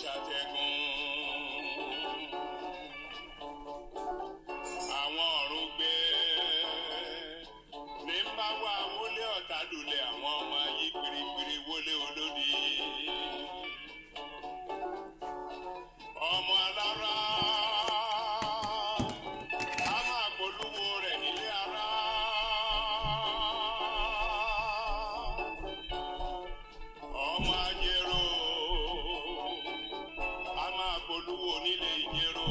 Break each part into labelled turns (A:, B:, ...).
A: ṣàtẹ̀gùn. Àwọn ọ̀run gbé ní bá wà wọlé ọ̀tá lulẹ̀ àwọn ọmọ ayé piripiri wọlé olódi. Ọmọ alára a máa polówó rẹ̀ nílé ara. Ọmọ ajérò a máa polówó nílé ìjérò.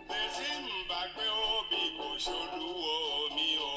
A: Tẹ̀sí ń bá gbé òbí kò ṣolúwo mi o.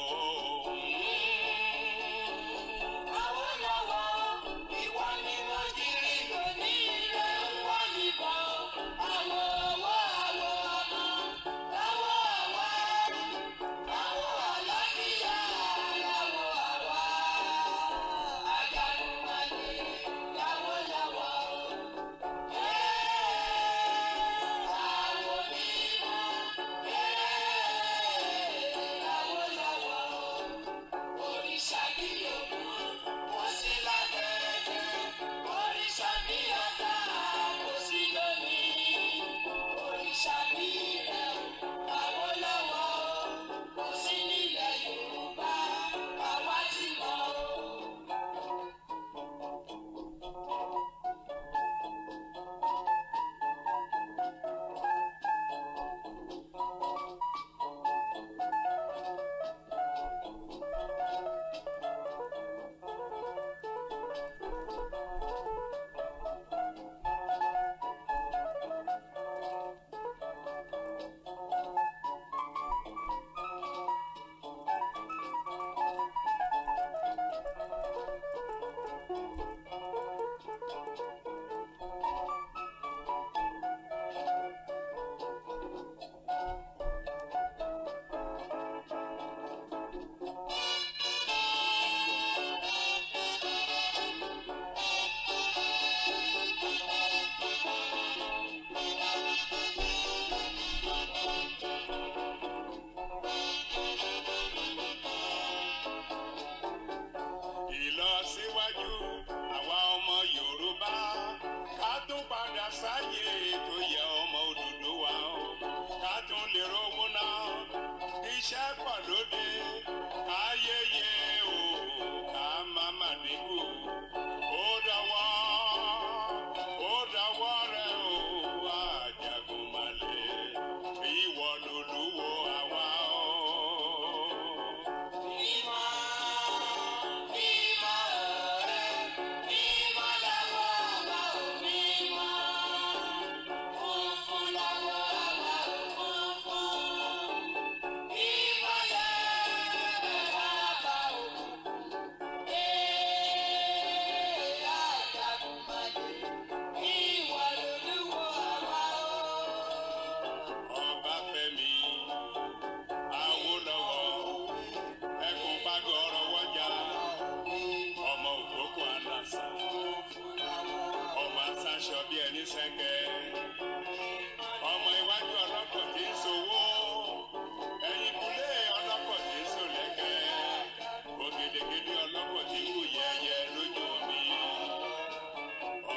A: Ìlọsíwájú àwa ọmọ Yorùbá ká tún padà sáyé tó yẹ ọmọ Odùduwà o. Ká tún lè rówó náà iṣẹ́ pọ̀ lóde káyéyé o ká má má dínkù. Ó dọwọ́ rẹ o Àjàgùnmálè ìwọ lolúwo àwa o. Ọmọ iwájú ọlọ́kọ̀ tí ń sowó, ẹ̀yìn kúlé ọlọ́kọ̀ tí ń sòlẹ̀kẹ̀, ògèdègèdè ọlọ́kọ̀ tí ń wù yẹyẹ lójú omi.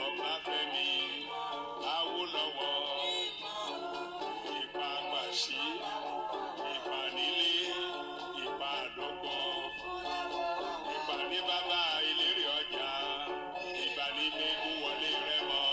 A: Ọbáfẹ́mi Awólọ́wọ̀, ìpa pàṣí, ìpa nílé, ìpa àdókò, ìpa ní bàbá ìlérí ọjà, ìpa ní gbẹ́gun wọlé rẹ mọ́.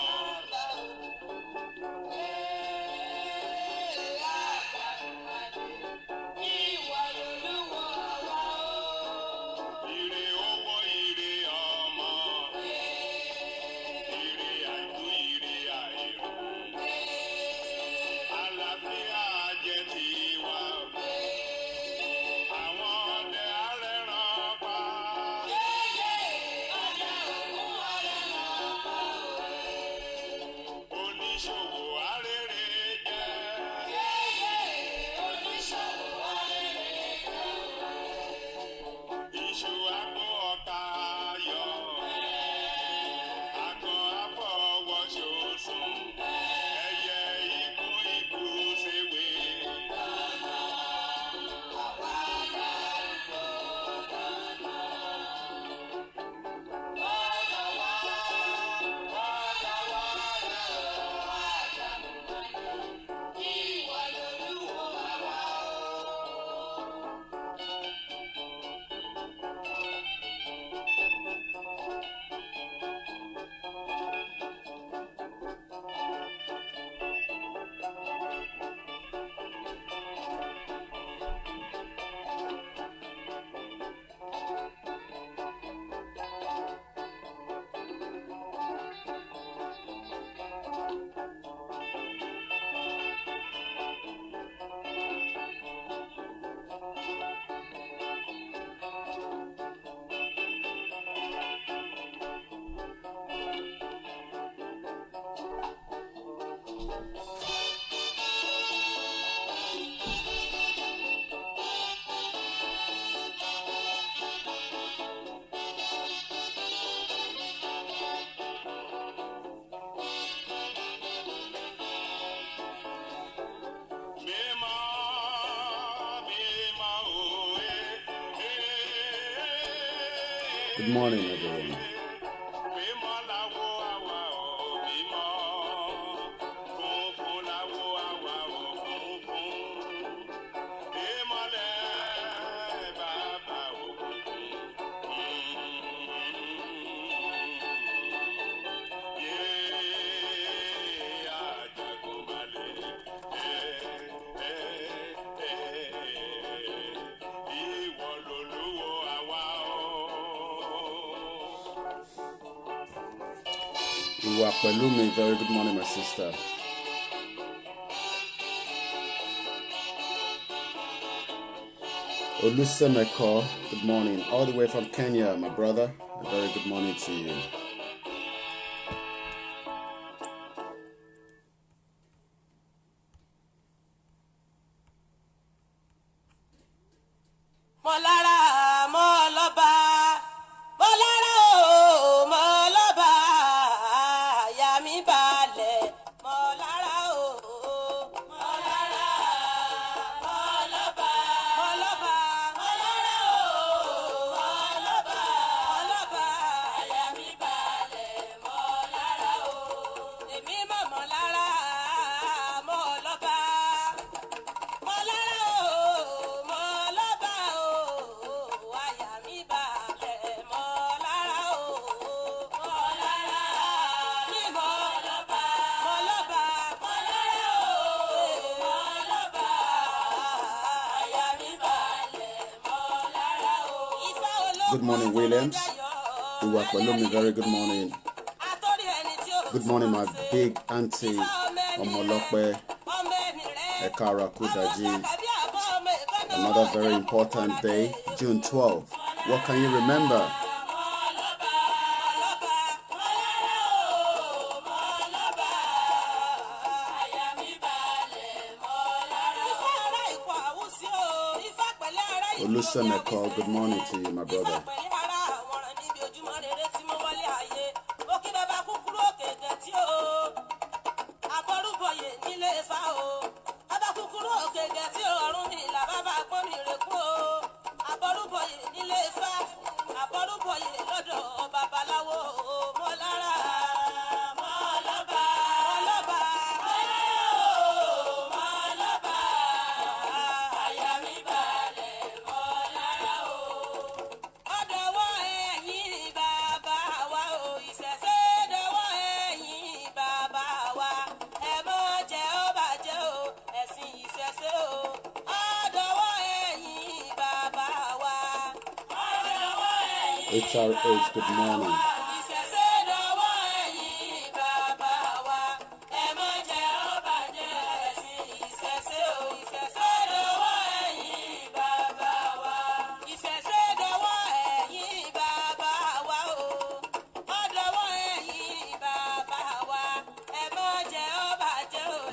B: Good morning, everyone. Pelumi, very good morning, my sister. Olusemeko, good morning. All the way from Kenya, my brother. A very good morning to you. Good morning, Williams. Pelumi, very good morning. Good morning, my big auntie Omolope Ekara Kudaji. Another very important day, June 12th. What can you remember? Olusemeko, good morning to you, my brother. HRH, good morning.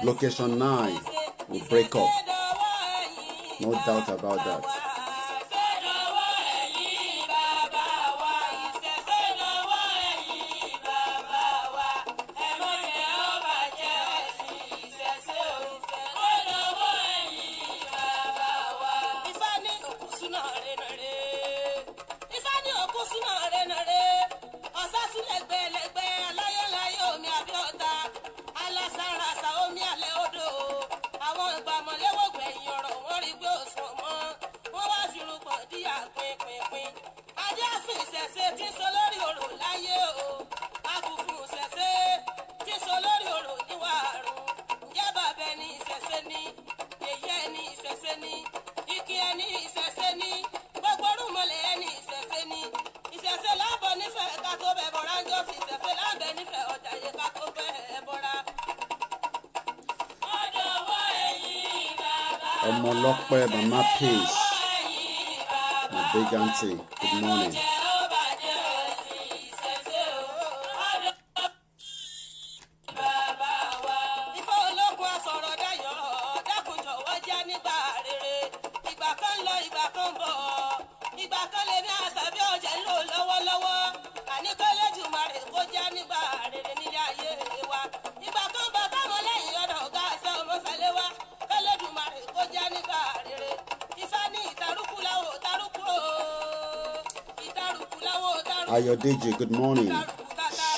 B: Location 9 will break up. No doubt about that. Omolope, Mama Peace, my big auntie, good morning. Ayodeji, good morning.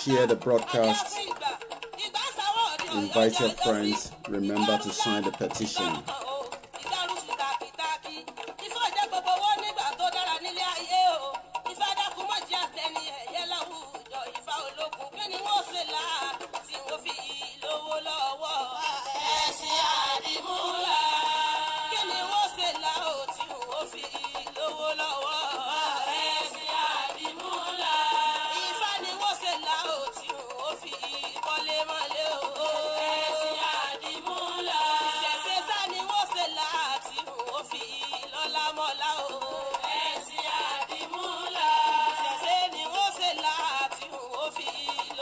B: Share the broadcast. Invite your friends. Remember to sign the petition.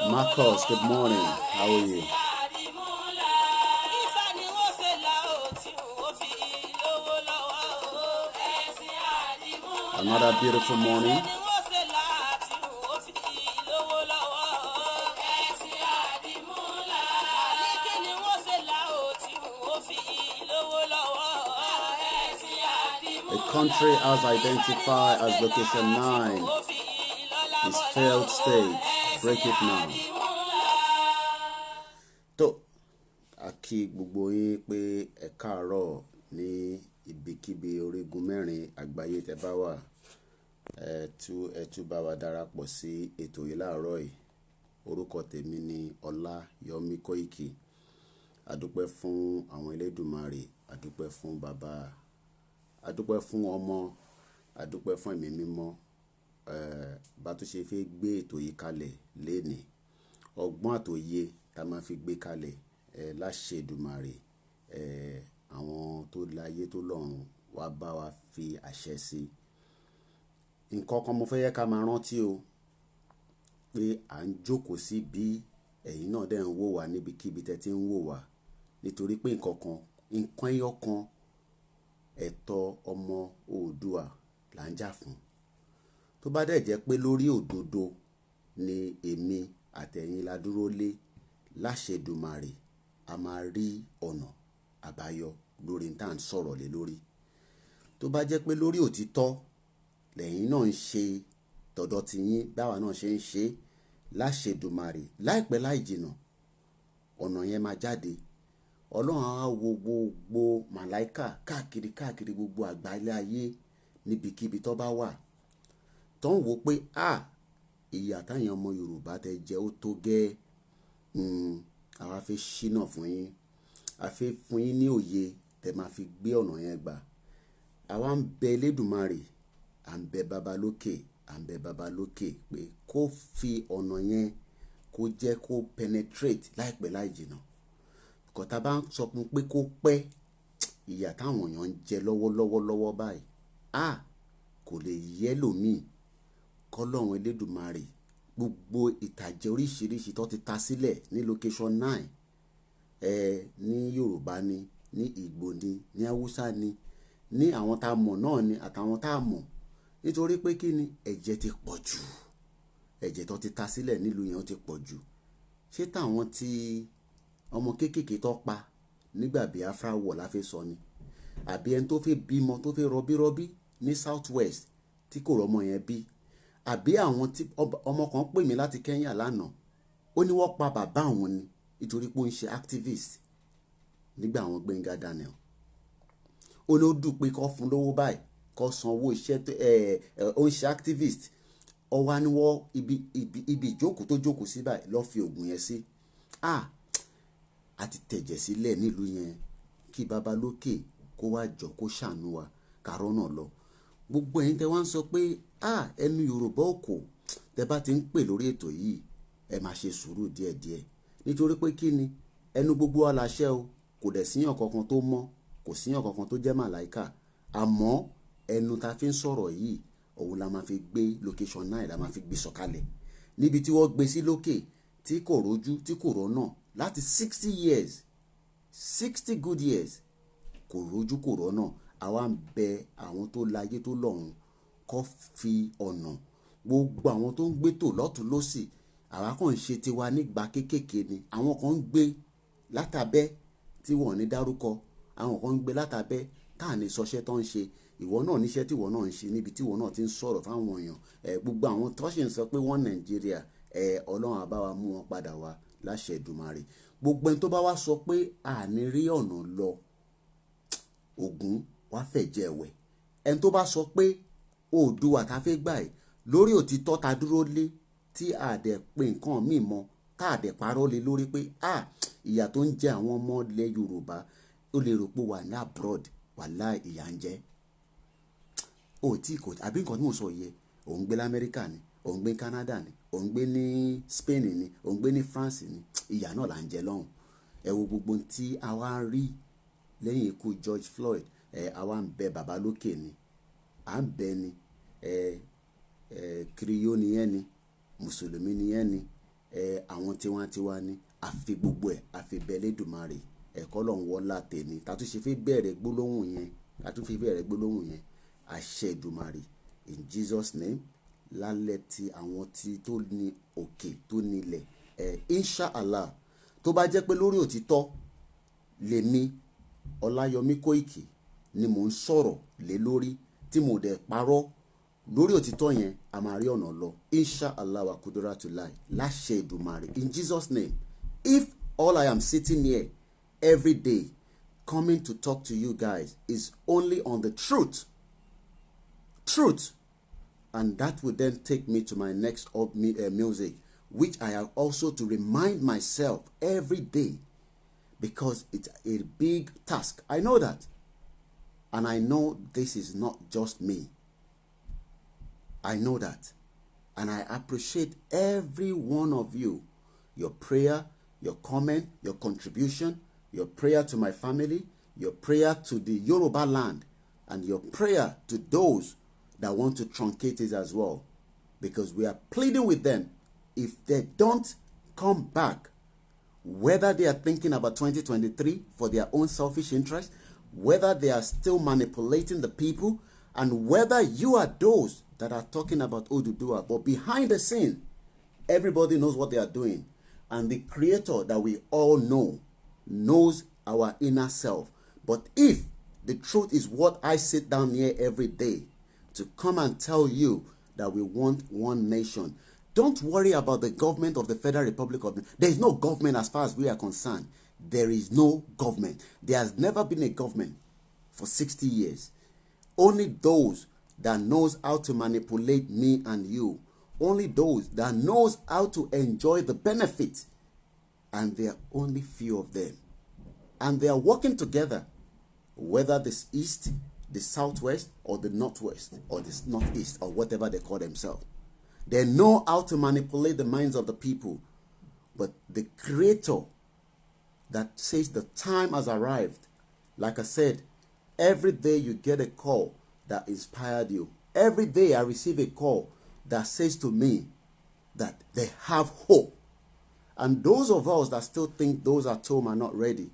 B: Marcos, good morning. How are you? Another beautiful morning. A country as identified as location 9 is failed state. Break it now. Tó a kí gbogbo yín pé ẹ káàárọ̀ ní ibikíbi orígun mẹ́rin àgbáyé tẹ́ bá wà. Ẹ tú bá wa darapọ̀ sí ètò yìí láàárọ̀ yìí. Orúkọ tèmi ni Ọláyọmí Kóìkì. Adúpẹ́ fún àwọn Elédùmarè, adúpẹ́ fún bàbá, adúpẹ́ fún ọmọ, adúpẹ́ fún ẹ̀mí mímọ́. Bá tó ṣe fẹ́ gbé ètò yìí kalẹ̀ lénìí, ọgbọ́n àtòye tá máa fi gbé kalẹ̀ láṣẹ Èdùmàrè, àwọn tó láyé tó lọ́run wá bá wa fi àṣẹ sí. Nǹkan kan mo fẹ́ yẹ ká máa rántí o, pé à ń jókòó sí bí ẹ̀yin náà dẹ̀ ń wò wá níbikíbi tẹ́ ti ń wò wá, nítorí pé nǹkan ẹyọ kan ẹ̀tọ́ ọmọ Oòduà là ń jà fún. Tó bá dẹ̀ jẹ́ pé lórí òdodo ni èmi àtẹ̀yin la dúró lé, láṣẹ Èdùmàrè a máa rí ọ̀nà àbáyọ lórí tá à ń sọ̀rọ̀ lé lórí. Tó bá jẹ́ pé lórí òtítọ́ lẹ́yìn náà ń ṣe tọ̀dọ̀ tiyín báwa náà ṣe ń ṣe, láṣẹ Èdùmàrè láìpẹ́ láì jìnà ọ̀nà yẹn máa jáde. Ọlọ́run á wo gbogbo màláíkà káàkiri gbogbo àgbáyé ayé níbikíbi tó bá wà, tó ń wò pé ìyà táyàn ọmọ Yorùbá tẹ jẹ ó tó gẹ́. Àwa fẹ́ ṣínà fún yín, a fẹ́ fún yín ní òye tẹ máa fi gbé ọ̀nà yẹn gbà. Àwa ń bẹ Elédùmarè, à ń bẹ baba lókè pé kó fi ọ̀nà yẹn kó jẹ́ kó penetrate láìpẹ́ láì jìnà. Kọ̀tà bá ń sọ pé kó pẹ́, ìyà táwọn èèyàn ń jẹ lọ́wọ́ báyìí kò lè yẹ lòmíì kọ́lọ́run Elédùmarè gbogbo ìtàjẹ oríṣiríṣi tó ti ta sílẹ̀ ní location 9, ní Yorùbá ni, ní Ìgbò ni, ní Haúsá ni, ní àwọn tá a mọ̀ náà ni àtàwọn tá a mọ̀. Nítorí pé kí ni ẹ̀jẹ̀ ti pọ̀ jù, ẹ̀jẹ̀ tó ti ta sílẹ̀ nílùú yẹn ti pọ̀ jù. Ṣé táwọn tí ọmọ kéékèèké tó pa nígbà Biafra wọ̀ la fẹ́ sọ ni? Àbí ẹni tó fẹ́ bímọ tó fẹ́ rọbírọbí ní South West tí kò rọmọ yẹn bí? Àbí àwọn tí ọmọ kan pè mí láti Kenya lánàá, ó ní wọ́n pa bàbá àwọn ni nítorí pé ó ń ṣe activist nígbà àwọn Gbẹ́ngà Daniel. Ó ní ó dùn pé kó fún lówó báyìí kó san owó iṣẹ́ ó ń ṣe activist. Ọwá ni wọ́n ibi ìjókòó tó jókòó sí báyìí lọ́ fi oògùn yẹn sí. A ti tẹ̀jẹ̀ sílẹ̀ nílùú yẹn, kí baba lókè kó wá jọ kó ṣàánú wa kàrọ́ náà lọ. Gbogbo ẹ̀yin tẹ́ wá ń sọ pé ẹnu Yorùbá òkò, tẹ́ bá ti ń pè lórí ètò yìí ẹ máa ṣe sùúrù díẹ̀díẹ̀, nítorí pé kí ni ẹnu gbogbo wa láṣẹ o, kò dẹ̀ síyàn kankan tó mọ́, kò síyàn kankan tó jẹ́ màláíkà. Àmọ́ ẹnu ta fi ń sọ̀rọ̀ yìí òun la máa fi gbé location 9 la máa fi gbé sọ̀kalẹ̀ níbi tí wọ́n gbé sí lókè tí kò rójú tí kò rọ́nà láti 60 years 60 good years kò rójú kò rọ́nà. Àwa ń bẹ àwọn tó láyé tó lọ́run kó fi ọ̀nà gbogbo àwọn tó ń gbé tò lọ́tùn lósì. Àwa kàn ń ṣe tiwa nígbà kéékèèké ni. Àwọn kan ń gbé látàbẹ́ tí wọ́n ní dárúkọ, àwọn kan ń gbé látàbẹ́ tá à ní sọṣẹ́ tó ń ṣe. ìwọ náà níṣẹ́ tí ìwọ náà ń ṣe níbi tí ìwọ náà ti ń sọ̀rọ̀ fáwọn èèyàn gbogbo àwọn tó ṣì ń sọ pé wọ́n Nàìjíríà Ọlọ́run á bá wa mú wọn padà wá láṣẹ Èdùmàrè. Gbogbo ẹni tó bá wá sọ pé àní rí ọ̀nà lọ, Ògún wá fẹ̀jẹ̀ wẹ̀. Ẹni tó bá sọ pé Oòduà tá fẹ́ gbà ẹ́ lórí òtítọ́ ta dúró lé tí àdẹ̀ pé nǹkan míì mọ́ tá àdẹ̀ parọ́ lé lórí pé ìyà tó ń jẹ àwọn ọmọ ilẹ̀ Yorùbá ó lè rò pé wà ní abroad wàláhì ìyà ń jẹ. Àbí nǹkan tí mo sọ yẹ òun gbé l'Amẹ́ríkà ni, òun gbé Canada ni, òun gbé ní Spain ni, òun gbé ní France ni, ìyà náà là ń jẹ lọ́hùn. Ẹ wo gbogbo tí a wá ń rí lẹ́yìn ikú George Floyd. Àwa ń bẹ bàbá lókè ni, à ń bẹ ni, kiriyó ni yẹn ni, mùsùlùmí ni yẹn ni, àwọn tiwantiwa ni, àfi gbogbo ẹ̀ àfi bẹ l'Èdùmàrè. Ẹ̀kọ́ lọ́n wọlá tèmi tàtún ṣe fi bẹ̀rẹ̀ gbólóhùn yẹn, àṣẹ Èdùmàrè in Jesus name. Lálẹ́ tí àwọn tó ní òkè tó nílẹ̀ inshallah tó bá jẹ́ pé lórí òtítọ́ lèmi Ọláyọmí Kóìkì ni mò ń sọ̀rọ̀ lé lórí tí mo dẹ̀ parọ́ lórí òtítọ́ yẹn, a máa rí ọ̀nà lọ inshallah wa kuduratullah láṣẹ Èdùmàrè in Jesus name. If all I am sitting here every day coming to talk to you guys is only on the truth, and that would then take me to my next music, which I have also to remind myself every day, because it's a big task. I know that, and I know this is not just me. I know that, and I appreciate every one of you, your prayer, your comment, your contribution, your prayer to my family, your prayer to the Yoruba land, and your prayer to those that want to truncate it as well, because we are pleading with them. If they don't come back, whether they are thinking about 2023 for their own selfish interest, whether they are still manipulating the people, and whether you are those that are talking about Oduduwa, but behind the scene, everybody knows what they are doing, and the Creator that we all know knows our inner self. But if the truth is what I sit down here every day to come and tell you that we want one nation, don't worry about the government of the Federal Republic of Nigeria. There is no government as far as we are concerned. There is no government. There has never been a government for 60 years. Only those that knows how to manipulate me and you, only those that knows how to enjoy the benefit, and there are only few of them. And they are working together, whether this east, the southwest, or the northwest, or the northeast, or whatever they call themselves. They know how to manipulate the minds of the people. But the Creator that says the time has arrived, like I said, every day you get a call that inspired you. Every day I receive a call that says to me that they have hope. And those of us that still think those at home are not ready,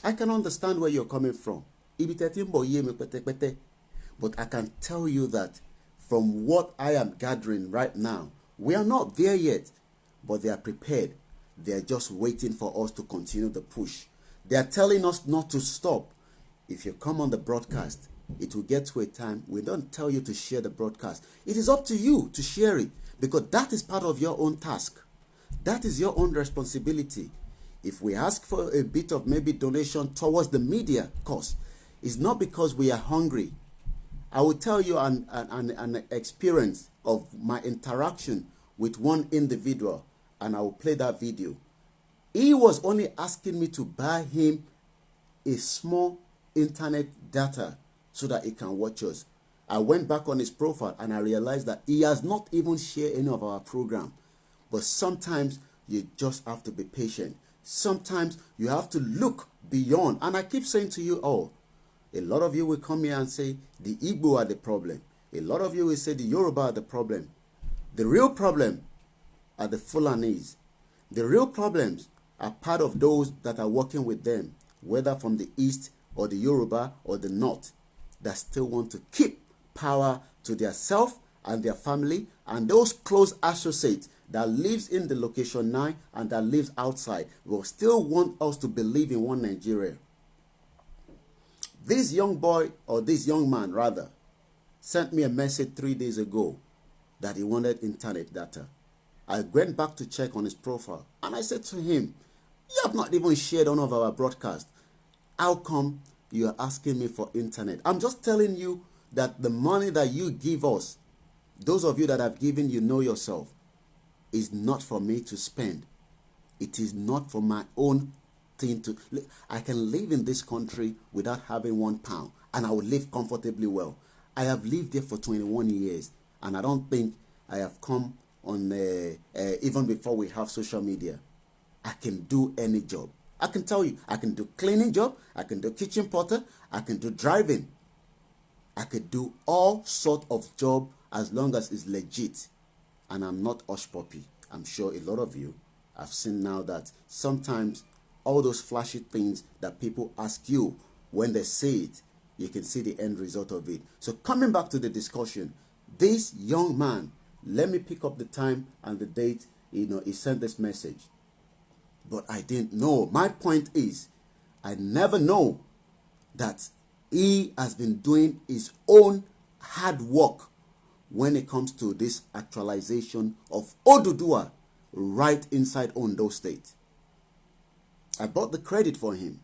B: I can understand where you're coming from. But I can tell you that from what I am gathering right now, we are not there yet, but they are prepared. They are just waiting for us to continue the push. They are telling us not to stop. If you come on the broadcast, it will get to a time we don't tell you to share the broadcast. It is up to you to share it, because that is part of your own task. That is your own responsibility. If we ask for a bit of maybe donation towards the media cost, it's not because we are hungry. I will tell you an experience of my interaction with one individual, and I will play that video. He was only asking me to buy him a small internet data so that he can watch us. I went back on his profile and I realized that he has not even shared any of our program. But sometimes you just have to be patient. Sometimes you have to look beyond. And I keep saying to you all, a lot of you will come here and say the Igbo are the problem. A lot of you will say the Yoruba are the problem. The real problem are the Fulanis. The real problems are part of those that are working with them, whether from the east or the Yoruba or the north, that still want to keep power to their self and their family and those close associates that lives in the location 9 and that lives outside will still want us to believe in one Nigeria. This young boy, or this young man rather, sent me a message 3 days ago that he wanted internet data. I went back to check on his profile and I said to him, you have not even shared one of our broadcasts. How come you are asking me for internet? I'm just telling you that the money that you give us, those of you that have given, you know yourself, is not for me to spend. It is not for my own thing to. I can live in this country without having £1 and I will live comfortably well. I have lived there for 21 years and I don't think I have come on, even before we have social media. I can do any job. I can tell you, I can do cleaning job, I can do kitchen porter, I can do driving. I could do all sort of job as long as it's legit. And I'm not hush puppy. I'm sure a lot of you have seen now that sometimes all those flashy things that people ask you, when they say it, you can see the end result of it. So coming back to the discussion, this young man, let me pick up the time and the date, he sent this message. But I didn't know. My point is, I never know that he has been doing his own hard work when it comes to this actualization of Oduduwa right inside Ondo State. I brought the credit for him,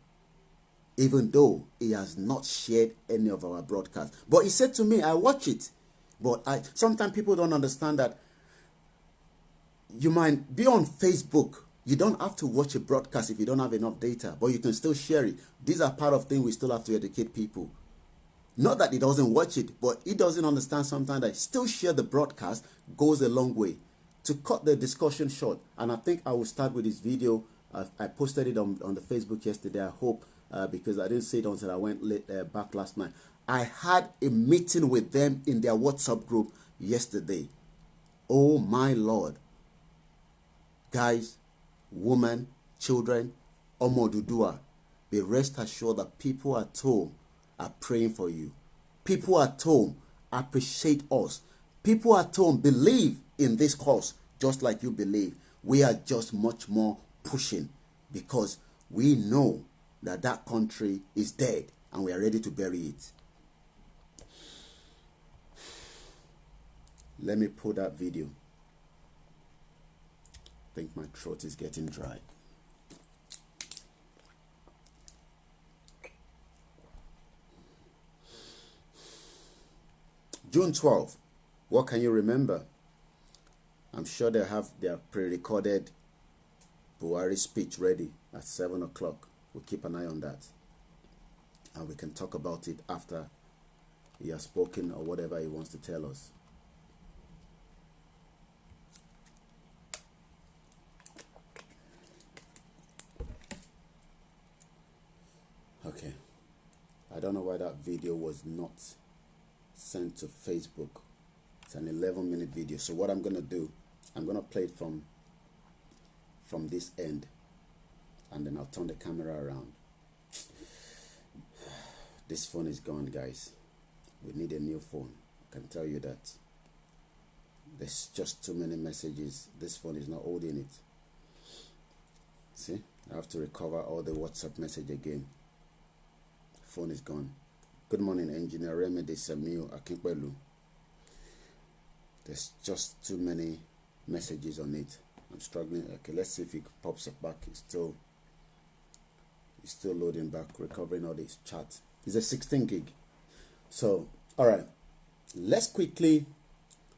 B: even though he has not shared any of our broadcasts. But he said to me, I watch it. But sometimes people don't understand that you might be on Facebook. You don't have to watch a broadcast if you don't have enough data, but you can still share it. These are part of things we still have to educate people. Not that he doesn't watch it, but he doesn't understand sometimes that still share the broadcast goes a long way. To cut the discussion short, and I think I will start with this video. I posted it on the Facebook yesterday. I hope, because I didn't see it until I went back last night. I had a meeting with them in their WhatsApp group yesterday. Oh my Lord. Guys, women, children, Omo Oduduwa, be rest assured that people at home are praying for you. People at home appreciate us. People at home believe in this cause just like you believe. We are just much more pushing because we know that that country is dead and we are ready to bury it. Let me pull that video. I think my throat is getting dry. June 12th. What can you remember? I'm sure they have their pre-recorded Buhari speech ready at 7 o'clock. We'll keep an eye on that. And we can talk about it after he has spoken or whatever he wants to tell us. Okay, I don't know why that video was not sent to Facebook. It's an 11-minute video. So what I'm going to do, I'm going to play it from this end. And then I'll turn the camera around. This phone is gone, guys. We need a new phone. I can tell you that. There's just too many messages. This phone is not holding it. See? I have to recover all the WhatsApp message again. Phone is gone. Good morning, Engineer Remedy Samuel Akinpelu. There's just too many messages on it. I'm struggling. Okay, let's see if it pops up back. It's still loading back, recovering all this chat. It's a 16 gig. So, all right. Let's quickly,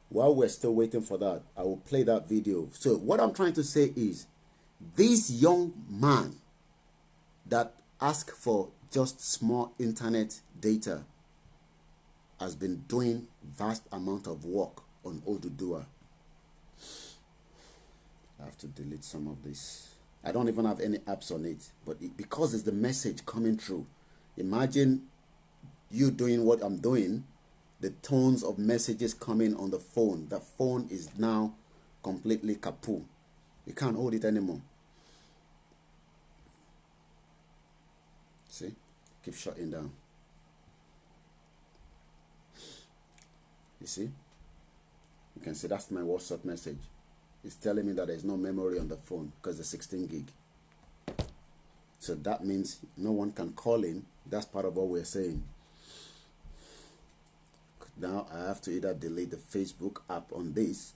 B: while we're still waiting for that, I will play that video. So what I'm trying to say is, this young man that asked for just small internet data has been doing vast amount of work on Oduduwa. I have to delete some of this. I don't even have any apps on it, but because it's the message coming through. Imagine you doing what I'm doing, the tones of messages coming on the phone. The phone is now completely kaput. You can't hold it anymore. See? Keep shutting down. You see? You can see that's my WhatsApp message. It's telling me that there's no memory on the phone because it's 16 gig. So that means no one can call in That's part of what we're saying. Now I have to either delete the Facebook app on this,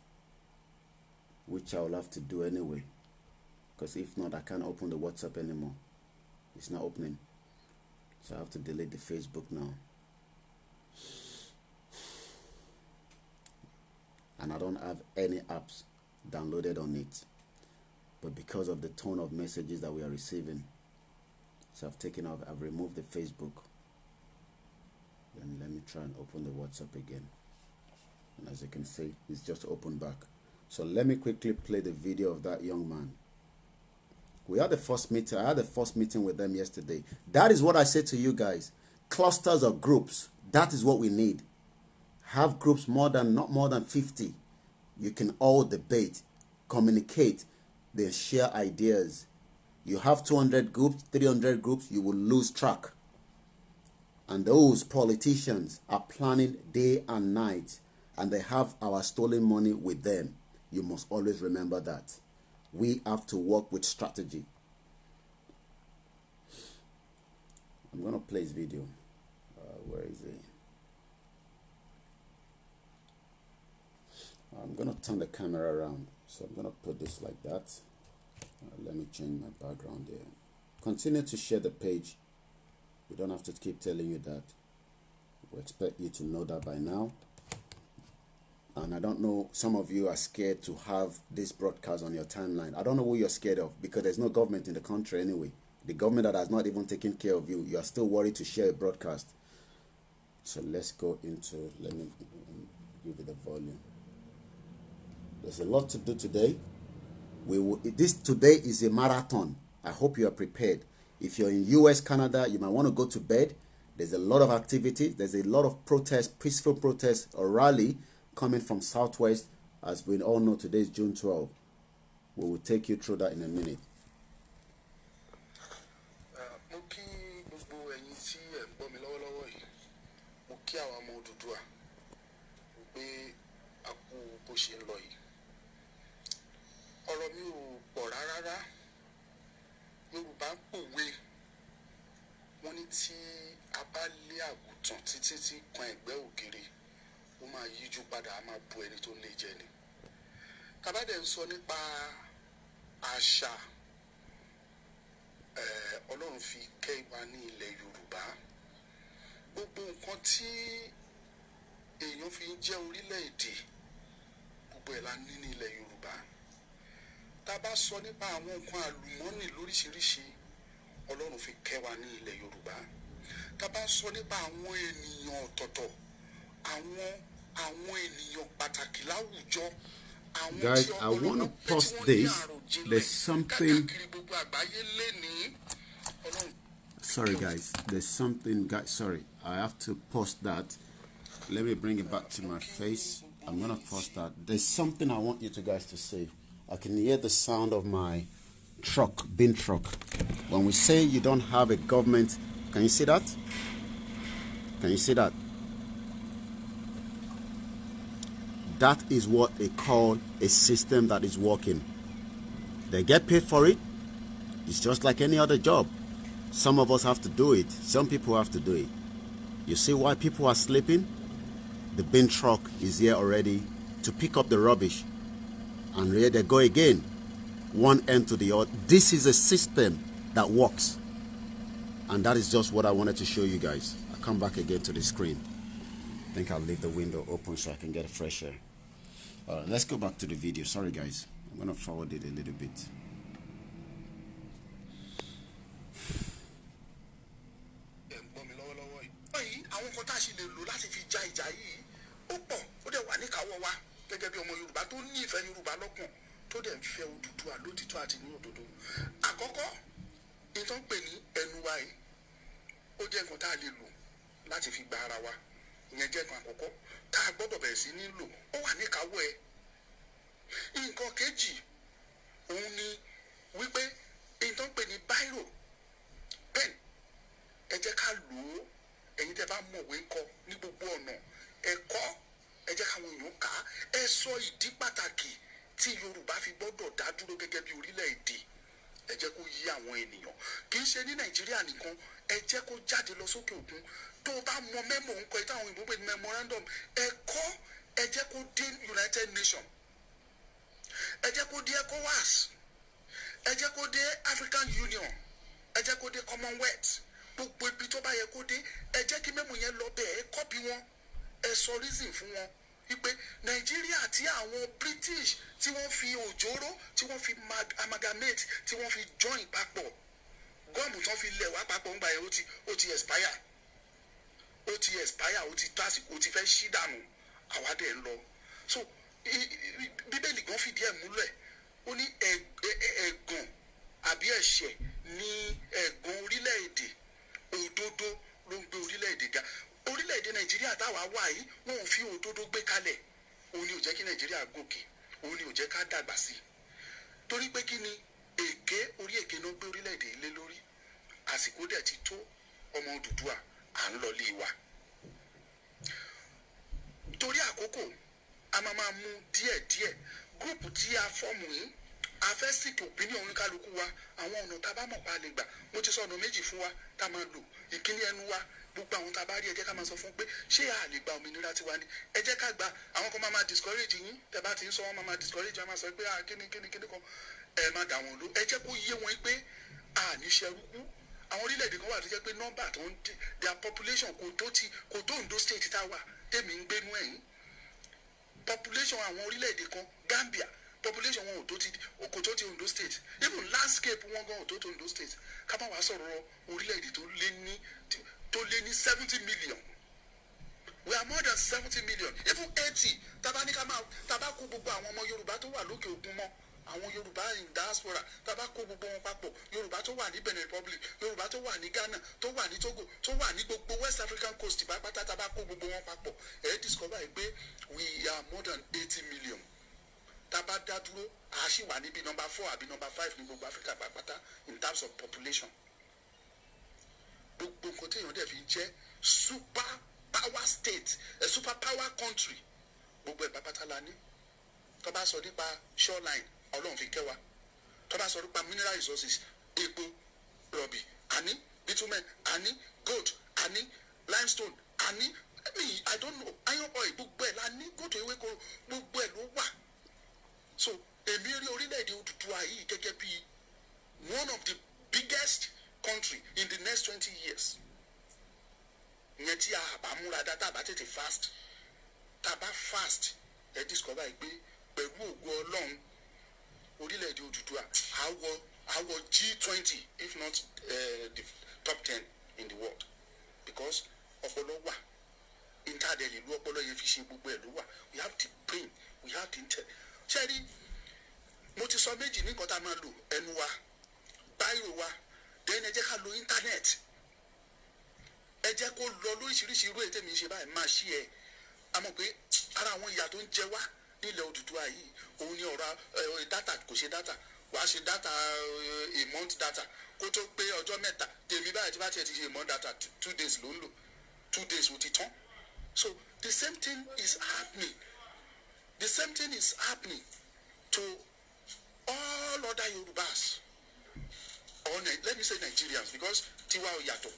B: which I will have to do anyway, because if not, I can't open the WhatsApp anymore. It's not opening. So I have to delete the Facebook now. And I don't have any apps downloaded on it. But because of the tone of messages that we are receiving, so I've removed the Facebook. Then let me try and open the WhatsApp again. And as you can see, it's just opened back. So let me quickly play the video of that young man. We had the first meeting. I had the first meeting with them yesterday. That is what I said to you guys. Clusters of groups. That is what we need. Have groups not more than 50. You can all debate, communicate, then share ideas. You have 200 groups, 300 groups, you will lose track. And those politicians are planning day and night, and they have our stolen money with them. You must always remember that. We have to work with strategy. I'm going to play this video. Where is it? I'm going to turn the camera around. So I'm going to put this like that. Let me change my background there. Continue to share the page. We don't have to keep telling you that. We expect you to know that by now. And I don't know, some of you are scared to have this broadcast on your timeline. I don't know who you're scared of, because there's no government in the country anyway. The government that has not even taken care of you, you are still worried to share a broadcast. So let's go into, let me give you the volume. There's a lot to do today. Today is a marathon. I hope you are prepared. If you're in US, Canada, you might want to go to bed. There's a lot of activity. There's a lot of protest, peaceful protest or rally coming from Southwest. As we all know, today is June 12. We will take you through that in a minute.
C: Ọ̀rọ̀ mi ò pọ̀ rárá. Yorùbá ń pòwe wọ́n ní tí a bá lé àgùntàn títí tí kan ẹ̀gbẹ́ ògiri ó máa yíjú padà á máa bu ẹni tó lè jẹ ni. Tá bá dẹ̀ ń sọ nípa àṣà Ọlọ́run fi kẹ́ wa ní ilẹ̀ Yorùbá. Gbogbo nǹkan tí èèyàn fi ń jẹ́ orílẹ̀-èdè gbogbo ẹ̀ la ní ní ilẹ̀ Yorùbá. Tá bá sọ nípa àwọn nǹkan àlùmọ́nì lóríṣiríṣi Ọlọ́run fi kẹ́ wa ní ilẹ̀ Yorùbá. Tá bá sọ nípa àwọn ènìyàn ọ̀tọ̀ọ̀tọ̀ àwọn ènìyàn pàtàkì láwùjọ.
B: Guys, I want to post this. There's something. Sorry, guys. There's something, guys. Sorry, I have to post that. Let me bring it back to my face. I'm gonna post that. There's something I want you guys to say. I can hear the sound of my truck, bin truck. When we say you don't have a government, can you see that? Can you see that? That is what they call a system that is working. They get paid for it. It's just like any other job. Some of us have to do it. Some people have to do it. You see why people are sleeping? The bin truck is here already to pick up the rubbish. And here they go again. One end to the other. This is a system that works. And that is just what I wanted to show you guys. I'll come back again to the screen. I think I'll leave the window open so I can get fresh air. Alright, let's go back to the video. Sorry guys, I'm gonna forward it a little bit.
C: Ìyẹn jẹ́ kan àkọ́kọ́ tá a gbọ́dọ̀ bẹ̀rẹ̀ sí ní lò ó wà ní káwọ́ ẹ. Nǹkan kejì òun ni wípé èyí tó ń pè ní báírò pen ẹ jẹ́ ká lò ó ẹ̀yin tẹ́ bá mọ̀wé kọ ní gbogbo ọ̀nà ẹ̀kọ́ ẹ jẹ́ káwọn èèyàn kà á ẹ sọ ìdí pàtàkì tí Yorùbá fi gbọ́dọ̀ dá dúró gẹ́gẹ́ bí orílẹ̀-èdè ẹ jẹ́ kó yí àwọn ènìyàn kì í ṣe ní Nàìjíríà nìkan ẹ jẹ́ kó jáde lọ sókè òkun tó o bá mọ mẹ́mò ń kọ ìtàn àwọn òyìnbó pé memorandum ẹ kọ́ ẹ jẹ́ kó dé United Nations ẹ jẹ́ kó dé ECOWAS ẹ jẹ́ kó dé African Union ẹ jẹ́ kó dé Commonwealth gbogbo ibi tó bá yẹ kó dé ẹ jẹ́ kí mẹ́mò yẹn lọ bẹ́ẹ̀ ẹ kọ́pì wọn ẹ sọ reason fún wọn wípé Nàìjíríà tí àwọn British tí wọ́n fi òjòrò tí wọ́n fi amalgamate tí wọ́n fi join papọ̀ gọ́ọ̀mù tán fi lẹ̀ wá papọ̀ ńgbà yẹn ó ti expire ó ti tó àsìkò ó ti fẹ́ ṣí dànù àwa dẹ̀ ń lọ so Bíbélì gan fìdí ẹ̀ múlẹ̀ ó ní ẹ̀gàn àbí ẹ̀ṣẹ̀ ní ẹ̀gàn orílẹ̀-èdè òdodo ló ń gbé orílẹ̀-èdè ga orílẹ̀-èdè Nàìjíríà táwa wà yìí wọn ò fi òdodo gbé kalẹ̀ òun ni ò jẹ́ kí Nàìjíríà gòkè òun ni ò jẹ́ ká dàgbà sí torí pé kí ni èké orí èké náà gbé orílẹ̀-èdè ilé lórí àsìkò dẹ̀ ti tó ọmọ Odùduwà à ń lọ lé wa torí àkókò a máa mú díẹ̀díẹ̀ gúrùpù tí a fọ́ọ̀mù yìí a fẹ́ seek opinion oníkálukú wa àwọn ọ̀nà tá a bá mọ̀ pa lè gbà mo ti sọ ọ̀nà méjì fún wa tá a máa lò ìkíní ẹnu wa gbogbo àwọn tá a bá rí ẹ jẹ́ ká máa sọ fún pé ṣé a lè gba òmìnira tiwa ni ẹ jẹ́ ká gba àwọn kan máa discourage yín tẹ́ bá ti ń sọ wọ́n máa discourage wọn máa sọ pé kíni kan ẹ má dà wọ́n ló ẹ jẹ́ kó yé wọn pé a ní ṣerúkú àwọn orílẹ̀-èdè kan wà tó jẹ́ pé nọ́mbà tó ń their population kò tó Ondo state tá a wà tèmi ń gbénú ẹ̀yìn population àwọn orílẹ̀-èdè kan Gambia population wọn kò tó ti Ondo state even landscape wọn gan ò tó Ondo state ká má wàá sọ̀rọ̀ orílẹ̀-èdè tó lé ní 70 million we are more than 70 million even 80 tàbá ní tàbá kó gbogbo àwọn ọmọ Yorùbá tó wà lókè òkun mọ́ àwọn Yorùbá in diaspora tàbá kó gbogbo wọn papọ̀ Yorùbá tó wà ní Benin Republic Yorùbá tó wà ní Ghana tó wà ní Togo tó wà ní gbogbo West African coast pátá tàbá kó gbogbo wọn papọ̀ discover pé we are more than 80 million tàbá dá dúró a ṣì wà níbi number 4 àbí number 5 ní gbogbo Africa pátá in terms of population gbogbo nǹkan téèyàn dẹ̀ fi jẹ́ super power state a super power country gbogbo ẹ̀ pátá la ní tó bá sọ nípa shoreline Ọlọ́run fi kẹ́ wa tó bá sọ nípa mineral resources epo rọ̀bì àní bitumen àní gold àní limestone àní I don't know iron oil gbogbo ẹ̀ la ní gold ewéko gbogbo ẹ̀ ló wà so èmi rí orílẹ̀-èdè Odùduwà yìí gẹ́gẹ́ bí one of the biggest country in the next 20 years ìyẹn tí a bá múra dá tá a bá tètè fast tá a bá fast ẹ discover pé pẹ̀lú ògo Ọlọ́run orílẹ̀-èdè Odùduwà àwọ̀ G20 if not the top 10 in the world because ọpọlọ wà intadẹ̀lì ìlú ọpọlọ yẹn fi ṣe gbogbo ẹ̀ ló wà we have the brain we have the intel ṣẹ́rí mo ti sọ méjì ní nǹkan tá a máa lò ẹnu wa báyìí wa then ẹ jẹ́ ká lo internet ẹ jẹ́ kó lọ lóríṣiríṣi irú ètè mi ṣe báyìí máa ṣí ẹ a mọ̀ pé ara àwọn ìyà tó ń jẹ wá nílẹ̀ Odùduwà yìí òun ni ọ̀rọ̀ data kò ṣe data wàá ṣe data a month data kó tó pé ọjọ́ mẹ́ta tèmi báyìí tí bá tiẹ̀ ti ṣe a month data 2 days ló ń lò 2 days ó ti tán so the same thing is happening to all other Yorubas or let me say Nigerians because tiwa ò yàtọ̀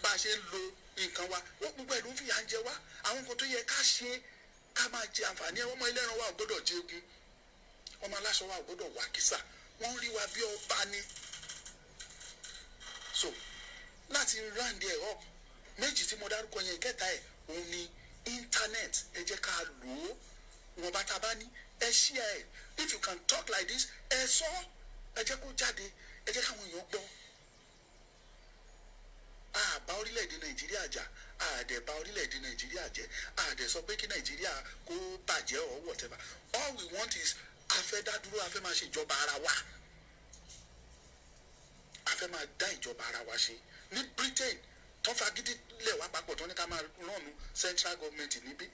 C: bá a ṣe ń lo nǹkan wa wọ́n gbogbo ẹ̀ ló ń fi à ń jẹ wá àwọn nǹkan tó yẹ ká ṣe ká máa jẹ àǹfààní ẹ̀ ọmọ ẹlẹ́ran wa ò gbọ́dọ̀ jẹ egun ọmọ aláṣọ wa ò gbọ́dọ̀ wá kísà wọ́n rí wa bí ọba ní. so láti round ẹ̀ up méjì tí mo dárúkọ yẹn kẹta ẹ̀ òun ni internet ẹ jẹ́ ká lò ó wọn bá ta bá ní ẹ ṣí ẹ if you can talk like this ẹ sọ ẹ jẹ́ kó jáde ẹ jẹ́ káwọn èèyàn gbọ́. àbá orílẹ̀-èdè Nàìjíríà jà àdẹ̀bá orílẹ̀-èdè Nàìjíríà jẹ́ àdẹ̀ sọ pé kí Nàìjíríà kó bàjẹ́ or whatever all we want is afẹ́ dá dúró afẹ́ máa ṣe ìjọba ara wa afẹ́ máa dá ìjọba ara wa ṣe ní Britain tó fagídí lẹ̀ wá papọ̀ tó ní ká máa rànnú central government níbí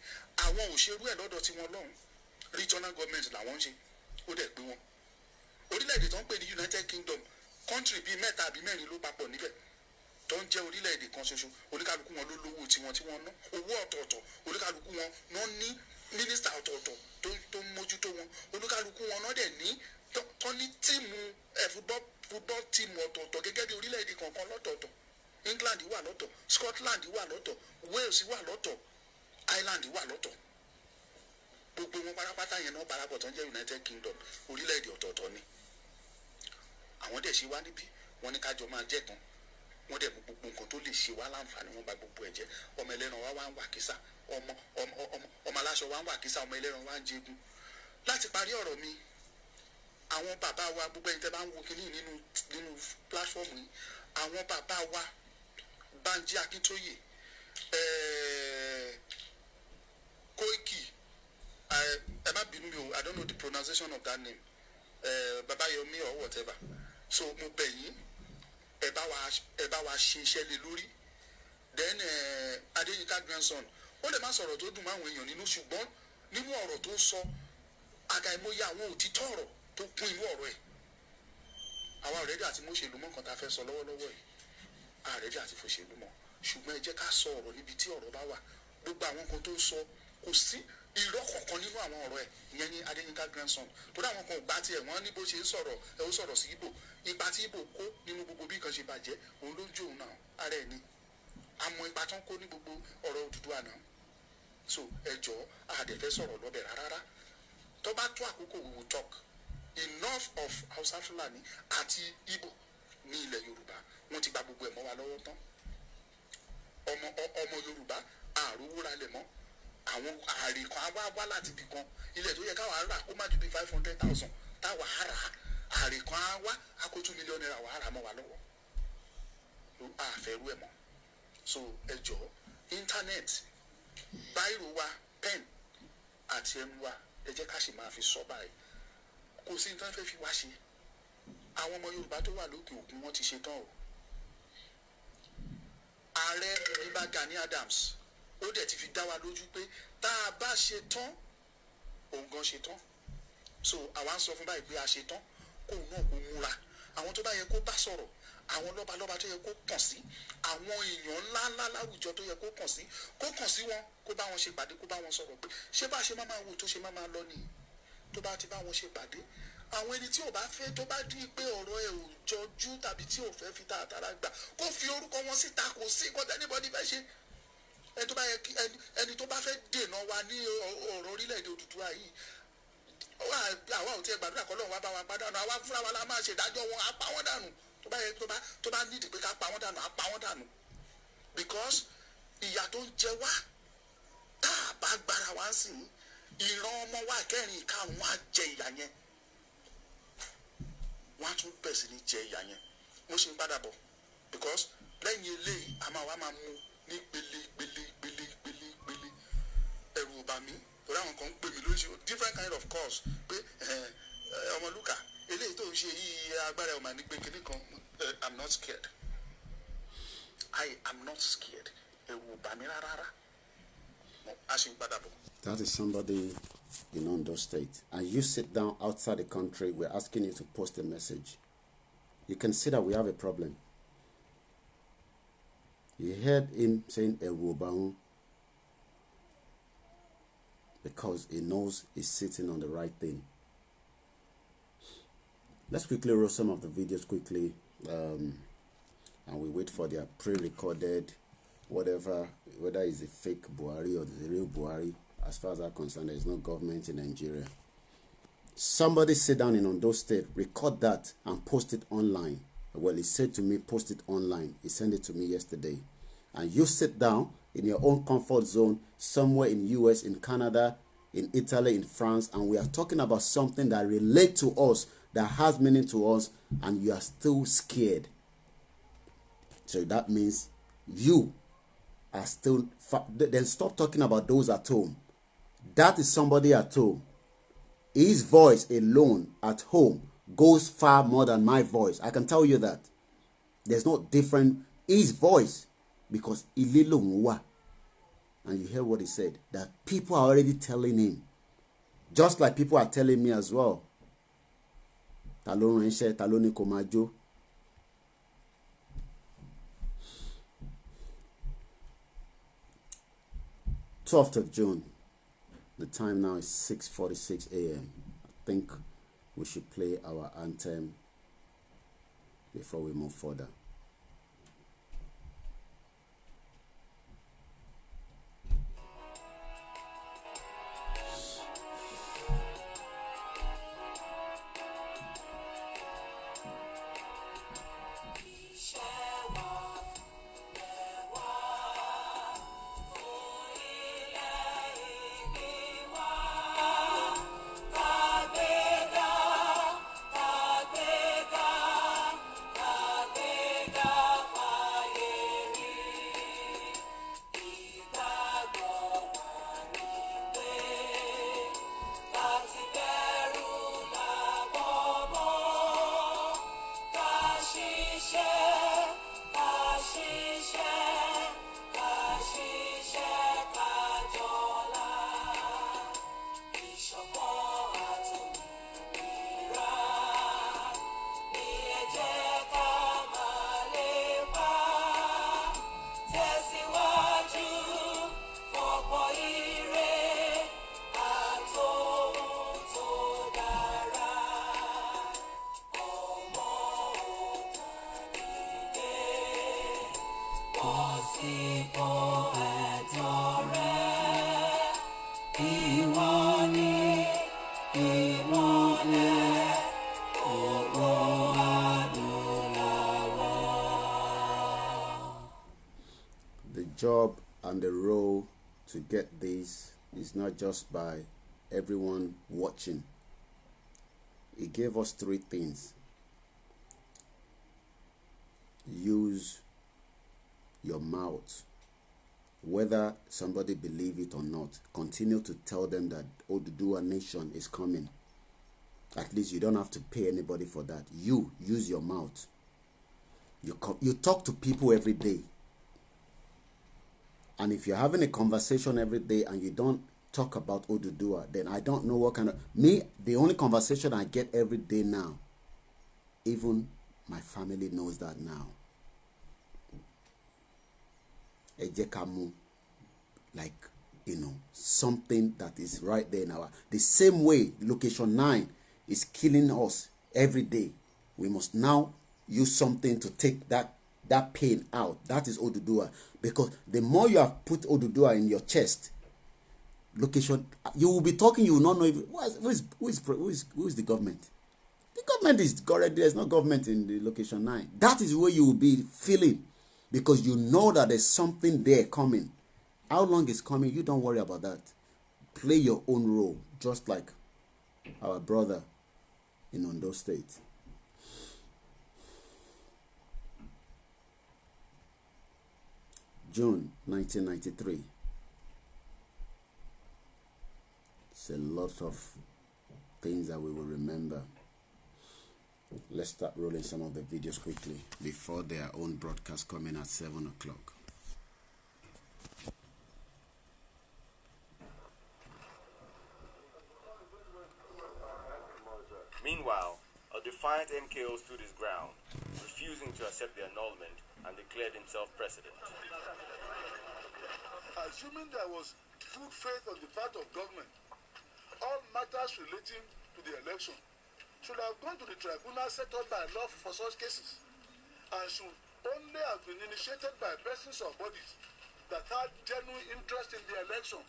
C: àwọn òṣèrú ẹ̀ lọ́dọ̀ tí wọ́n lọ́hùn regional government làwọn ń ṣe ó dẹ̀ pé wọn orílẹ̀-èdè tó ń pè ní United Kingdom country bíi mẹ́ta àbí mẹ́rin ló papọ̀ níbẹ̀ tó ń jẹ́ orílẹ̀-èdè kan ṣoṣo oníkálukú wọn ló lówó tiwọn tí wọ́n ná owó ọ̀tọ̀ọ̀tọ̀ oníkálukú wọn náà ní mínísítà ọ̀tọ̀ọ̀tọ̀ tó ń mójútó wọn oníkálukú wọn náà dẹ̀ ní tó ní tíìmù declare football team ọ̀tọ̀ọ̀tọ̀ gẹ́gẹ́ bí orílẹ̀-èdè kọ̀ọ̀kan lọ́tọ̀ọ̀tọ̀. England wà lọ́tọ̀, Scotland wà lọ́tọ̀, Wales wà lọ́tọ̀, Ireland wà lọ́tọ̀. Gbogbo wọn pátápátá yẹn náà parapọ̀ tó ń jẹ́ United Kingdom, orílẹ̀-èdè ọ̀tọ̀ọ̀tọ̀ ni. Àwọn dẹ̀ ṣe wá níbí, wọ́n ní kájọ máa jẹ́ tán. Wọ́n dẹ̀ gbogbo nǹkan tó lè ṣe wá láǹfààní, wọ́n bà gbogbo ẹ̀ jẹ́. Ọmọ ẹlẹ́ran wa ń wà kísà, ọmọ aláṣọ wa ń wà kísà, ọmọ ẹlẹ́ran wa ń jẹgun. Láti parí ọ̀rọ̀ mi, àwọn bàbá wa, gbogbo ẹni tẹ́ bá ń wo kínní nínú platform yìí, àwọn bàbá wa Banji Akintoye, Koiki, ẹ má bínú mi o, I don't know the pronunciation of that name, Babayomi or whatever. So mo bẹ̀ yín, ẹ bá wa ṣe iṣẹ́ lé lórí. Then Adéyínká grandson, ó lè má sọ̀rọ̀ tó dùn mọ́ àwọn èèyàn nínú, ṣùgbọ́n nínú ọ̀rọ̀ tó sọ, àgàìmọye àwọn òtítọ́ ọ̀rọ̀ tó kún inú ọ̀rọ̀ ẹ̀. Àwa ọ̀rẹ́dì àti mọ́ṣẹ́lú mọ́ nǹkan tá a fẹ́ sọ lọ́wọ́lọ́wọ́ yìí, àrẹ́dì àti fòṣèlú mọ́, ṣùgbọ́n ẹ jẹ́ ká sọ ọ̀rọ̀ níbi tí ọ̀rọ̀ bá wà. Gbogbo àwọn nǹkan tó ń sọ kò sí irọ́ kankan nínú àwọn ọ̀rọ̀ ẹ̀, ìyẹn ní Adéyínká grandson. Torí àwọn kan ò gbá tiẹ̀, wọ́n ní bó ṣe ń sọ̀rọ̀ ẹ ó sọ̀rọ̀ sí Ìgbò, ipa tí Ìgbò kó nínú gbogbo bí nǹkan ṣe bàjẹ́, òun ló ń jó òun náà, ara ẹ̀ ni. Àmọ́ ipa tán kó ní gbogbo ọ̀rọ̀ Odùduwà náà. So ẹ jọ̀ọ́, àdẹ̀fẹ́ sọ̀rọ̀ lọ́bẹ̀ rárá. Tó bá tó àkókò we will talk. Enough of Hausa Fulani àti Igbo ní ilẹ̀ Yorùbá. Wọ́n ti gba gbogbo ẹ̀ mọ́ wa lọ́wọ́ tán. Ọmọ Yorùbá àrùwúra lẹ̀ mọ́. Àwọn ààrẹ kan wá láti ibì kan. Ilẹ̀ tó yẹ káwa rà kó má ju bí 500,000 táwa rà. Ààrẹ kan wá á kó 2 million naira wà á rà mọ́ wa lọ́wọ́. Àfẹ́rú ẹ̀ mọ́. So ẹ jọ̀ọ́, internet, báírò wa, pen àti ẹnu wa, ẹ jẹ́ ká sì máa fi sọ báyìí. Kò sí nǹkan fẹ́ fi wá ṣe. Àwọn ọmọ Yorùbá tó wà lókè òkun wọ́n ti ṣe tán o. Ààrẹ Ìbà Gani Adams ó dẹ̀ ti fi dá wa lójú pé tá a bá ṣe tán, òun gan ṣe tán. So àwa ń sọ fún báyìí pé a ṣe tán, kóun náà kó múra. Àwọn tó bá yẹ kó bá sọ̀rọ̀, àwọn lọ́balọ́ba tó yẹ kó kàn sí, àwọn èèyàn ńláńlá láwùjọ tó yẹ kó kàn sí wọn, kó bá wọn ṣe pàdé, kó bá wọn sọ̀rọ̀ pé ṣé bá ṣe máa wò tó ṣe máa lọ nìyí. Tó bá ti bá wọn ṣe pàdé, àwọn ẹni tí ò bá fẹ́, tó bá di pé ọ̀rọ̀ ẹ̀ ò jọjú tàbí tí ò fẹ́ fi tààtàrà gbà, kó fi orúkọ wọn síta, kò sí nǹkan anybody fẹ́ ṣe. Ẹni tó bá fẹ́ dènà wa ní ọ̀rọ̀ orílẹ̀-èdè Odùduwà yìí, àwa ò tiẹ̀ gbàdúrà kọ́ lọ́run wá bá wa pàdánù, àwa fúnra wa la máa ṣèdájọ́ wọn, á pa wọ́n dànù. Tó bá nídìí pé ká pa wọ́n dànù, á pa wọ́n dànù. Because ìyà tó ń jẹ wá, tá a bá gbára wá sí ìran ọmọ wa kẹrin ìkarùn-ún á jẹ ìyà yẹn. Wọ́n á tún bẹ̀ sí ní jẹ ìyà yẹn. Mo ṣe ń padà bọ̀ because lẹ́yìn eléyìí a máa mú ní gbélé. Ẹ̀rù ò bà mí torí àwọn kan ń pè mí lóṣù different kind of calls pé Ọmọlúkà eléyìí tó ń ṣe yìí agbára ẹ̀ ò mà ní gbé kinní kan. I'm not scared. I am not scared. Ẹ̀rù ò bà mí rárá. A ṣe ń padà bọ̀.
B: That is somebody in Ondo State. And you sit down outside the country, we're asking you to post a message. You can see that we have a problem. You heard him saying Erubaun because he knows he's sitting on the right thing. Let's quickly roll some of the videos quickly, and we wait for their pre-recorded, whatever, whether it's a fake Buhari or the real Buhari. As far as I'm concerned, there is no government in Nigeria. Somebody sit down in Ondo State, record that and post it online. Well, he said to me, post it online. He sent it to me yesterday. And you sit down in your own comfort zone, somewhere in US, in Canada, in Italy, in France, and we are talking about something that relates to us, that has meaning to us, and you are still scared. So that means you are still... Then stop talking about those at home. That is somebody at home. His voice alone at home goes far more than my voice. I can tell you that. There's no different. His voice, because ililongwa. And you hear what he said, that people are already telling him. Just like people are telling me as well. Talon Renshe, Taloni Komajo. #12th of June. The time now is 6:46 a.m. I think we should play our anthem before we move further. The job and the role to get this is not just by everyone watching. He gave us 3 things. Use your mouth. Whether somebody believe it or not, continue to tell them that Oduduwa nation is coming. At least you don't have to pay anybody for that. You use your mouth. You talk to people every day. And if you're having a conversation every day and you don't talk about Oduduwa, then I don't know what kind of... Me, the only conversation I get every day now, even my family knows that now. Ejekamu, like, you know, something that is right there now. The same way location 9 is killing us every day. We must now use something to take that pain out. That is Oduduwa. Because the more you have put Oduduwa in your chest, location, you will be talking, you will not know if, who is the government. The government is already, there's no government in the location 9. That is where you will be feeling, because you know that there's something there coming. How long it's coming, you don't worry about that. Play your own role, just like our brother in Ondo State. June 1993. It's a lot of things that we will remember. Let's start rolling some of the videos quickly before their own broadcast coming at 7 o'clock.
D: Meanwhile, a defiant MKO stood his ground, refusing to accept the annulment, and declared himself president.
C: Assuming there was good faith on the part of government, all matters relating to the election should have gone to the tribunal set up by law for such cases, and should only have been initiated by persons or bodies that had genuine interest in the election.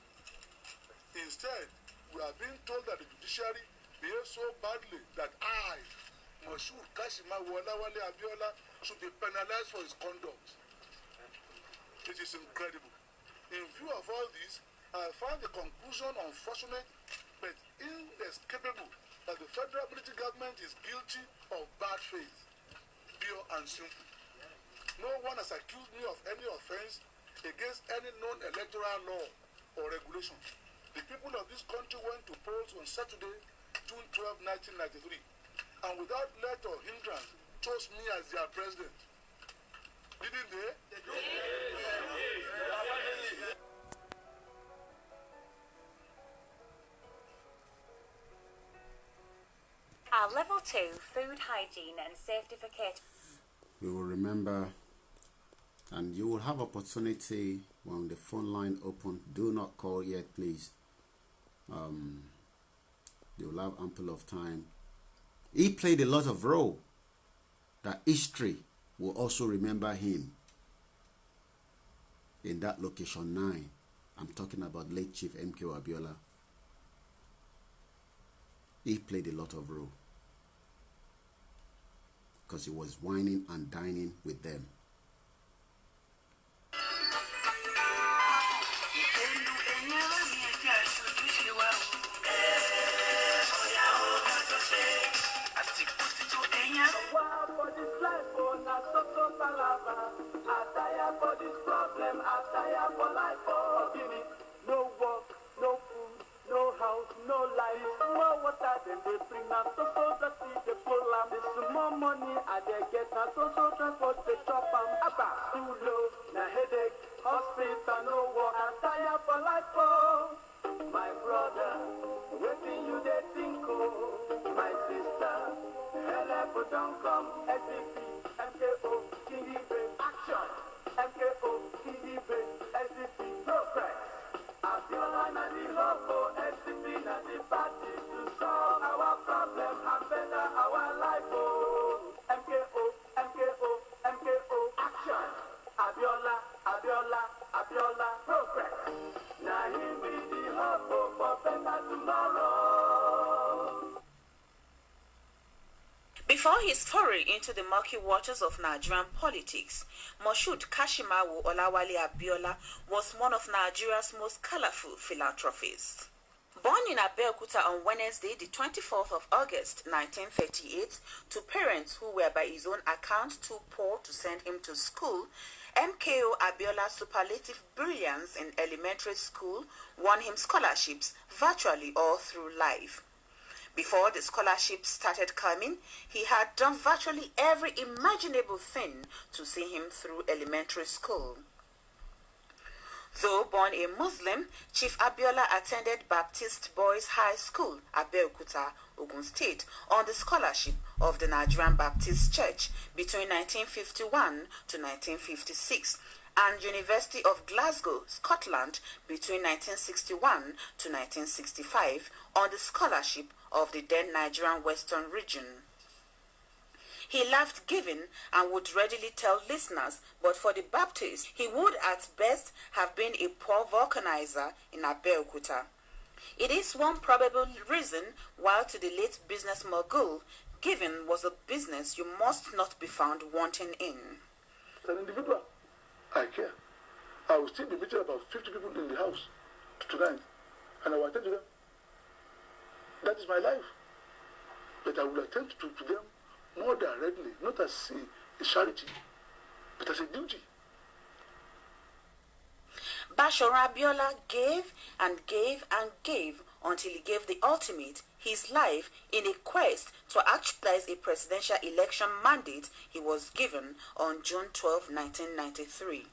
C: Instead, we are being told that the judiciary behaves so badly that I, Moshood Kashima Wolawale Abiola, should be penalized for his conduct. It is incredible. In view of all this, I find the conclusion unfortunate but inescapable that the federal military government is guilty of bad faith, pure and simple. No one has accused me of any offense against any known electoral law or regulation. The people of this country went to polls on Saturday, June 12, 1993, and without let or hindrance chose me as their president. Didn't they?
E: Our level 2 food hygiene and safety for catering.
B: We will remember, and you will have opportunity when the phone line open. Do not call yet, please. You will have ample of time. He played a lot of role. that history will also remember him in that location 9. I'm talking about late Chief MKO Abiola. He played a lot of role because he was whining and dining with them.
F: No work, no food, no house, no life. No water, then they bring us so that they pull am. This more money, and they get us so transport they chop am. Abba, too low, na headache, hospital, no work, and tire for life. Oh, my brother, waiting you they think oh, my sister, help don't come, SDP, MKO, KIMEDIA, action, MKO, KIMEDIA, SDP, progress. ABIOLA na the logo, SDP na the party to solve our problem and better our life. Oh, MKO, MKO, MKO, action. ABIOLA, ABIOLA, ABIOLA, progress. Now he be the hope for better tomorrow.
G: Before his foray into the murky waters of Nigerian politics, Moshood Kashimawo Olawale Abiola was one of Nigeria's most colorful philanthropists. Born in Abeokuta on Wednesday, the 24th of August, 1938, to parents who were by his own account too poor to send him to school, MKO Abiola's superlative brilliance in elementary school won him scholarships virtually all through life. Before the scholarships started coming, he had done virtually every imaginable thing to see him through elementary school. Though born a Muslim, Chief Abiola attended Baptist Boys High School, Abeokuta, Ogun State, on the scholarship of the Nigerian Baptist Church between 1951 to 1956, and University of Glasgow, Scotland, between 1961 to 1965, on the scholarship of the then Nigerian Western region. He loved giving and would readily tell listeners, but for the Baptists, he would at best have been a poor vulcanizer in Abeokuta. It is one probable reason why to the late business mogul, giving was a business you must not be found wanting in.
C: As an individual, I care. I will still be meeting about 50 people in the house tonight, and I will attend to them. That is my life. But I will attend to them more directly, not as a charity, but as a duty.
G: Basharu Abiola gave and gave and gave until he gave the ultimate, his life, in a quest to actualize a presidential election mandate he was given on June 12, 1993.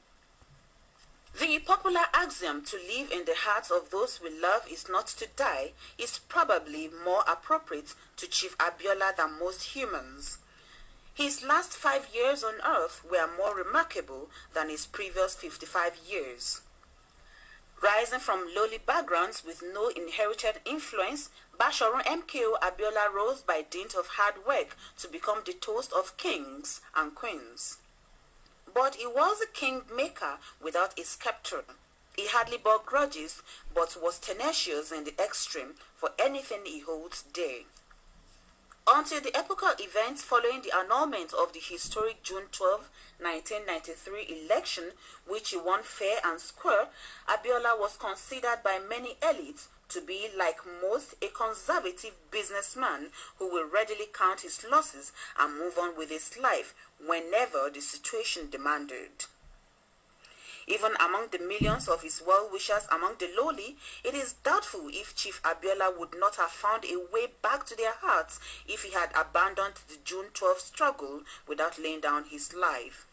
G: The popular axiom to live in the hearts of those we love is not to die is probably more appropriate to Chief Abiola than most humans. His last 5 years on earth were more remarkable than his previous 55 years. Rising from lowly backgrounds with no inherited influence, Basharu MKO Abiola rose by dint of hard work to become the toast of kings and queens. But he was a kingmaker without a scepter. He hardly bore grudges, but was tenacious in the extreme for anything he holds dear. Until the epochal events following the annulment of the historic June 12, 1993 election, which he won fair and square, Abiola was considered by many elites to be, like most, a conservative businessman who will readily count his losses and move on with his life whenever the situation demanded. Even among the millions of his well-wishers among the lowly, it is doubtful if Chief Abiola would not have found a way back to their hearts if he had abandoned the June 12 struggle without laying down his life.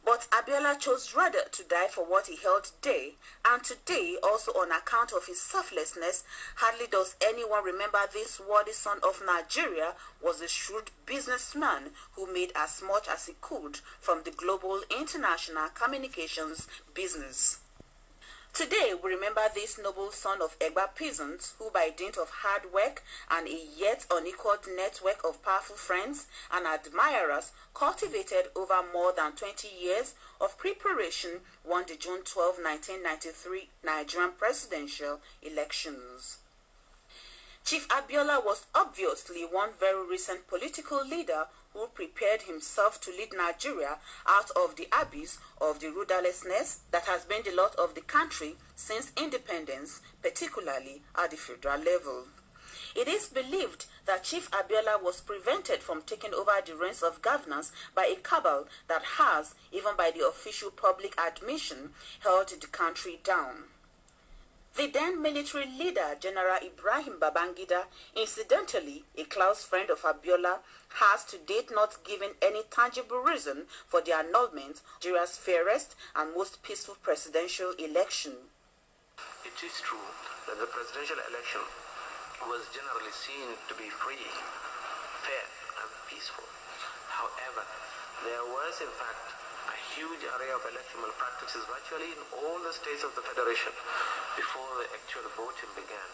G: But Abiola chose rather to die for what he held dear, and today, also on account of his selflessness, hardly does anyone remember this worthy son of Nigeria was a shrewd businessman who made as much as he could from the global international communications business. Today, we remember this noble son of Egba peasants who, by dint of hard work and a yet unequaled network of powerful friends and admirers, cultivated over more than 20 years of preparation, won the June 12, 1993 Nigerian presidential elections. Chief ABIOLA was obviously one very recent political leader who prepared himself to lead Nigeria out of the abyss of the rudderlessness that has been the lot of the country since independence, particularly at the federal level. It is believed that Chief ABIOLA was prevented from taking over the reins of governance by a cabal that has, even by the official public admission, held the country down. The then military leader, General Ibrahim Babangida, incidentally a close friend of ABIOLA, has to date not given any tangible reason for the annulment of Nigeria's fairest and most peaceful presidential election.
H: It is true that the presidential election was generally seen to be free, fair, and peaceful. However, there was in fact a huge array of electoral practices virtually in all the states of the Federation before the actual voting began.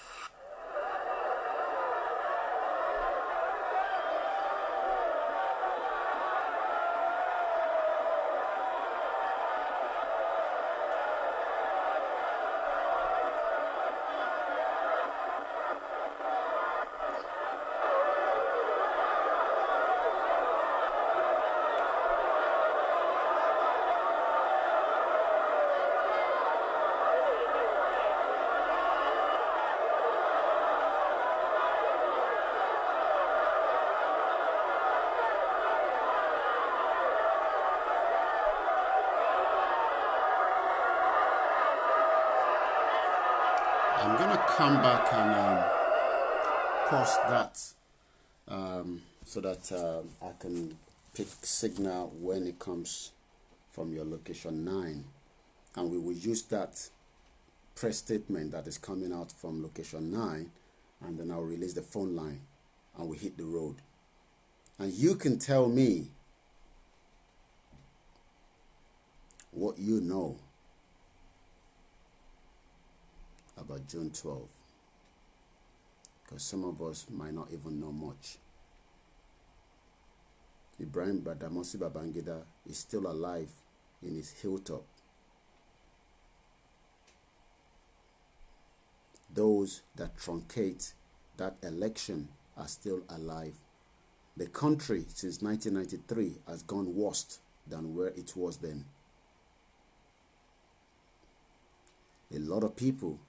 B: I'm gonna come back and pause that so that I can pick signal when it comes from your location 9, and we will use that press statement that is coming out from location 9, and then I'll release the phone line and we hit the road, and you can tell me what you know about June 12, because some of us might not even know much. Ibrahim Badamasi Babangida is still alive in his hilltop. Those that truncate that election are still alive. The country since 1993 has gone worse than where it was then. A lot of people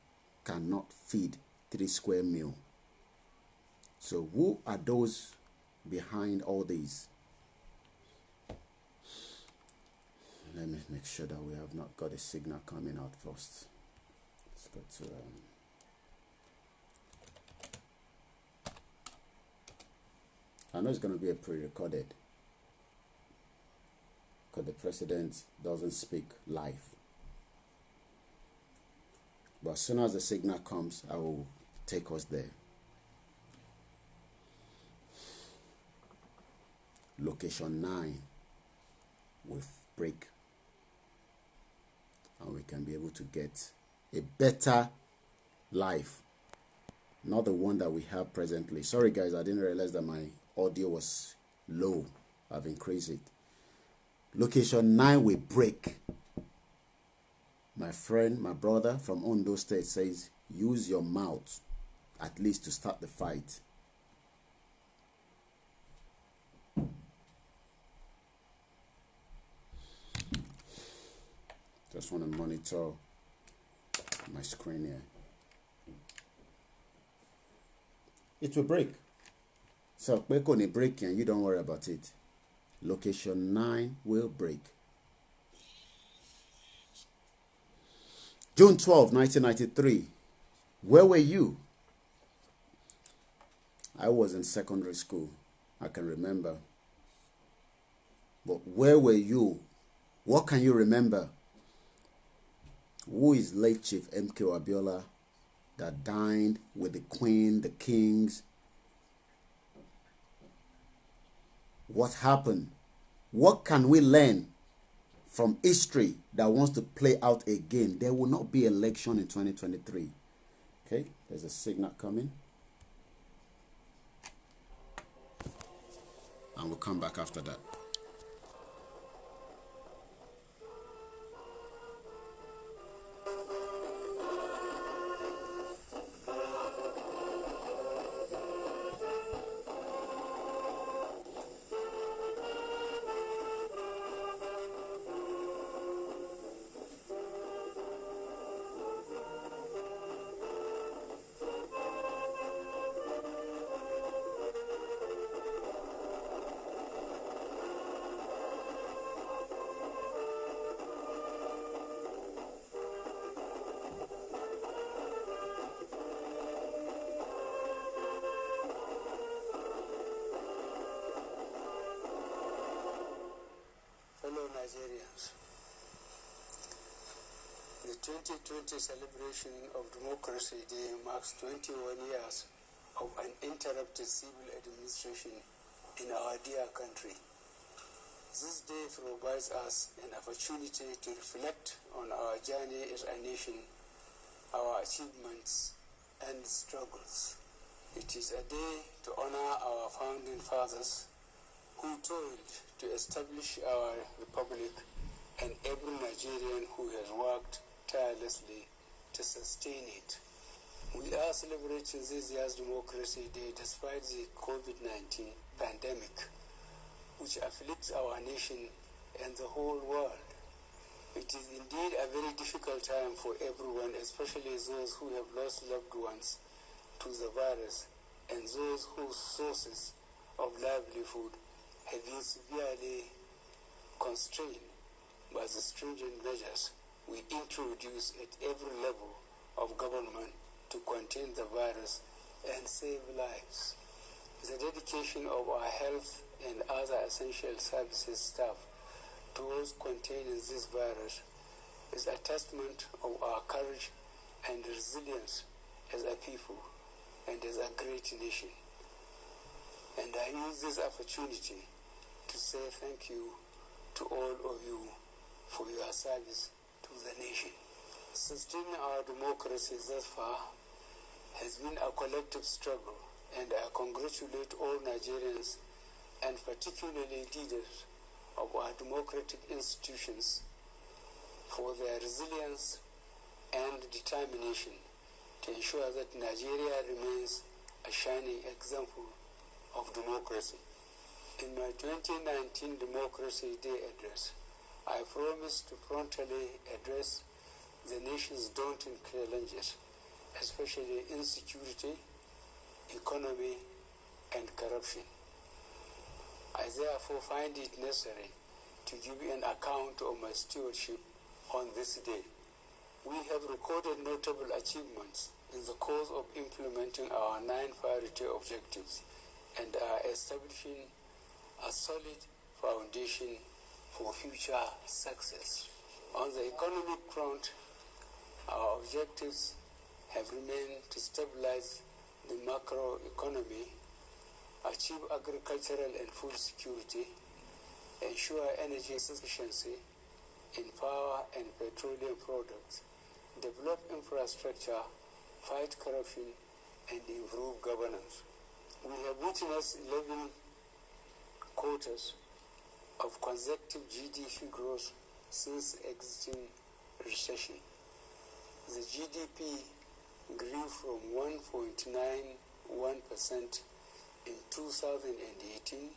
B: cannot feed 3 square meals. So who are those behind all these? Let me make sure that we have not got a signal coming out first. Let's go to I know it's going to be a pre-recorded because the president doesn't speak live. But as soon as the signal comes, I will take us there. Location 9 will break, and we can be able to get a better life, not the one that we have presently. Sorry guys, I didn't realize that my audio was low. I've increased it. Location 9 will break. My friend, my brother from Ondo State says, use your mouth at least to start the fight. Just want to monitor my screen here. It will break. So, we're going to break and you don't worry about it. Location 9 will break. June 12, 1993. Where were you? I was in secondary school. I can remember. But where were you? What can you remember? Who is late Chief MK ABIOLA that dined with the Queen, the kings? What happened? What can we learn from history that wants to play out again, there will not be election in 2023. Okay, there's a signal coming. And we'll come back after that.
I: Nigerians. The 2020 celebration of Democracy Day marks 21 years of uninterrupted civil administration in our dear country. This day provides us an opportunity to reflect on our journey as a nation, our achievements and struggles. It is a day to honor our founding fathers who toiled to establish our republic, and every Nigerian who has worked tirelessly to sustain it. We are celebrating this year's Democracy Day despite the COVID-19 pandemic, which afflicts our nation and the whole world. It is indeed a very difficult time for everyone, especially those who have lost loved ones to the virus and those whose sources of livelihood have been severely constrained by the stringent measures we introduce at every level of government to contain the virus and save lives. The dedication of our health and other essential services staff towards containing this virus is a testament of our courage and resilience as a people and as a great nation. And I use this opportunity to say thank you to all of you for your service to the nation. Sustaining our democracy thus far has been a collective struggle, and I congratulate all Nigerians and particularly leaders of our democratic institutions for their resilience and determination to ensure that Nigeria remains a shining example of democracy. In my 2019 Democracy Day address, I promised to frontally address the nation's daunting challenges, especially insecurity, economy, and corruption. I therefore find it necessary to give you an account of my stewardship on this day. We have recorded notable achievements in the course of implementing our 9 priority objectives and are establishing a solid foundation for future success. On the economic front, our objectives have remained to stabilize the macroeconomy, achieve agricultural and food security, ensure energy sufficiency in power and petroleum products, develop infrastructure, fight corruption, and improve governance. We have witnessed 11 quarters of consecutive GDP growth since exiting recession. The GDP grew from 1.91% in 2018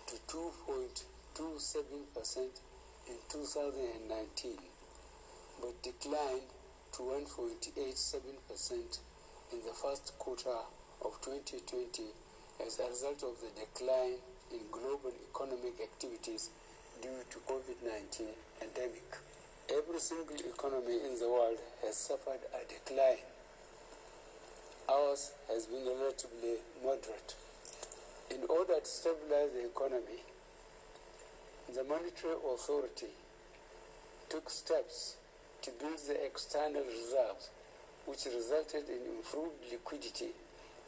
I: to 2.27% in 2019, but declined to 1.87% in the first quarter of 2020 as a result of the decline in global economic activities due to COVID-19 pandemic. Every single economy in the world has suffered a decline. Ours has been relatively moderate. In order to stabilize the economy, the Monetary Authority took steps to build the external reserves, which resulted in improved liquidity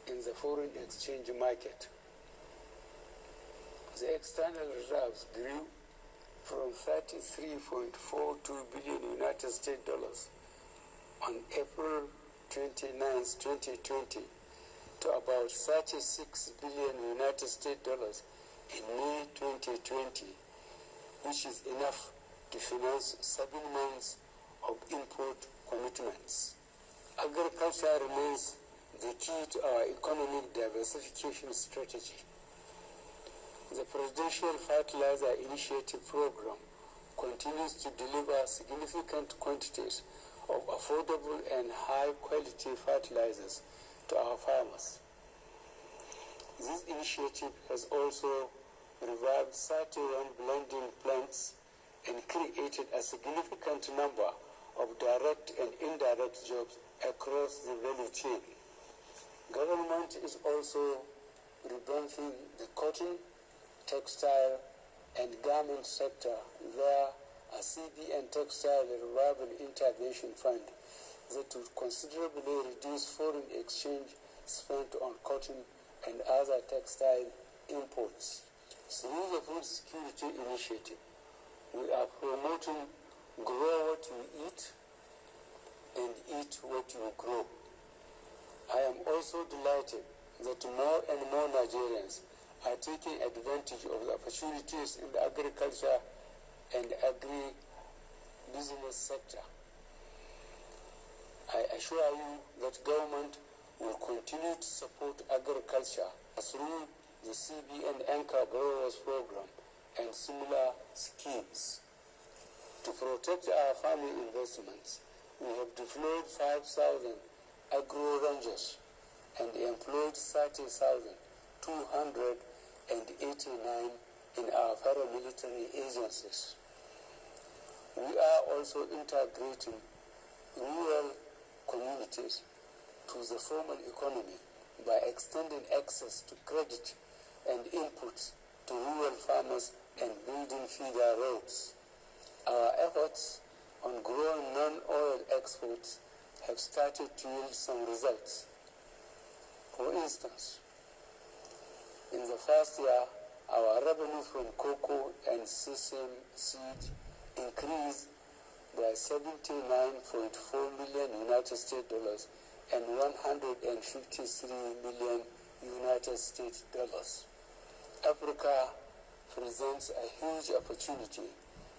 I: in the foreign exchange market. The external reserves grew from 33.42 billion United States dollars on April 29, 2020 to about 36 billion United States dollars in May 2020, which is enough to finance 7 months of import commitments. Agriculture remains the key to our economic diversification strategy. The Presidential Fertilizer Initiative Program continues to deliver significant quantities of affordable and high-quality fertilizers to our farmers. This initiative has also revived 31 blending plants and created a significant number of direct and indirect jobs across the value chain. Government is also revamping the cotton, textile, and garment sector via a CBN Textile Revival Intervention Fund that would considerably reduce foreign exchange spent on cotton and other textile imports. Through the Food Security Initiative, we are promoting grow what you eat and eat what you grow. I am also delighted that more and more Nigerians are taking advantage of the opportunities in the agriculture and agri-business sector. I assure you that government will continue to support agriculture through the CBN Anchor Growers Program and similar schemes. To protect our farming investments, we have deployed 5,000 agro-rangers and employed 30,289 in our paramilitary agencies. We are also integrating rural communities to the formal economy by extending access to credit and inputs to rural farmers and building feeder roads. Our efforts on growing non-oil exports have started to yield some results. For instance, in the first year, our revenue from cocoa and sesame seed increased by 79.4 million United States dollars and 153 million United States dollars. Africa presents a huge opportunity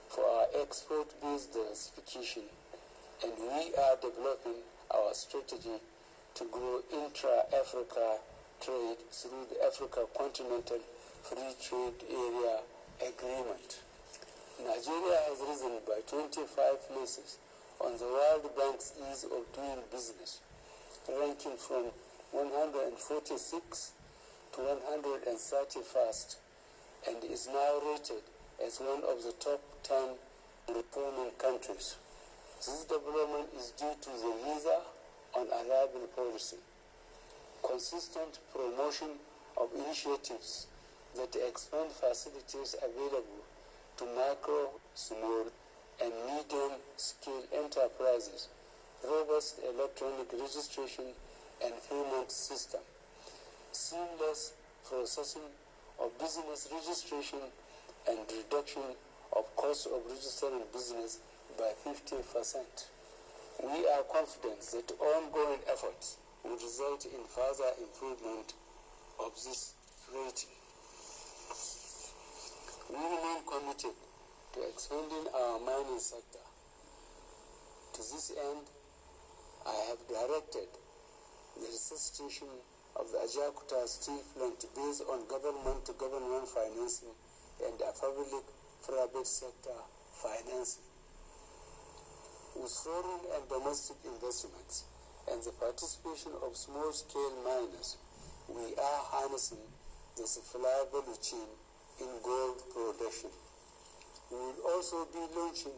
I: for our export-based diversification, and we are developing our strategy to grow intra-Africa trade through the Africa Continental Free Trade Area Agreement. Nigeria has risen by 25 places on the World Bank's Ease of Doing Business, ranking from 146 to 131st, and is now rated as one of the top 10 performing countries. This development is due to the visa on arrival policy, consistent promotion of initiatives that expand facilities available to micro, small, and medium-scale enterprises, robust electronic registration and payment system, seamless processing of business registration, and reduction of cost of registering business by 50%. We are confident that ongoing efforts will result in further improvement of this rating. We remain committed to expanding our mining sector. To this end, I have directed the resuscitation of the Ajakuta steel plant based on government-to-government financing and a public-private sector financing. With foreign and domestic investments and the participation of small-scale miners, we are harnessing the supply value chain in gold production. We will also be launching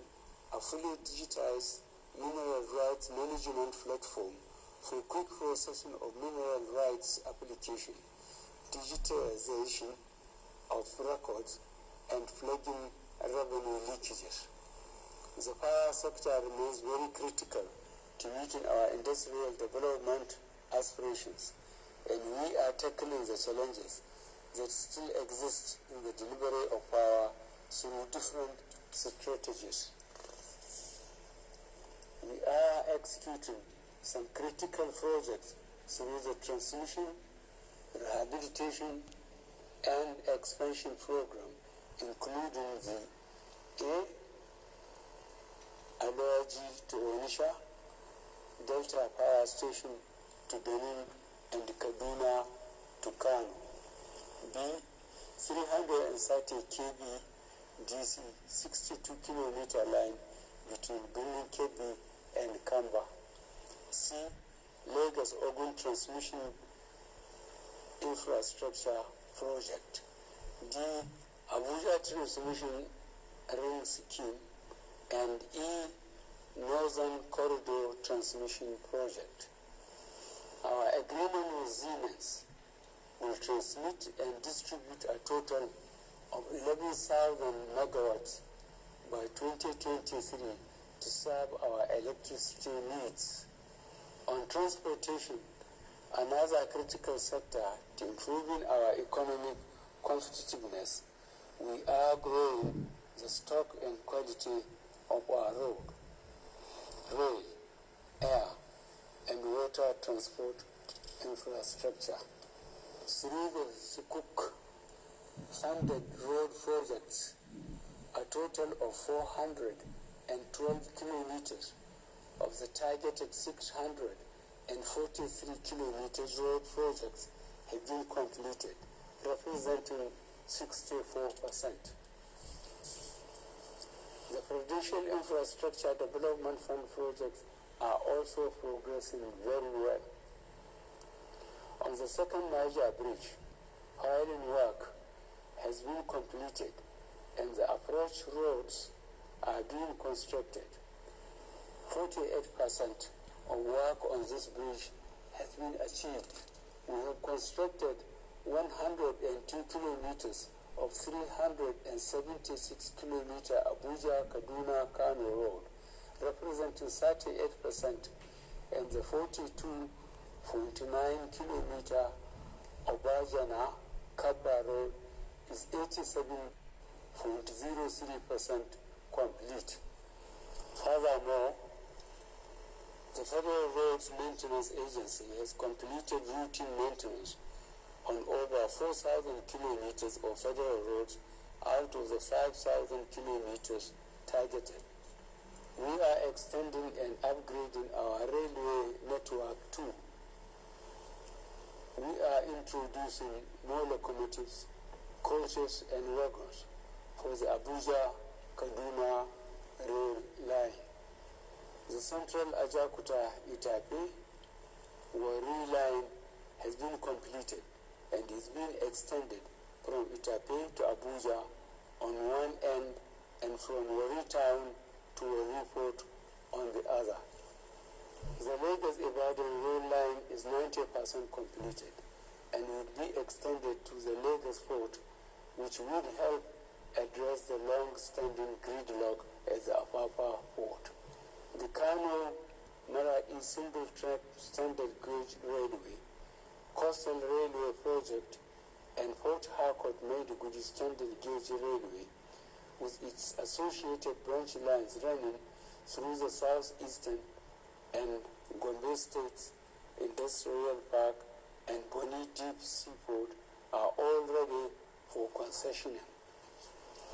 I: a fully digitized mineral rights management platform for quick processing of mineral rights application, digitalization of records, and flagging revenue leakages. The power sector remains very critical to meeting our industrial development aspirations, and we are tackling the challenges that still exist in the delivery of power through different strategies. We are executing some critical projects through the transmission, rehabilitation, and expansion program, including the ABIOLA to Onitsha, Delta Power Station to Benin, and Kaduna to Kano. B, 330 kV DC 62 kilometer line between Benin Kebbi and Kamba. C, Lagos Ogun Transmission Infrastructure Project. D, Abuja Transmission Ring Scheme. And E, Northern Corridor Transmission Project. Our agreement with Siemens will transmit and distribute a total of 11,000 megawatts by 2023 to serve our electricity needs. On transportation, another critical sector to improving our economic competitiveness, we are growing the stock and quality of our road, rail, air, and water transport infrastructure. Through the Sukuk funded road projects, a total of 412 kilometers of the targeted 643 kilometers road projects have been completed, representing 64%. The Prudential Infrastructure Development Fund projects are also progressing very well. On the second Niger Bridge, piling work has been completed and the approach roads are being constructed. 48% of work on this bridge has been achieved. We have constructed 102 kilometers of 376 kilometer Abuja-Kaduna-Kano road, representing 38%, and the 42.9 kilometer Obajana-Kabba road is 87.03% complete. Furthermore, the Federal Roads Maintenance Agency has completed routine maintenance on over 4,000 kilometers of federal roads out of the 5,000 kilometers targeted. We are extending and upgrading our railway network too. We are introducing more locomotives, coaches, and wagons for the Abuja-Kaduna rail line. The Central Ajakuta-Itape Wari line has been completed and is being extended from Itape to Abuja on one end and from Wari town to Wari port on the other. The Lagos-Ibadan rail line is 90% completed and will be extended to the Lagos port, which would help address the long-standing gridlock at the Apapa port. The Kano-Maradi single-track standard gauge railway, Coastal Railway Project, and Port Harcourt-Maiduguri standard gauge railway, with its associated branch lines running through the southeastern and Gombe States Industrial Park and Boni Deep Seaport, are all ready for concessioning.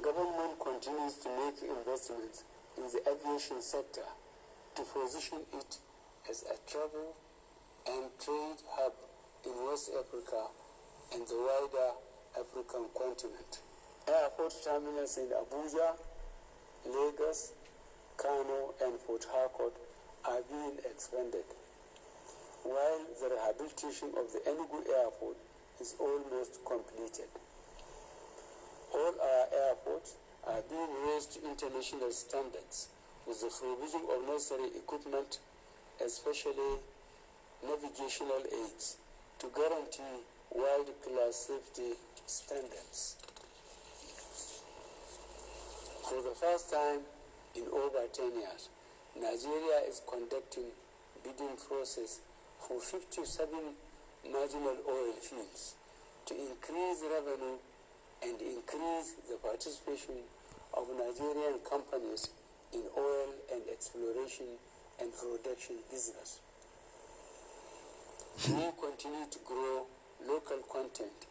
I: Government continues to make investments in the aviation sector to position it as a travel and trade hub in West Africa and the wider African continent. Airport terminals in Abuja, Lagos, Kano, and Port Harcourt are being expanded, while the rehabilitation of the Enugu Airport is almost completed. All our airports are being raised to international standards with the provision of necessary equipment, especially navigational aids, to guarantee world-class safety standards. For the first time in over 10 years, Nigeria is conducting bidding process for 57 marginal oil fields to increase revenue and increase the participation of Nigerian companies in oil and exploration and production business. We continue to grow local content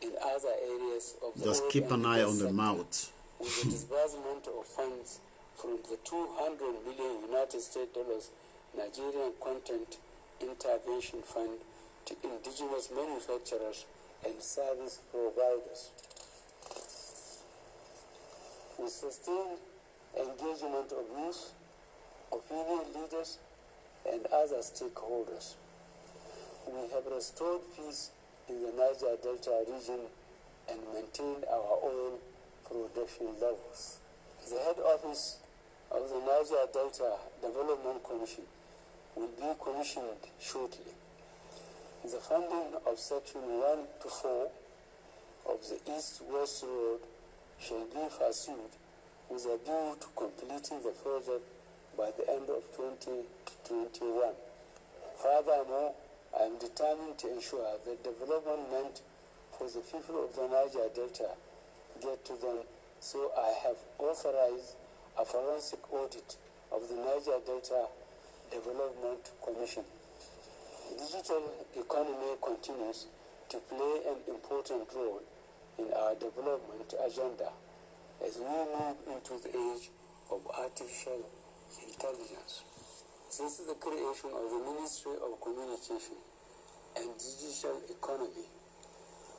I: in other areas of the
B: Just
I: oil
B: keep
I: and
B: an eye
I: gas
B: on the
I: sector
B: mouth.
I: with the disbursement of funds from the $200 million United States Nigerian Content Intervention Fund to indigenous manufacturers and service providers. We sustain engagement of youth, opinion leaders, and other stakeholders. We have restored peace in the Niger Delta region and maintained our oil production levels. The head office of the Niger Delta Development Commission will be commissioned shortly. The funding of Section 1 to 4 of the East-West Road shall be pursued with a view to completing the project by the end of 2021. Furthermore, I am determined to ensure that development meant for the people of the Niger Delta get to them, so I have authorized a forensic audit of the Niger Delta Development Commission. Digital economy continues to play an important role in our development agenda as we move into the age of artificial intelligence. Since the creation of the Ministry of Communication and Digital Economy,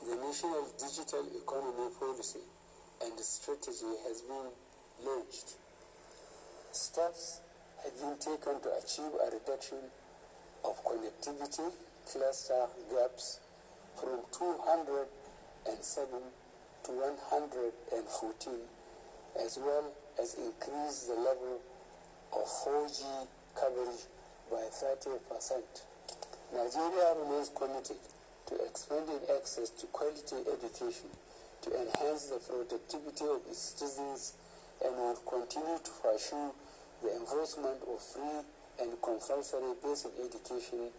I: the National Digital Economy Policy and Strategy has been launched. Steps have been taken to achieve a reduction of connectivity cluster gaps from 207 to 114, as well as increase the level of 4G coverage by 30%. Nigeria remains committed to expanding access to quality education to enhance the productivity of its citizens and will continue to pursue the enforcement of free and compulsory basic education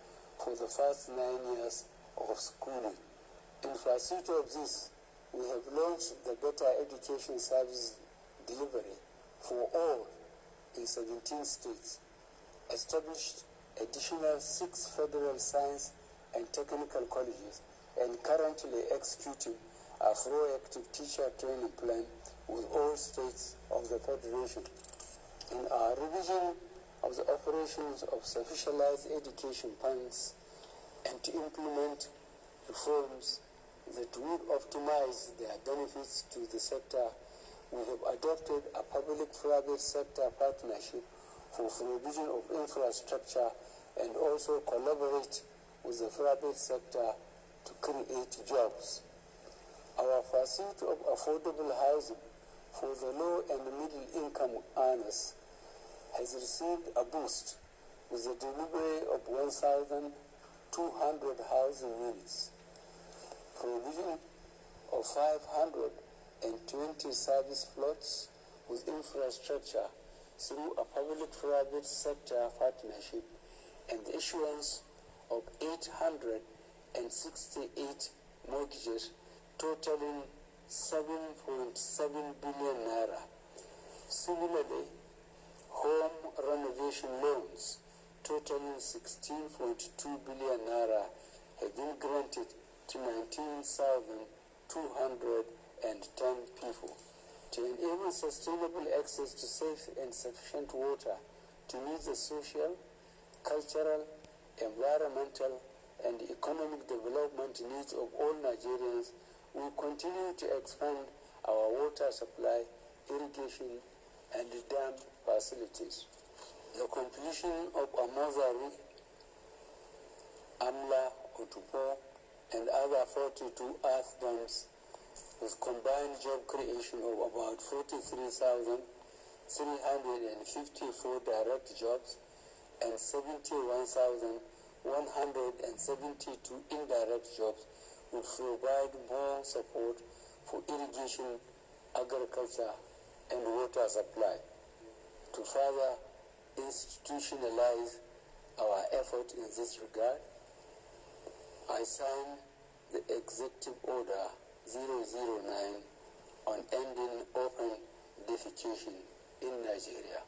I: for the first 9 years of schooling. In pursuit of this, we have launched the Better Education Service Delivery for all in 17 states, established additional 6 federal science and technical colleges, and currently executing a proactive teacher training plan with all states of the Federation. In our revision of the operations of specialized education funds and to implement reforms that would optimize their benefits to the sector, we have adopted a public-private sector partnership for provision of infrastructure and also collaborate with the private sector to create jobs. Our pursuit of affordable housing for the low and middle income earners has received a boost with the delivery of 1,200 housing units, provision of 520 service plots with infrastructure through a public-private sector partnership, and the issuance of 868 mortgages totaling 7.7 billion naira. Similarly, home renovation loans totaling 16.2 billion naira have been granted to 19,210 people to enable sustainable access to safe and sufficient water to meet the social, cultural, environmental, and economic development needs of all Nigerians. We continue to expand our water supply, irrigation, and dam facilities. The completion of Amazari, AMLA, Otupo, and other 42 earth dams with combined job creation of about 43,354 direct jobs and 71,172 indirect jobs would provide more support for irrigation, agriculture, and water supply. To further institutionalize our effort in this regard, I signed the Executive Order 009 on ending open defecation in Nigeria.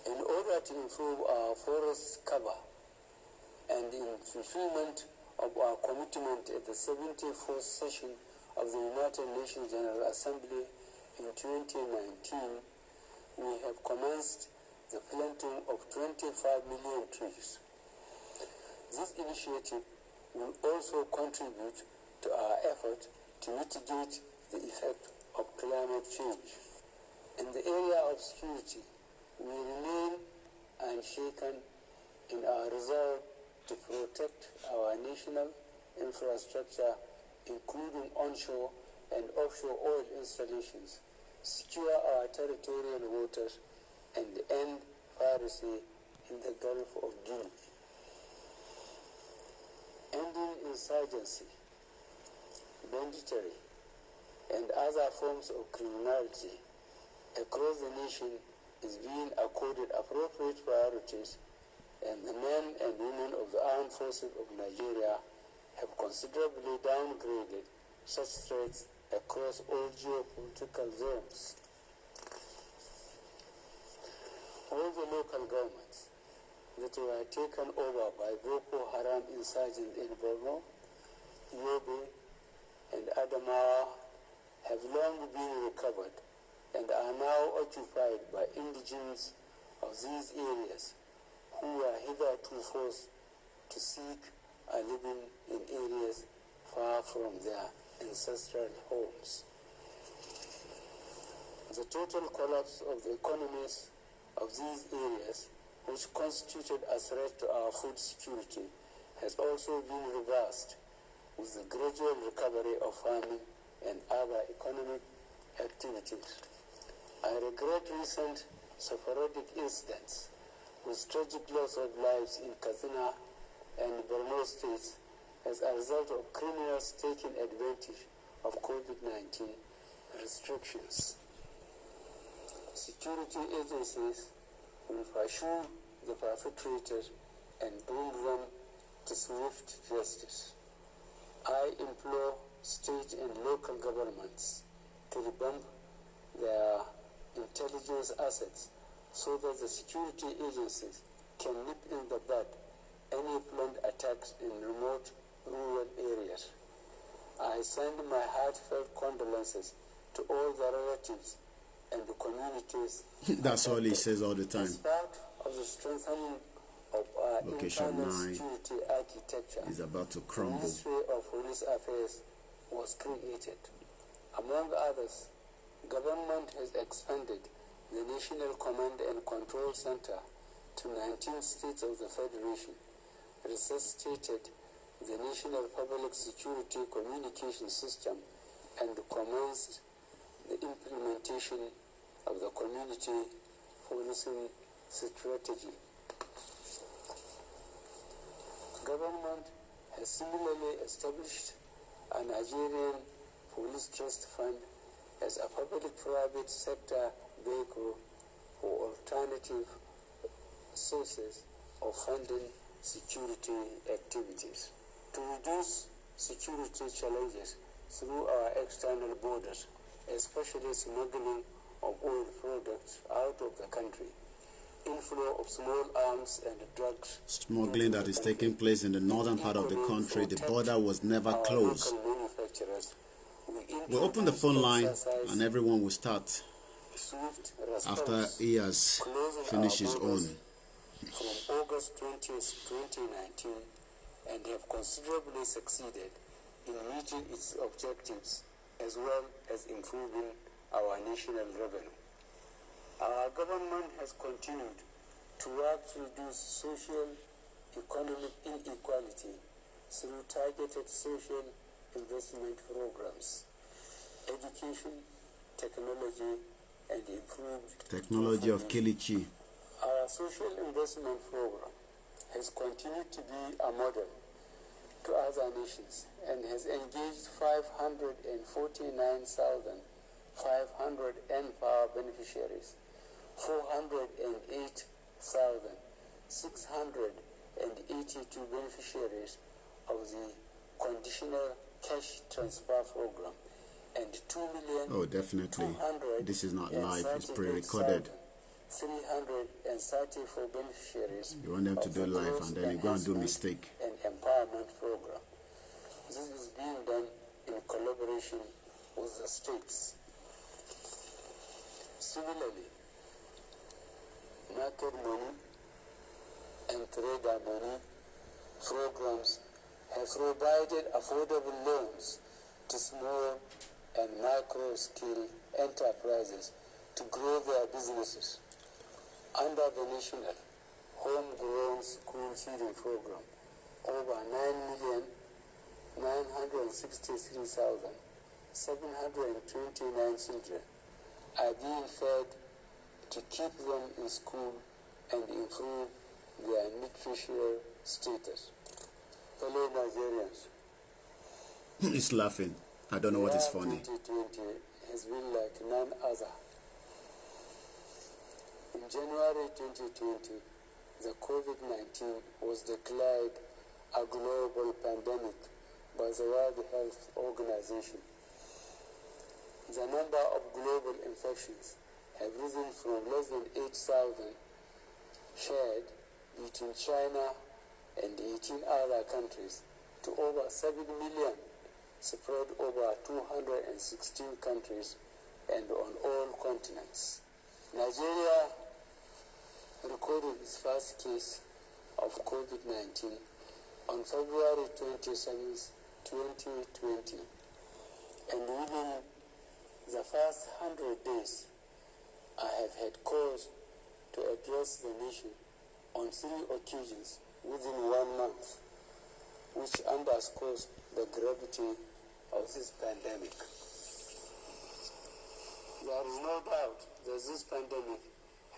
I: In order to improve our forest cover and in fulfillment of our commitment at the 74th session of the United Nations General Assembly in 2019, we have commenced the planting of 25 million trees. This initiative will also contribute to our effort to mitigate the effect of climate change. In the area of security, we remain unshaken in our resolve to protect our national infrastructure, including onshore and offshore oil installations, secure our territorial waters, and end piracy in the Gulf of Guinea. Ending insurgency, banditry, and other forms of criminality across the nation is being accorded appropriate priorities, and the men and women of the armed forces of Nigeria have considerably downgraded such threats across all geopolitical zones. All the local governments that were taken over by Boko Haram insurgents in Borno, Yobe, and Adamawa have long been recovered and are now occupied by indigenes of these areas who were hitherto forced to seek a living in areas far from their ancestral homes. The total collapse of the economies of these areas, which constituted a threat to our food security, has also been reversed with the gradual recovery of farming and other economic activities. I regret recent sporadic incidents with tragic loss of lives in Katsina and Borno states as a result of criminals taking advantage of COVID-19 restrictions. Security agencies will pursue the perpetrators and bring them to swift justice. I implore state and local governments to revamp their intelligence assets so that the security agencies can nip in the bud any planned attacks in remote rural areas. I send my heartfelt condolences to all the relatives and the communities.
B: That's all he says all the time.
I: As part of the strengthening of our
B: Location
I: internal
B: 9
I: security architecture,
B: is about to
I: the
B: crumble.
I: Ministry of Police Affairs was created. Among others, government has expanded the National Command and Control Center to 19 states of the Federation, resuscitated the National Public Security Communication System, and commenced the implementation of the Community Policing Strategy. Government has similarly established a Nigerian Police Trust Fund as a public-private sector vehicle for alternative sources of funding security activities. To reduce security challenges through our external borders, especially smuggling of oil products out of the country, inflow of small arms and drugs,
B: Smuggling that is taking place in the northern part of the country, the border was never closed. We'll open the phone line and everyone will start after he has finished his own.
I: From August 20th, 2019, and have considerably succeeded in meeting its objectives as well as improving our national revenue. Our government has continued to work to reduce social economic inequality through targeted social investment programs, education, technology, and improved
B: Technology of Kilichi.
I: Our social investment program has continued to be a model to other nations and has engaged 549,500 N-Power beneficiaries, 408,682 beneficiaries of the conditional cash transfer program, and 2,200,000 certified.
B: This is not
I: and
B: live, it's pre-recorded.
I: 334 beneficiaries.
B: You want them to
I: of
B: do
I: the
B: live
I: Growth
B: and then you go and do
I: Enhancement
B: mistake.
I: and Empowerment Program. This is being done in collaboration with the states. Similarly, market money and trader money programs have provided affordable loans to small and micro-scale enterprises to grow their businesses. Under the National Homegrown School Feeding Program, over 9,963,729 children are being fed to keep them in school and improve their nutritional status. Fellow Nigerians,
B: He's laughing. I don't know what is funny.
I: 2020 has been like none other. In January 2020, the COVID-19 was declared a global pandemic by the World Health Organization. The number of global infections have risen from less than 8,000 shared between China and 18 other countries to over 7 million spread over 216 countries and on all continents. Nigeria recorded its first case of COVID-19 on February 27, 2020, and within the first 100 days, I have had cause to address the nation on 3 occasions within 1 month, which underscores the gravity of this pandemic. There is no doubt that this pandemic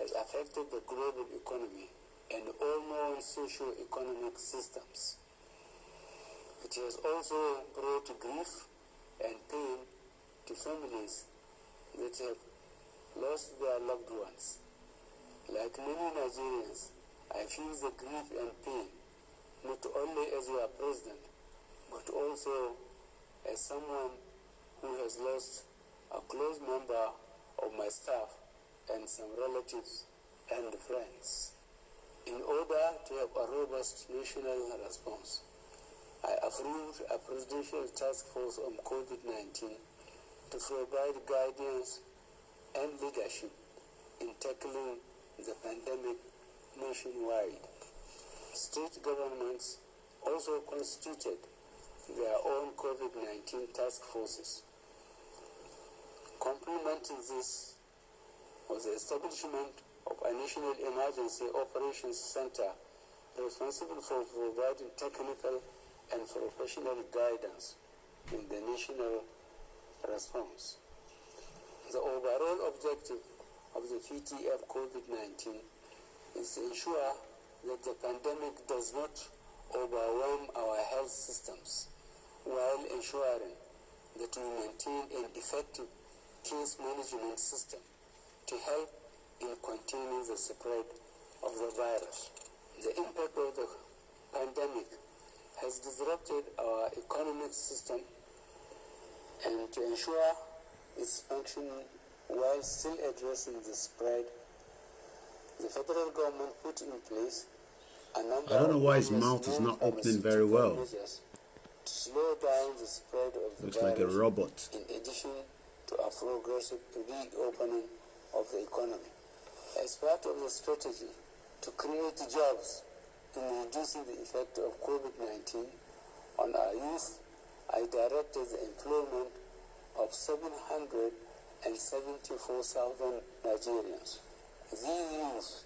I: has affected the global economy and all known socio-economic systems. It has also brought grief and pain to families that have lost their loved ones. Like many Nigerians, I feel the grief and pain not only as your president, but also as someone who has lost a close member of my staff and some relatives and friends. In order to have a robust national response, I approved a presidential task force on COVID-19 to provide guidance and leadership in tackling the pandemic nationwide. State governments also constituted their own COVID-19 task forces. Complementing this was the establishment of a National Emergency Operations Center responsible for providing technical and professional guidance in the national response. The overall objective of the PTF COVID-19 is to ensure that the pandemic does not overwhelm our health systems while ensuring that we maintain an effective case management system to help in containing the spread of the virus. The impact of the pandemic has disrupted our economic system, and to ensure its functioning while still addressing the spread, the federal government put in place a number
B: I don't know
I: of
B: why his
I: measures
B: mouth is
I: known
B: not
I: as
B: opening very well.
I: measures to slow down the spread of the
B: Looks
I: virus,
B: like a robot.
I: in addition to a progressive reopening of the economy. As part of the strategy to create jobs in reducing the effect of COVID-19 on our youth, I directed the employment of 774,000 Nigerians. These youth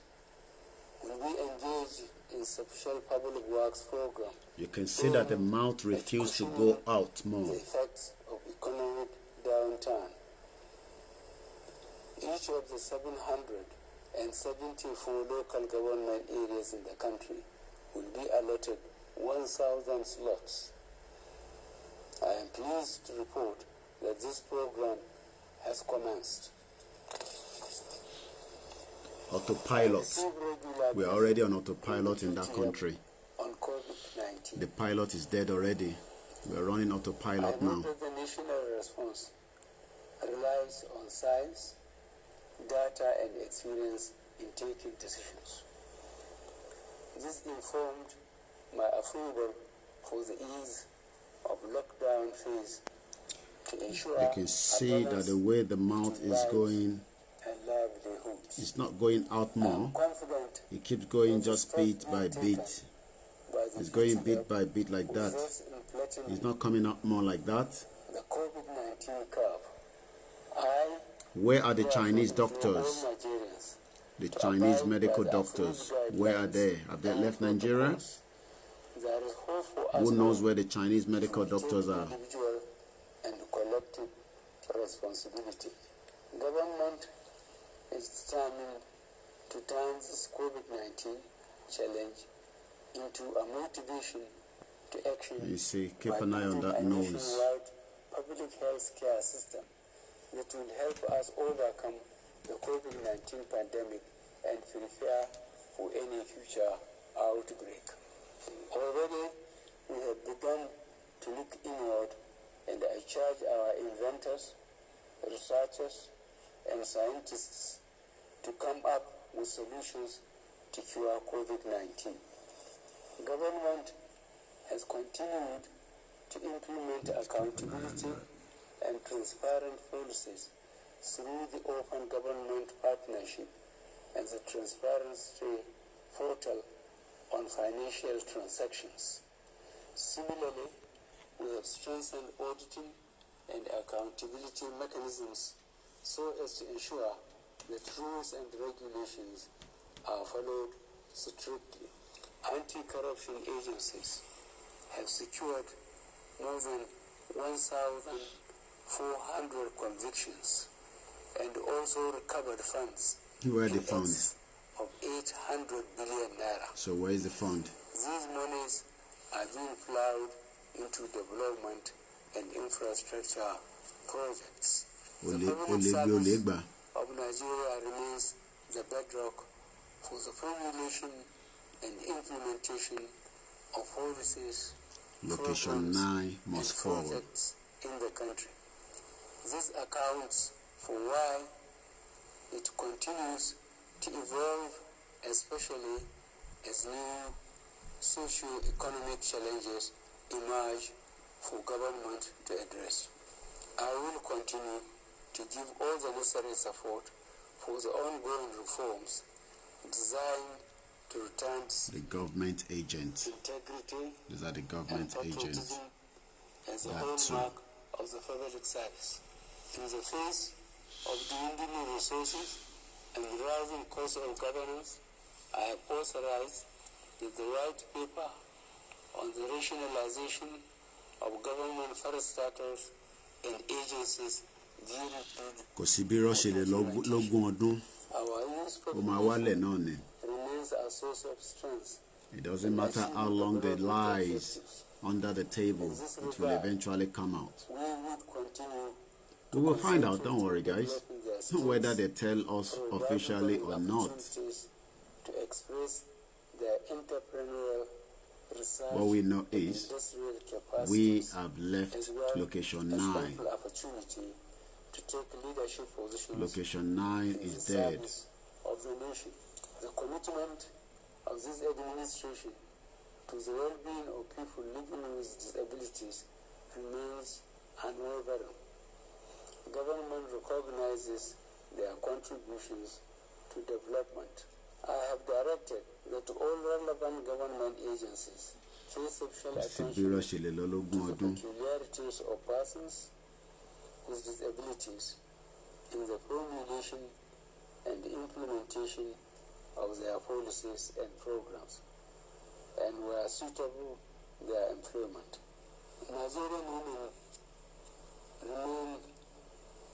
I: will be engaged in special public works program.
B: You can see that the mouth refused to go out more.
I: The effects of economic downturn. Each of the 774 local government areas in the country will be allotted 1,000 slots. I am pleased to report that this program has commenced.
B: Autopilot. We are already on autopilot in that country.
I: On COVID-19.
B: The pilot is dead already. We are running autopilot
I: I
B: now.
I: know that the national response relies on science data and experience in taking decisions. This informed my approval for the ease of lockdown phase to ensure
B: you can see that the way the mouth is going, it's not going out more. It keeps going just bit by bit. It's going bit by bit like that. It's not coming up more like that.
I: The COVID-19 curve.
B: Where are the Chinese doctors? The Chinese medical doctors, where are they? Have they left Nigeria? Who knows where the Chinese medical doctors are?
I: And collective responsibility. Government is determined to turn this COVID-19 challenge into a motivation to action.
B: You see, keep an eye on that nose.
I: Nationwide public health care system that will help us overcome the COVID-19 pandemic and prepare for any future outbreak. Already, we have begun to look inward, and I charge our inventors, researchers, and scientists to come up with solutions to cure COVID-19. Government has continued to implement accountability and transparent policies through the Open Government Partnership and the Transparency Portal on Financial Transactions. Similarly, we have strengthened auditing and accountability mechanisms so as to ensure that rules and regulations are followed strictly. Anti-corruption agencies have secured more than 1,400 convictions and also recovered funds.
B: Where are the funds?
I: Of 800 billion naira.
B: So where is the fund?
I: These monies are being plowed into development and infrastructure projects. The public service of Nigeria remains the bedrock for the formulation and implementation of policies,
B: Location 9 must forward.
I: Projects in the country. This accounts for why it continues to evolve, especially as new socio-economic challenges emerge for government to address. I will continue to give all the necessary support for the ongoing reforms designed to return
B: the government agent.
I: Integrity.
B: These are the government agents.
I: As a hallmark of the public service. In the face of dwindling resources and rising cost of governance, I have authorized that the white paper on the rationalization of government parastatals and agencies
B: kò sí bí Russia lè lógún ọdún ó máa wálẹ̀ náà ni.
I: remains a source of strength.
B: It doesn't matter how long the lies under the table, it will eventually come out. We will find out, don't worry guys, whether they tell us officially or not.
I: To express their entrepreneurial research.
B: What we know is we have left location 9.
I: To take leadership positions.
B: Location 9 is dead.
I: Of the nation. The commitment of this administration to the well-being of people living with disabilities remains unwavering. Government recognizes their contributions to development. I have directed that all relevant government agencies pay special attention to the peculiarities of persons with disabilities in the formulation and implementation of their policies and programs, and where suitable, their employment. Nigerian women remain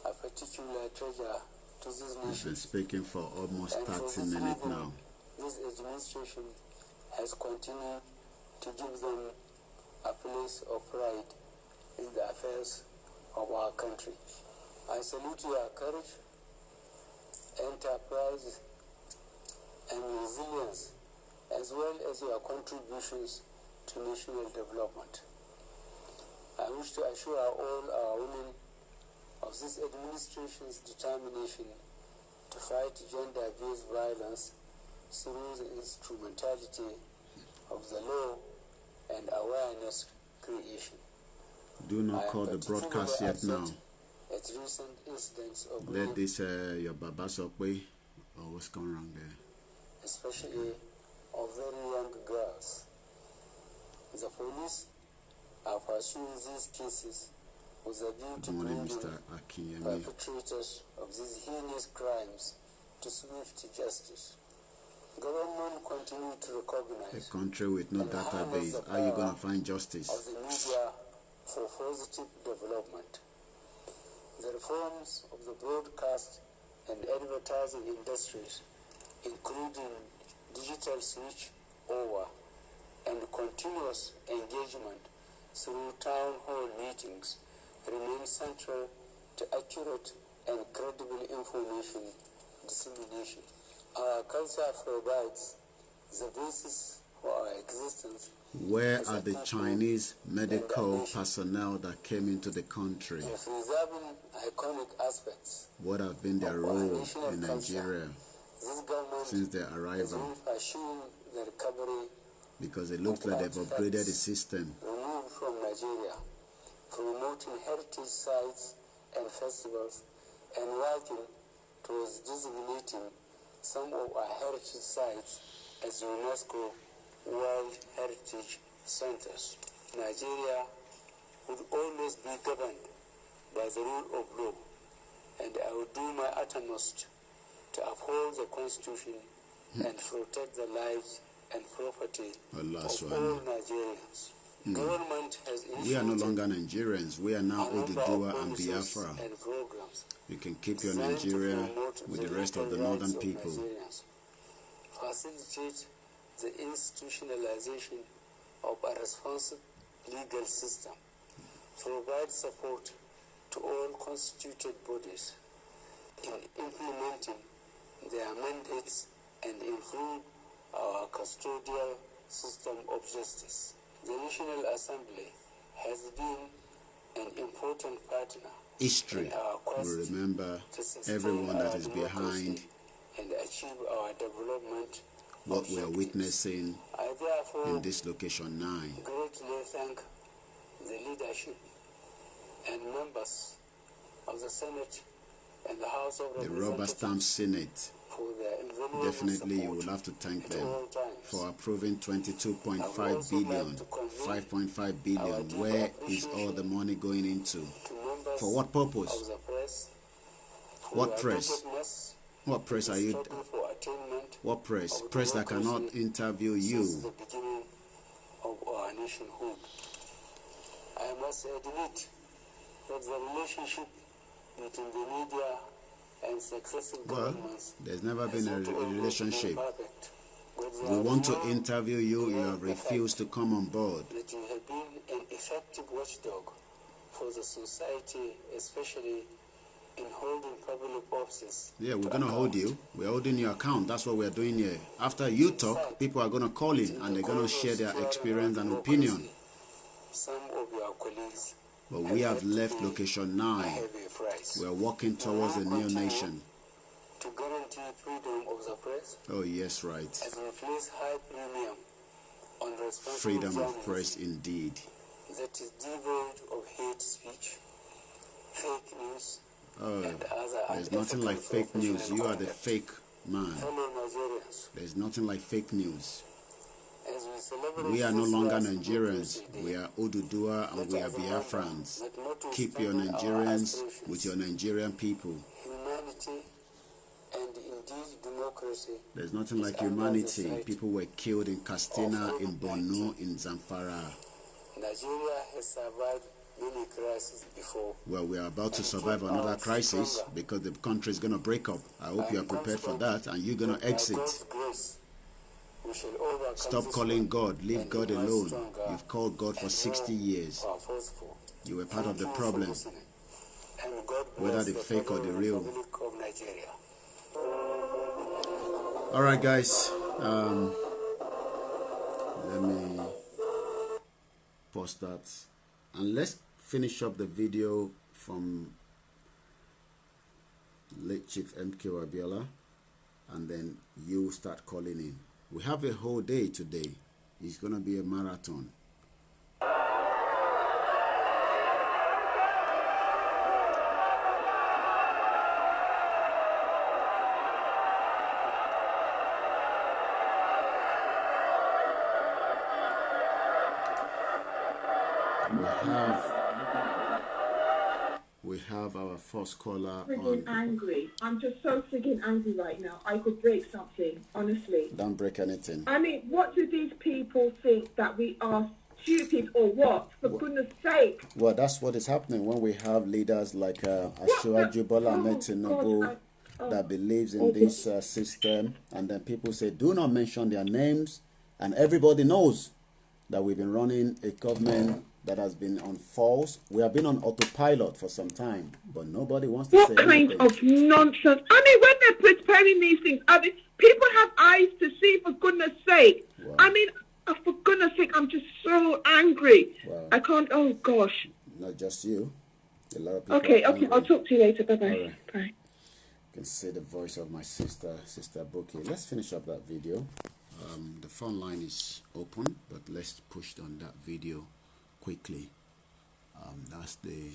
I: a particular treasure to this nation.
B: I've been speaking for almost 30 minutes now.
I: This administration has continued to give them a place of pride in the affairs of our country. I salute your courage, enterprise, and resilience, as well as your contributions to national development. I wish to assure all our women of this administration's determination to fight gender-based violence through the instrumentality of the law and awareness creation.
B: Do not call the broadcast yet now.
I: At recent incidents of
B: Let this your Baba Sokwe, or what's going wrong there?
I: Especially of very young girls. The police are pursuing these cases with a view to bring perpetrators of these heinous crimes to swift justice. Government continue to recognize
B: a country with no database. How are you going to find justice?
I: Of the media for positive development. The reforms of the broadcast and advertising industries, including digital switch over and continuous engagement through town hall meetings, remain central to accurate and credible information dissemination. Our culture provides the basis for our existence.
B: Where are the Chinese medical personnel that came into the country?
I: Preserving iconic aspects.
B: What have been their role in Nigeria since their arrival?
I: The recovery
B: because it looks like they've upgraded the system.
I: Removed from Nigeria, promoting heritage sites and festivals, and working towards designating some of our heritage sites as UNESCO World Heritage Centers. Nigeria would always be governed by the rule of law, and I will do my utmost to uphold the Constitution and protect the lives and property of all Nigerians. Government has
B: we are no longer Nigerians. We are now Oduduwa and Biafra. You can keep your Nigeria with the rest of the northern people.
I: Facilitate the institutionalization of a responsive legal system. Provide support to all constituted bodies in implementing their mandates and improve our custodial system of justice. The National Assembly has been an important partner.
B: History will remember everyone that is behind
I: and achieve our development.
B: What we are witnessing in this location 9.
I: Greatly thank the leadership and members of the Senate and the House of Representatives.
B: The rubber stamp Senate. Definitely you will have to thank them for approving 22.5 billion, 5.5 billion. Where is all the money going into? For what purpose? What press? What press are you? What press? Press that cannot interview you.
I: The beginning of our nationhood. I must admit that the relationship between the media and successive governments.
B: There's never been a relationship. We want to interview you. You have refused to come on board.
I: That you have been an effective watchdog for the society, especially in holding public offices.
B: Yeah, we're going to hold you. We're holding your account. That's what we're doing here. After you talk, people are going to call in and they're going to share their experience and opinion.
I: Some of your colleagues.
B: But we have left location 9. We're walking towards a new nation.
I: To guarantee freedom of the press.
B: Oh yes, right.
I: As we place high premium on responsible
B: freedom of press, indeed.
I: That is devoid of hate speech, fake news.
B: Oh, there's nothing like fake news. You are the fake man. There's nothing like fake news. We are no longer Nigerians. We are Oduduwa and we are Biafrans. Keep your Nigerians with your Nigerian people.
I: Humanity and indeed democracy.
B: There's nothing like humanity. People were killed in Castina, in Borno, in Zamfara.
I: Nigeria has survived many crises before.
B: Well, we are about to survive another crisis because the country is going to break up. I hope you are prepared for that and you're going to exit. Stop calling God. Leave God alone. You've called God for 60 years. You were part of the problem, whether the fake or the real. Alright guys, let me pause that and let's finish up the video from late Chief MKO Abiola, and then you start calling in. We have a whole day today. It's going to be a marathon. We have our first caller on.
J: Angry. I'm just so freaking angry right now. I could break something, honestly.
B: Don't break anything.
J: I mean, what do these people think, that we are stupid or what? For goodness sake.
B: Well, that's what is happening when we have leaders like Asiwaju Bola Ahmed Tinubu that believes in this system, and then people say, do not mention their names, and everybody knows that we've been running a government that has been on false. We have been on autopilot for some time, but nobody wants to say anything.
J: What kind of nonsense? I mean, when they're preparing these things, I mean, people have eyes to see, for goodness sake. Wow. I mean, for goodness sake, I'm just so angry. Wow. I can't, oh gosh.
B: Not just you. A lot of people.
J: Okay, I'll talk to you later. Bye-bye.
B: Right.
J: Bye.
B: You can see the voice of my sister Boki. Let's finish up that video. The phone line is open, but let's push on that video quickly. That's the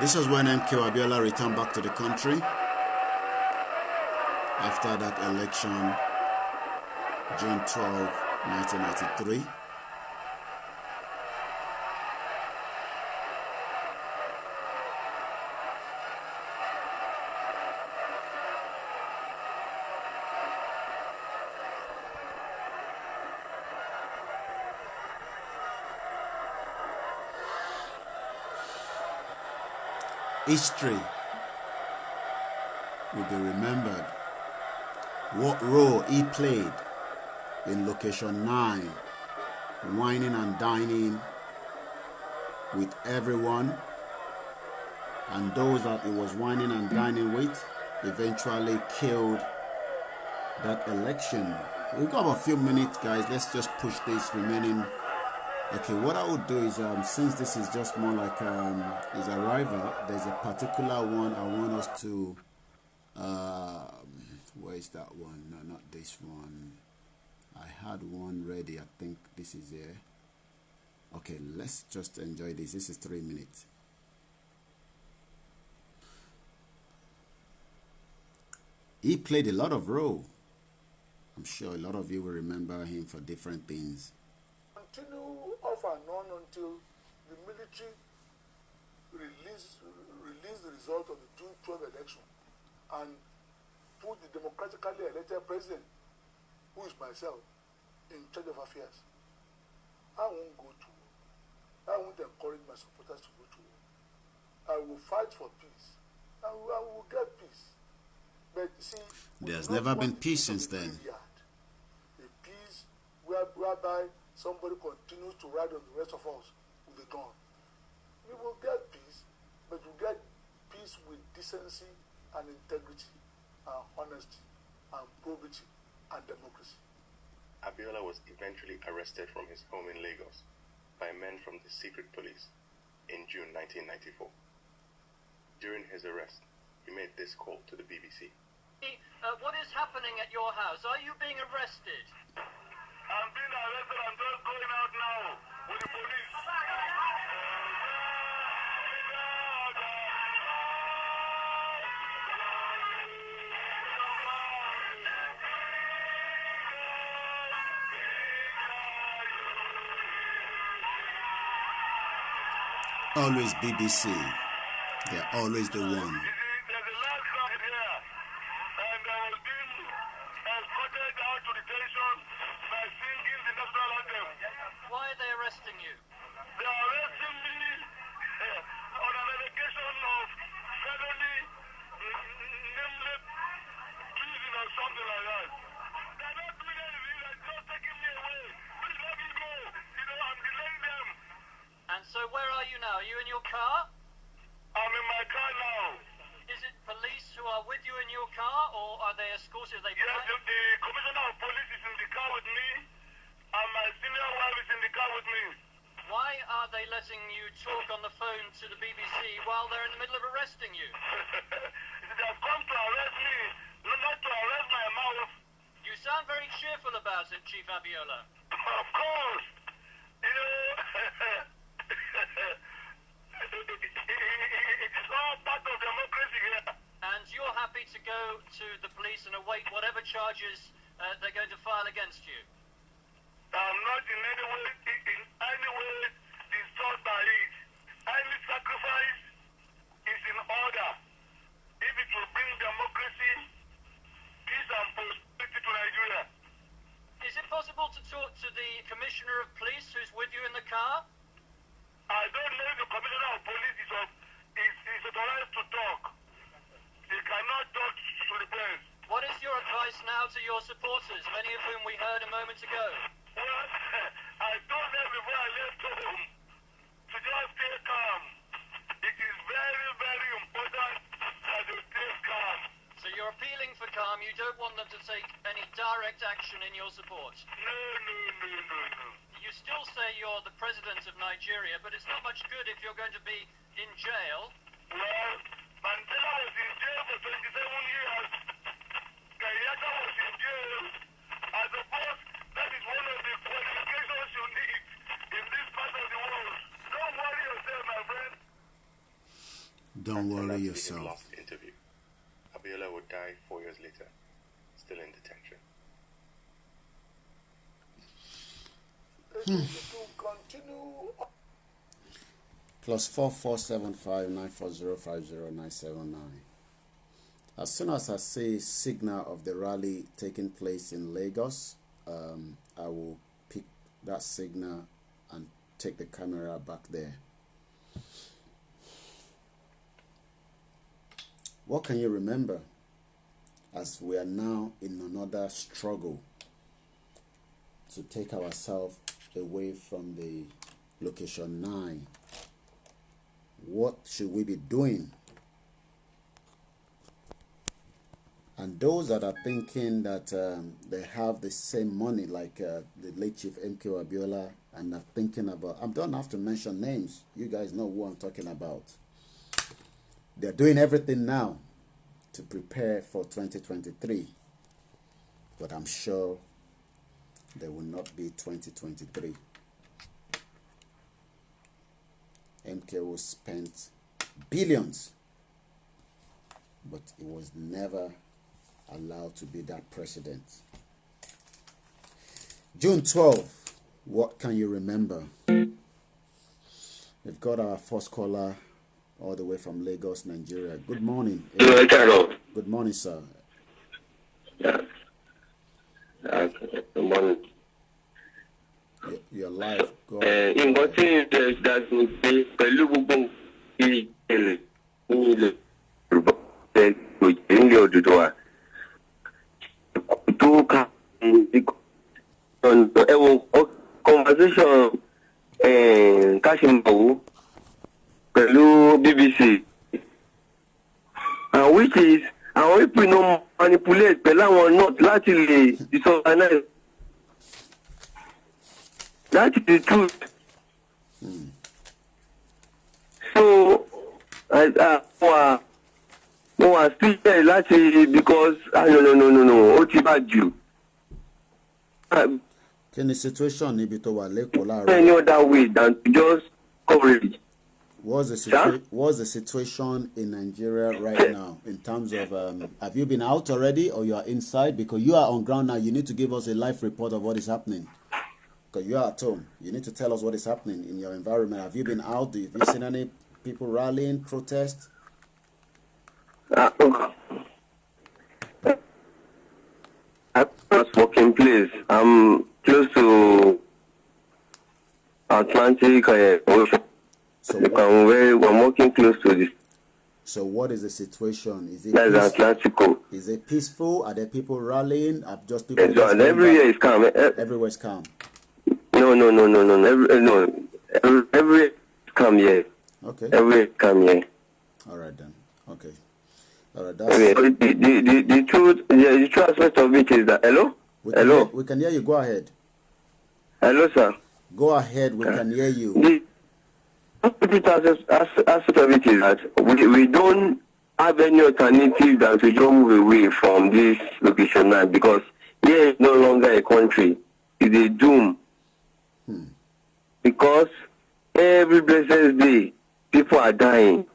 B: This is when MKO Abiola returned back to the country after that election, June 12, 1993. History will be remembered. What role he played in Location 9, whining and dining with everyone, and those that he was whining and dining with eventually killed that election. We've got a few minutes, guys. Let's just push this remaining. Okay, what I would do is, since this is just more like his arrival, there's a particular one I want us to, where is that one? No, not this one. I had one ready. I think this is here. Okay, let's just enjoy this. This is 3 minutes. He played a lot of role. I'm sure a lot of you will remember him for different things.
C: Continue off and on until the military release the result of the June 12 election and put the democratically elected president, who is myself, in charge of affairs. I won't go to war. I won't encourage my supporters to go to war. I will fight for peace. I will get peace. But see,
B: there's never been peace since then.
C: A peace whereby somebody continues to ride on the rest of us with a gun. We will get peace, but we'll get peace with decency and integrity and honesty and probity and democracy.
D: Abiola was eventually arrested from his home in Lagos by men from the secret police in June 1994. During his arrest, he made this call to the BBC.
K: What is happening at your house? Are you being arrested?
A: I'm being arrested. I'm just going out now with the police.
B: Always BBC. They're always the one.
K: Why are they arresting you?
A: They are arresting me on an allegation of felony, namely treason or something like that. They're not doing anything, they're just taking me away. Please let me go. I'm delaying them.
K: And so where are you now? Are you in your car?
A: I'm in my car now.
K: Is it police who are are with you in your car, or are they escorted? Yes,
L: the commissioner of police is in the car with me, and my senior wife is in the car with me.
K: Why are they letting you talk on the phone to the BBC while they're in the middle of arresting you?
L: They have come to arrest me, not to arrest my mouth.
K: You sound very cheerful about it, Chief Abiola.
L: Of course. You know, it is all part of democracy here.
K: And you're happy to go to the police and await whatever charges they're going to file against you?
L: I'm not in any way disturbed by it. Any sacrifice is in order. If it will bring democracy, peace and prosperity to Nigeria.
K: Is it possible to talk to the Commissioner of Police who's with you in the car?
L: I don't know if the Commissioner of Police is authorized to talk. He cannot talk to the press.
K: What is your advice now to your supporters, many of whom we heard a moment ago?
L: Well, I told them before I left home to just stay calm. It is very, very important that they stay calm.
K: So you're appealing for calm. You don't want them to take any direct action in your support?
L: No.
K: You still say you're the president of Nigeria, but it's not much good if you're going to be in jail.
L: Well, Mandela was in jail for 27 years. Kenyatta was in jail. I suppose that is one of the qualifications you need in this part of the world. Don't worry yourself, my friend.
B: Don't worry yourself.
D: In his last interview, Abiola would die 4 years later, still in detention.
B: +447594050979. As soon as I see signal of the rally taking place in Lagos, I will pick that signal and take the camera back there. What can you remember as we are now in another struggle to take ourselves away from the location 9? What should we be doing? And those that are thinking that they have the same money like the late Chief MK Abiola and are thinking about, I don't have to mention names, you guys know who I'm talking about. They're doing everything now to prepare for 2023, but I'm sure there will not be 2023. MK will spend billions, but he was never allowed to be that president. June 12th, what can you remember? We've got our first caller all the way from Lagos, Nigeria. Good morning. Good morning, sir.
M: Yes. Good morning.
B: Your life. Go
M: in what is that would be Orilede Oduduwa conversation Kashimawo BBC, and which is àwọn people no manipulate pẹ̀lú àwọn not láti lè disorganize. That is the truth. So no, I still there láti because no ó ti bá jù.
B: Kí ni situation níbi tó wà lẹ́kọ̀ọ́ láàárọ̀?
M: Any other way than to just coverage.
B: What's the situation in Nigeria right now in terms of, have you been out already or you are inside? Because you are on ground now, you need to give us a live report of what is happening. Because you are at home, you need to tell us what is happening in your environment. Have you been out? Have you seen any people rallying, protest?
M: I was working place. I'm close to Atlantic Ocean.
B: So
M: I'm working close to this.
B: So what is the situation? Is it
M: peaceful?
B: Is it peaceful? Are there people rallying? Are just people?
M: Everywhere is calm.
B: Everywhere is calm.
M: No. Everywhere is calm here.
B: Okay.
M: Everywhere is calm here.
B: All right then. Okay.
M: The true aspect of it is that
B: We can hear you. Go ahead.
M: Hello, sir.
B: Go ahead. We can hear you.
M: The aspect of it is that we don't have any alternative than to just move away from this location now, because here is no longer a country. It's a doom. Because every blessed day, people are dying.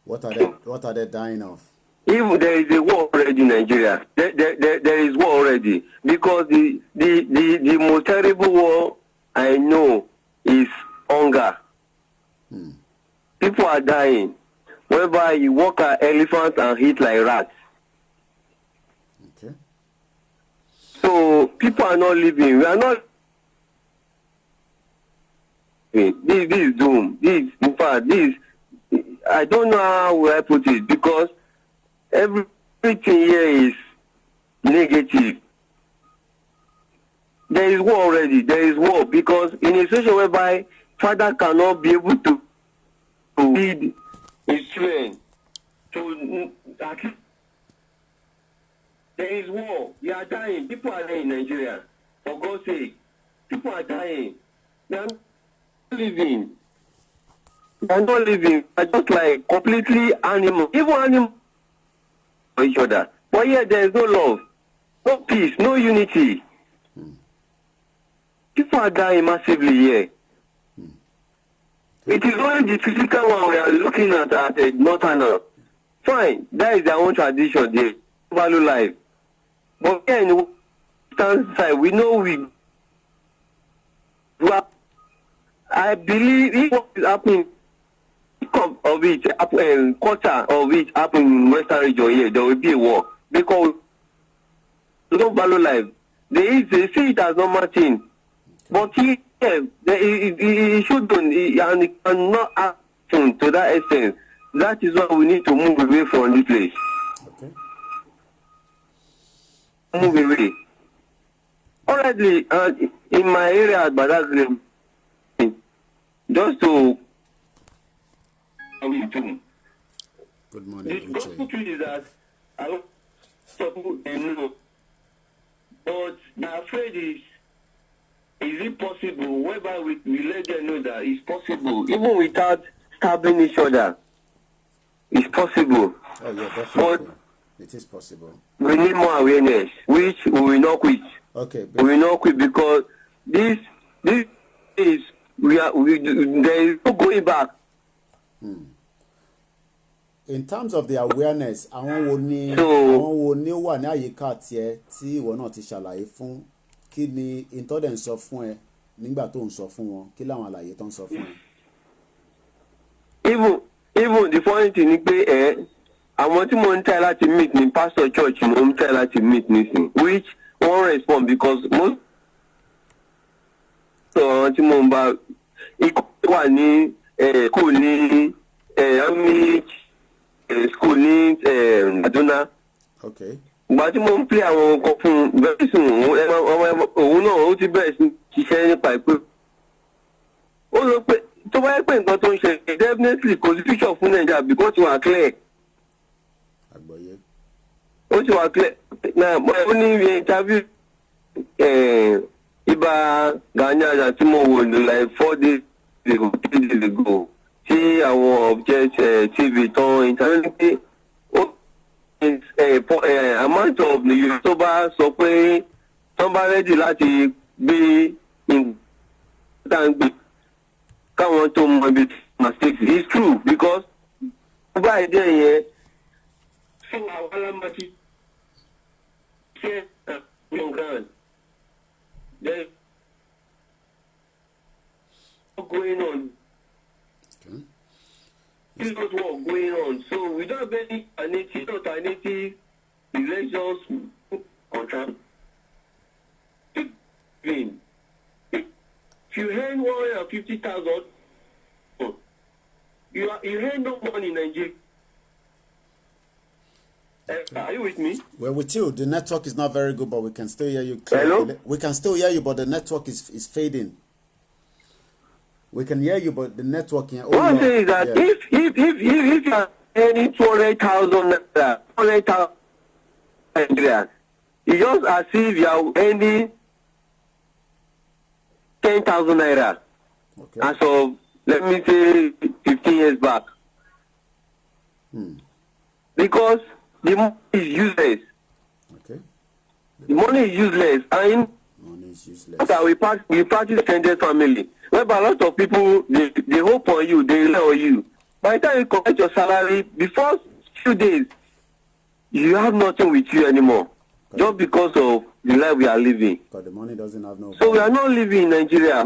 B: What are they dying of?
M: Even there is a war already in Nigeria. There is war already, because the most terrible war I know is hunger. People are dying, whereby you walk at elephants and eat like rats.
B: Okay.
M: So people are not living. We are not. This is doom. In fact, I don't know how will I put it, because everything here is negative. There is war already. There is war, because in a situation whereby father cannot be able to feed his children, there is war. We are dying. People are dying in Nigeria. For God's sake, people are dying. They are not living. They are not living. They are just like completely animal. Even animals for each other. But yet there is no love, no peace, no unity. People are dying massively here. It is only the physical one we are looking at northern. Fine, that is their own tradition. They value life. But here in the western side, we know I believe if what is happening, of it, quarter of it happening in western region here, there will be a war. Because they don't value life. They see it as normal thing. But he shouldn't, and it cannot happen to that extent. That is why we need to move away from this place.
B: Okay.
M: Move away. Already, in my area at Badagry, just to
B: good morning.
M: The gospel is that a lot of people know, but the afraid is it possible, whereby we let them know that it's possible, even without stabbing each other. It's possible.
B: Oh yeah, definitely. But it is possible.
M: We need more awareness, which we will not quit.
B: Okay.
M: We will not quit, because this is there is no going back.
B: In terms of the awareness, àwọn wo ni ó wà ní àyíká tiẹ̀ tí ìwọ náà ti ṣàlàyé fún, kí ni ìtọ́dẹ̀ ń sọ fún ẹ nígbà tó ń sọ fún wọn, kí làwọn àlàyé tó ń sọ fún ẹ.
M: Even the funny thing ni pé àwọn tí mo ń try láti meet ní pastor church mo ń try láti meet nísìn, which won't respond, because most àwọn tí mo ń bá ikú wà ní school ní school ní Aduna.
B: Okay.
M: Ìgbà tí mo ń play àwọn nǹkan fún un very soon òun náà ó ti bẹ̀rẹ̀ sí ṣiṣẹ́ nípa ìpè. Ó lọ pé tó bá yẹ pé nǹkan tó ń ṣe definitely kò sí future fún Nàìjíríà, because ó wà clear.
B: Àgbọ̀yé.
M: Ó ti wà clear. Náà ó ní interview Ibà Ghanaian tí mo wò ní like 4 days ago, 3 days ago, tí àwọn object TV tán interview pé amount of the youth tó bá sọ pé tó bá ready láti gbé ìgbàgbé káwọn tó mọ ibi mistakes is true, because bá ìdí yẹn fún àwọn alámọ̀tí ṣe ground there going on. This is what going on. So we don't have any alternative elections contract. If you earn 150,000, you earn no money in Nigeria. Are you with me?
B: We're with you. The network is not very good, but we can still hear you clearly.
M: Hello?
B: We can still hear you, but the network is fading. We can hear you, but the network.
M: What I'm saying is that if any 200,000 naira, 200,000 Nigerians. It's just as if you are earning 10,000 naira.
B: Okay.
M: As of, let me say, 15 years back. Because the money is useless.
B: Okay.
M: The money is useless. And
B: money is useless.
M: that we practice extended family. Whereby a lot of people, they hope on you, they rely on you. By the time you collect your salary, before few days, you have nothing with you anymore. Just because of the life we are living.
B: Because the money doesn't have no value.
M: So we are not living in Nigeria.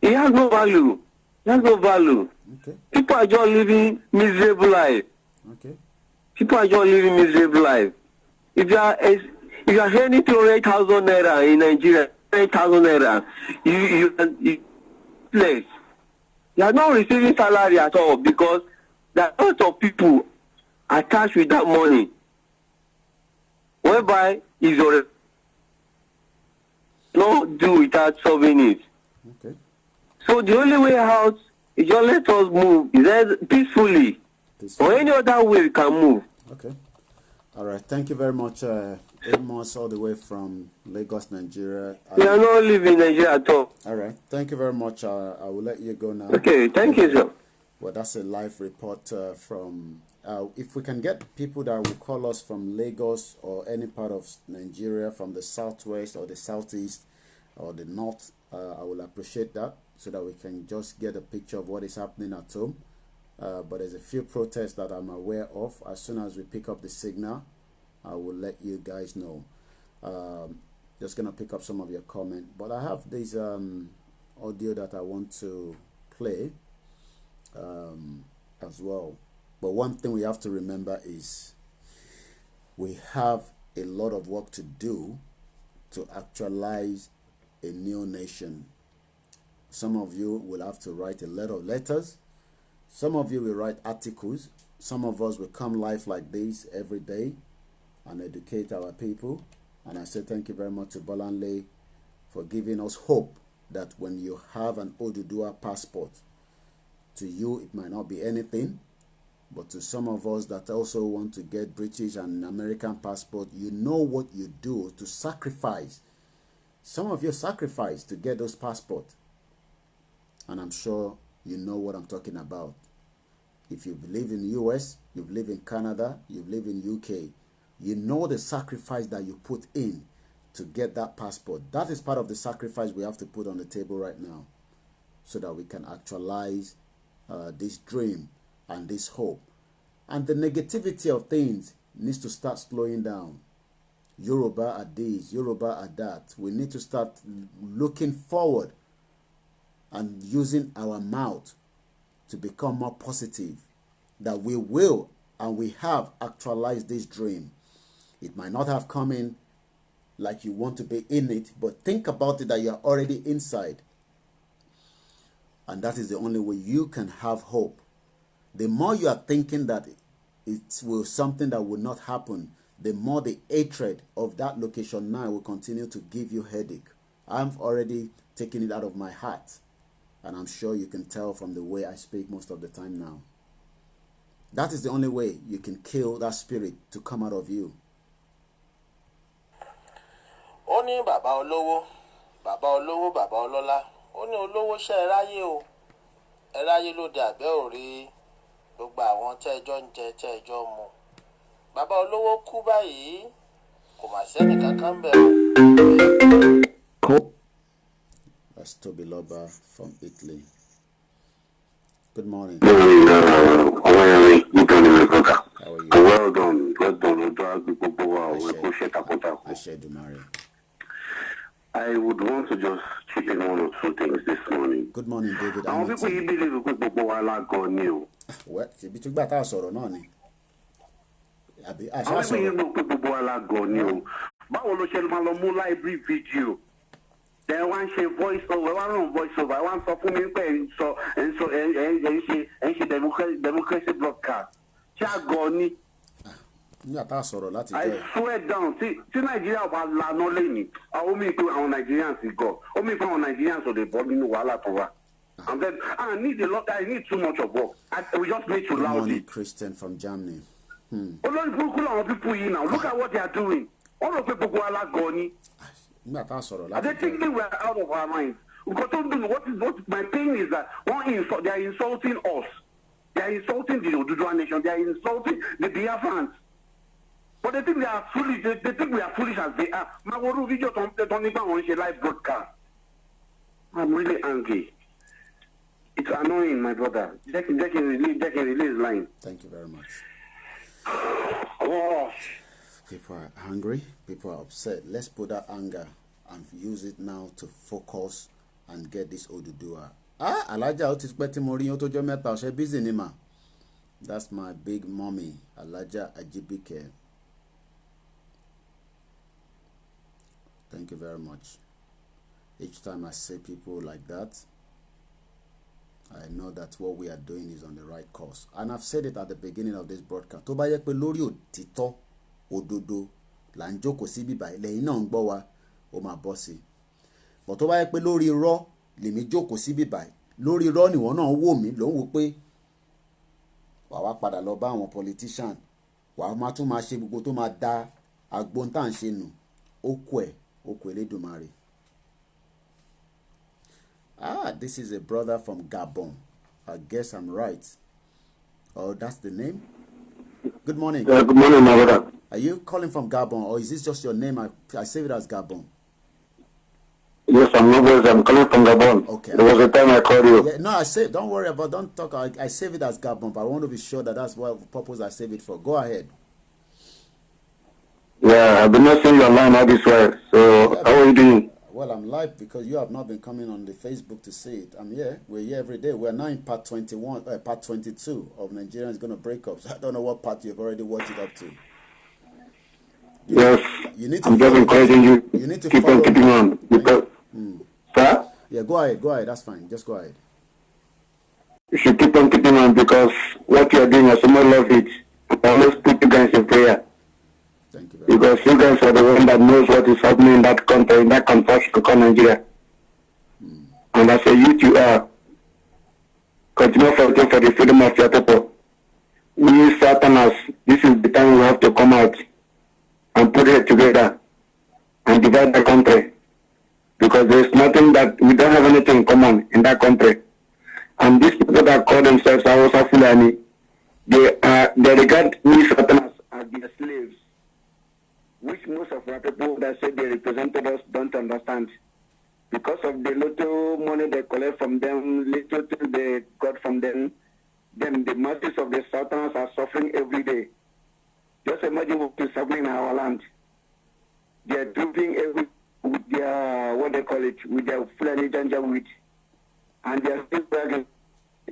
M: It has no value. It has no value.
B: Okay.
M: People are just living miserable life.
B: Okay.
M: People are just living miserable life. If you are earning 200,000 naira in Nigeria, 200,000 naira, you are not receiving salary at all because there are a lot of people attached with that money. Whereby is your not do without solving it.
B: Okay.
M: So the only way out is just let us move peacefully. Or any other way we can move.
B: Okay. All right. Thank you very much, Amos, all the way from Lagos, Nigeria.
M: We are not living in Nigeria at all.
B: All right. Thank you very much. I will let you go now.
M: Okay. Thank you, sir.
B: Well, that's a live report from... if we can get people that will call us from Lagos or any part of Nigeria, from the southwest or the southeast or the north, I will appreciate that so that we can just get a picture of what is happening at home. But there's a few protests that I'm aware of. As soon as we pick up the signal, I will let you guys know. Just going to pick up some of your comment. But I have this audio that I want to play as well. But one thing we have to remember is we have a lot of work to do to actualize a new nation. Some of you will have to write a lot of letters. Some of you will write articles. Some of us will come live like this every day and educate our people. And I say thank you very much to Bolanle for giving us hope that when you have an Oduduwa passport, to you it might not be anything. But to some of us that also want to get British and American passport, you know what you do to sacrifice. Some of you sacrifice to get those passports. And I'm sure you know what I'm talking about. If you live in the US, you live in Canada, you live in UK, you know the sacrifice that you put in to get that passport. That is part of the sacrifice we have to put on the table right now so that we can actualize this dream and this hope. And the negativity of things needs to start slowing down. Yoruba are this, Yoruba are that. We need to start looking forward and using our mouth to become more positive. That we will and we have actualized this dream. It might not have come in like you want to be in it, but think about it that you are already inside. And that is the only way you can have hope. The more you are thinking that it will something that will not happen, the more the hatred of that location now will continue to give you headache. I've already taken it out of my heart. And I'm sure you can tell from the way I speak most of the time now. That is the only way you can kill that spirit to come out of you.
H: Ó ní bàbá olówó, bàbá ọlọ́lá. Ó ní olówó ṣe ẹráyé o. Ẹráyé ló dé àgbẹ̀ òrí. Gbogbo àwọn tẹ́jọ́ ń jẹ tẹ́jọ́ mu. Bàbá olówó kú báyìí. Kò mà sẹ́ni kankan bẹ̀ o.
B: That's Toby Loba from Italy. Good morning.
N: How are you? Well done. I would want to just chip in one or two things this morning.
B: Good morning, David.
N: How people you believe you put people while I go new?
B: What? You be too bad. I saw no ni.
N: How people you know people while I go new? Báwo ló ṣe máa lọ mú library video? Then one say voice over, one voice over. I want to put me in so democracy broadcast. Chagoni. I swear down. See Nigeria was la no leni. I only put our Nigerians go. Only for our Nigerians so they bought me wala to. I'm saying, I need a lot. I need too much of work. We just need to
B: Good
N: loud
B: morning,
N: it.
B: Christian from Germany.
N: People here now. Look at what they are doing. All of people go ala goni. Are they thinking we are out of our minds? Because what my pain is that they are insulting us. They are insulting the Oduduwa nation. They are insulting the Biafrans. But they think they are foolish. They think we are foolish as they are. Video on live broadcast. I'm really angry. It's annoying, my brother. They can release line.
B: Thank you very much.
N: Oh.
B: People are hungry. People are upset. Let's put that anger and use it now to focus and get this Oduduwa. Alaja otis peti mori to jo meta o busy ni ma. That's my big mommy, Alaja Ajibike. Thank you very much. Each time I see people like that, I know that what we are doing is on the right course. And I've said it at the beginning of this broadcast. Tó bá yẹ pé lórí òtítọ́ òdodo là ń jókòó sí bíbá lẹ́yìn náà ń gbọ́ wa ó máa bọ́ sí. But tó bá yẹ pé lórí irọ́ lèmi jókòó sí bíbá lórí irọ́ nìwọ náà wò mí ló ń wò pé wàá wá padà lọ bá àwọn politician wàá máa tún máa ṣe gbogbo tó máa da agbóhùn tá à ń ṣe nù ó kù Elédùmarè. This is a brother from Gabon. I guess I'm right. Oh, that's the name? Good morning.
O: Yeah, good morning, my brother.
B: Are you calling from Gabon or is this just your name? I save it as Gabon.
O: Yes, I'm calling from Gabon.
B: Okay.
O: There was a time I called you.
B: Yeah, no, I say, don't worry about, don't talk. I save it as Gabon, but I want to be sure that that's what purpose I save it for. Go ahead.
O: Yeah, I've been not seeing your line all this while. So, how are you doing?
B: Well, I'm live because you have not been coming on the Facebook to see it. I'm here. We're here every day. We're now in part 21, part 22 of Nigeria is going to break up. So I don't know what part you've already watched it up to.
O: You need to I'm just encouraging you. You need to keep on keeping on. Because, sir?
B: Yeah, go ahead. That's fine. Just go ahead.
O: You should keep on keeping on because what you are doing, I so much love it. I always put you guys in prayer.
B: Thank you very
O: because you guys are the one that knows what is happening in that country, in that country called Nigeria. And as a youth you are, continue fighting for the freedom of your people. We Southerners, this is the time we have to come out and put it together and divide the country. Because there is nothing that, we don't have anything in common in that country. And these people that call themselves Hausa Fulani, they regard we Southerners as their slaves, which most of our people that say they represented us don't understand. Because of the little money they collect from them, little things they got from them, then the masses of the Southerners are suffering every day. Just imagine what is happening in our land. They are drooping with their, what they call it, with their Fulani Janja wheat. And they are still bragging.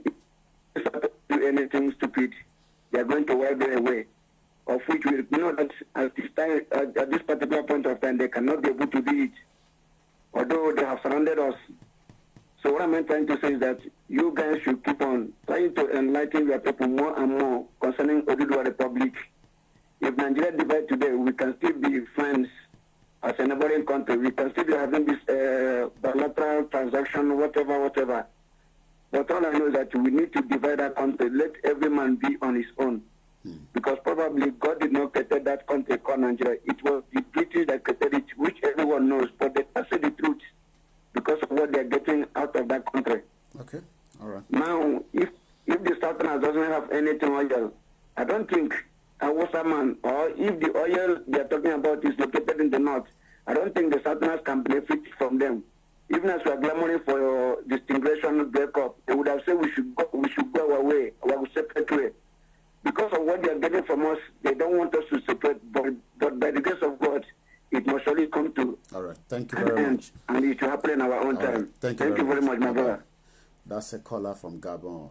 O: If they do anything stupid, they are going to wipe them away. Of which we know that at this particular point of time, they cannot be able to do it, although they have surrounded us. So what I'm trying to say is that you guys should keep on trying to enlighten your people more and more concerning Oduduwa Republic. If Nigeria divides today, we can still be friends as a neighboring country. We can still be having this bilateral transaction, whatever. But all I know is that we need to divide that country. Let every man be on his own. Because probably God did not create that country called Nigeria. It was the British that created it, which everyone knows. But they can't say the truth because of what they're getting out of that country.
B: Okay, all right.
O: Now, if the Southerners doesn't have anything oil, I don't think a Wasserman, or if the oil they're talking about is located in the north, I don't think the Southerners can benefit from them. Even as we are clamoring for your distinction breakup, they would have said we should go our way, our separate way. Because of what they are getting from us, they don't want us to separate. But by the grace of God, it must surely come to.
B: All right. Thank you very much.
O: And it will happen in our own time.
B: Right. Thank you very much, my brother. That's a caller from Gabon.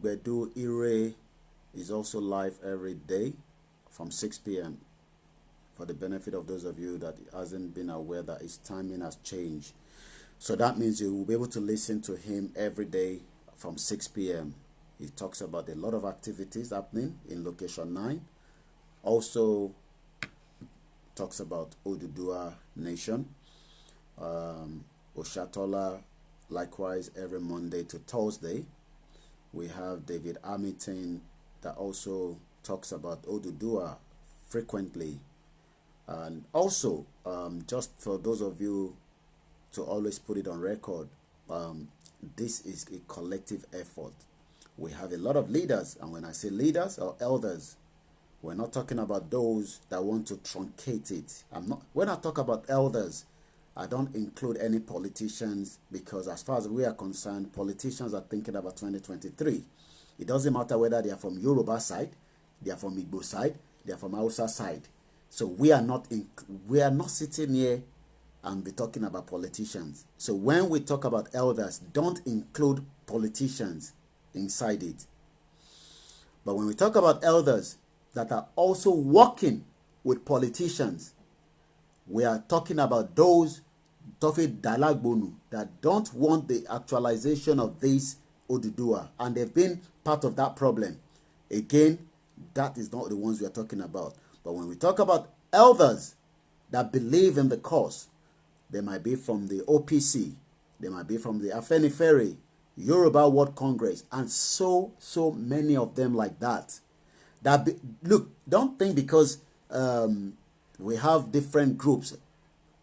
B: Bedu Ire is also live every day from 6 p.m. For the benefit of those of you that hasn't been aware that his timing has changed. So that means you will be able to listen to him every day from 6 p.m. He talks about a lot of activities happening in location 9. Also talks about Oduduwa Nation, Oshatola likewise every Monday to Thursday. We have David Hamilton that also talks about Oduduwa frequently. And also, just for those of you to always put it on record, this is a collective effort. We have a lot of leaders, and when I say leaders or elders, we're not talking about those that want to truncate it. When I talk about elders, I don't include any politicians, because as far as we are concerned, politicians are thinking about 2023. It doesn't matter whether they are from Yoruba side, they are from Igbo side, they are from Hausa side. So we are not sitting here and be talking about politicians. So when we talk about elders, don't include politicians inside it. But when we talk about elders that are also working with politicians, we are talking about those Tofi Dalagbonu that don't want the actualization of this Oduduwa, and they've been part of that problem. Again, that is not the ones we are talking about. But when we talk about elders that believe in the cause, they might be from the OPC, they might be from the Afenifere, Yoruba World Congress, and so many of them like that. Look, don't think because we have different groups,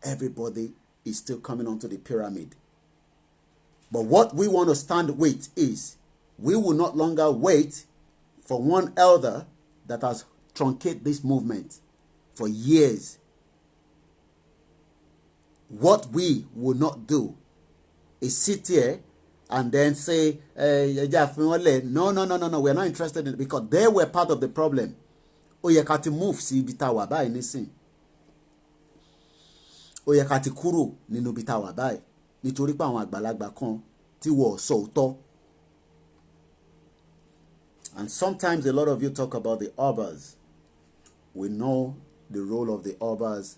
B: everybody is still coming onto the pyramid. But what we want to stand with is, we will not longer wait for one elder that has truncated this movement for years. What we will not do is sit here and then say, no, we're not interested in it, because they were part of the problem. Ó yẹ ká ti move sí ibi tá wà báyìí nísìn. Ó yẹ ká ti kúrò nínú ibi tá wà báyìí, nítorí pé àwọn àgbàlagbà kan tí wọ́n sọ òótọ́. And sometimes a lot of you talk about the Obas. We know the role of the Obas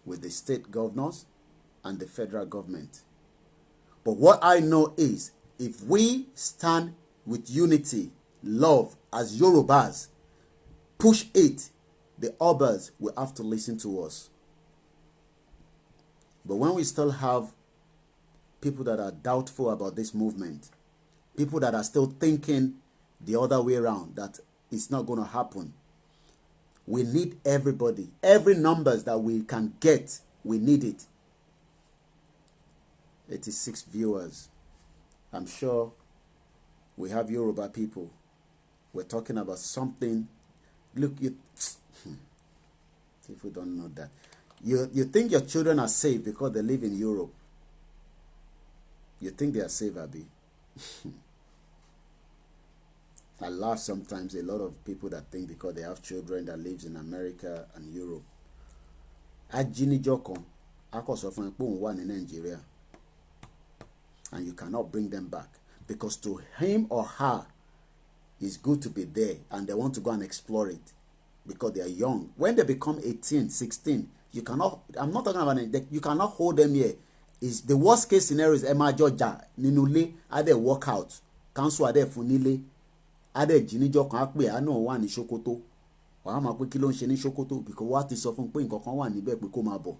B: with the state governors and the federal government. But what I know is, if we stand with unity, love as Yorubas, push it, the Obas will have to listen to us. But when we still have people that are doubtful about this movement, people that are still thinking the other way around, that it's not going to happen, we need everybody. Every numbers that we can get, we need it. 86 viewers. I'm sure we have Yoruba people. We're talking about something. Look, people don't know that. You think your children are safe because they live in Europe. You think they are safe, Abi? I laugh sometimes, a lot of people that think because they have children that lives in America and Europe. Ajinijokon, akosofan pé òun wà ní Nigeria. And you cannot bring them back, because to him or her it's good to be there, and they want to go and explore it because they are young. When they become 18, 16, you cannot, I'm not talking about it, you cannot hold them here. Is the worst case scenario is Emma Georgia Ninule ade walk out, council ade funile ade jinijo kan pe anu wà ní Sokoto, wa ma pé kí ló ń ṣe ní Sokoto, because what is sọ fún pé nǹkan kan wà níbẹ̀ pé kó máa bọ̀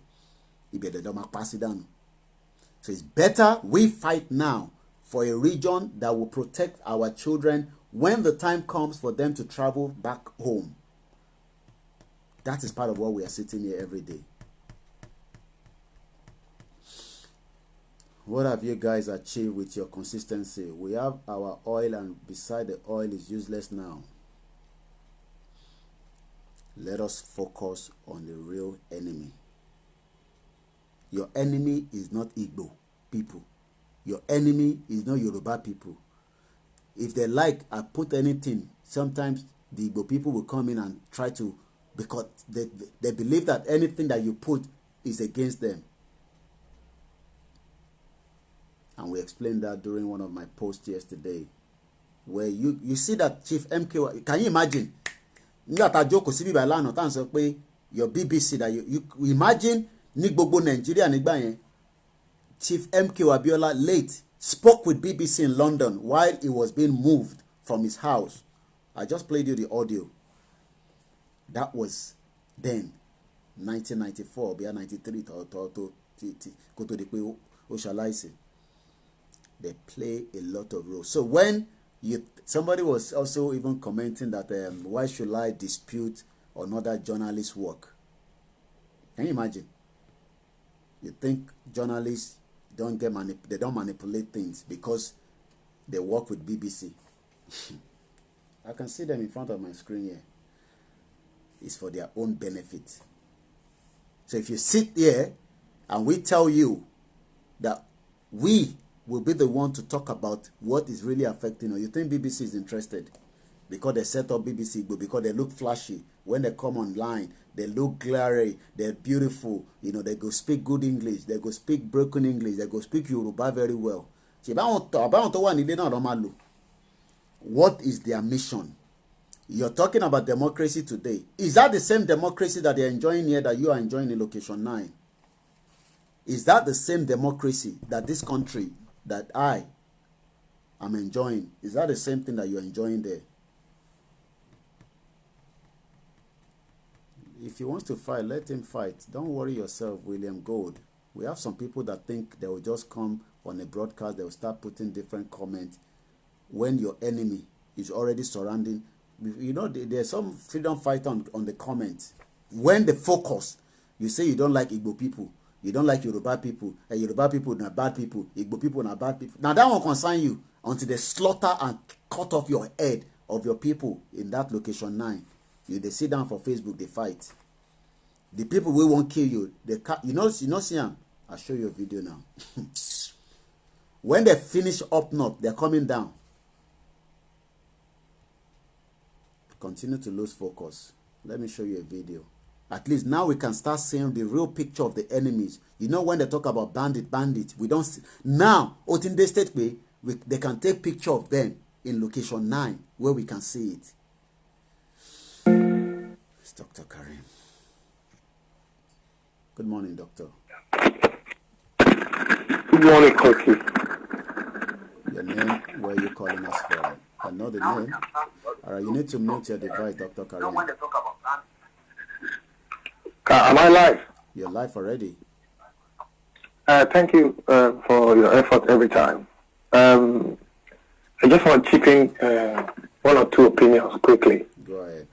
B: ibẹ̀ dandan máa pass it down. So it's better we fight now for a region that will protect our children when the time comes for them to travel back home. That is part of what we are sitting here every day. What have you guys achieved with your consistency? We have our oil, and beside the oil is useless now. Let us focus on the real enemy. Your enemy is not Igbo people. Your enemy is not Yoruba people. If they like, I put anything, sometimes the Igbo people will come in and try to, because they believe that anything that you put is against them. And we explained that during one of my posts yesterday, where you see that Chief MK, can you imagine? Your BBC that you imagine ní gbogbo Nigeria nígbà yẹn, Chief MK ABIOLA late spoke with BBC in London while he was being moved from his house. I just played you the audio. That was then 1994, 93 to go to the Oshalaisi. they play a lot of roles. So when somebody was also even commenting that why should I dispute another journalist's work? Can you imagine? You think journalists don't they don't manipulate things because they work with BBC. I can see them in front of my screen here. It's for their own benefit. So if you sit here and we tell you that we will be the one to talk about what is really affecting you, you think BBC is interested because they set up BBC, but because they look flashy. When they come online, they look glary, they're beautiful, you know, they go speak good English, they go speak broken English, they go speak Yoruba very well. What is their mission? You're talking about democracy today. Is that the same democracy that they're enjoying here that you are enjoying in Location 9? Is that the same democracy that this country that I am enjoying? Is that the same thing that you're enjoying there? If he wants to fight, let him fight. Don't worry yourself, William Gold. We have some people that think they will just come on a broadcast, they will start putting different comments when your enemy is already surrounding. You know, there's some freedom fighter on the comments. When they focus, you say you don't like Igbo people, you don't like Yoruba people, and Yoruba people are bad people, Igbo people are bad people. Now that won't concern you until they slaughter and cut off your head of your people in that Location 9. They sit down for Facebook, they fight. The people who won't kill you, they you know, see them. I'll show you a video now. When they finish up north, they're coming down. Continue to lose focus. Let me show you a video. At least now we can start seeing the real picture of the enemies. You know, when they talk about bandit, we don't see. Now, Otinde State Way, they can take picture of them in Location 9 where we can see it. It's Dr. Karim. Good morning, doctor.
O: Good morning, Koiki.
B: Your name, where are you calling us from? I know the name. All right, you need to mute your device, Dr. Karim.
O: Am I live?
B: You're live already.
O: Thank you for your effort every time. I just want to chip in one or two opinions quickly.
B: Go ahead.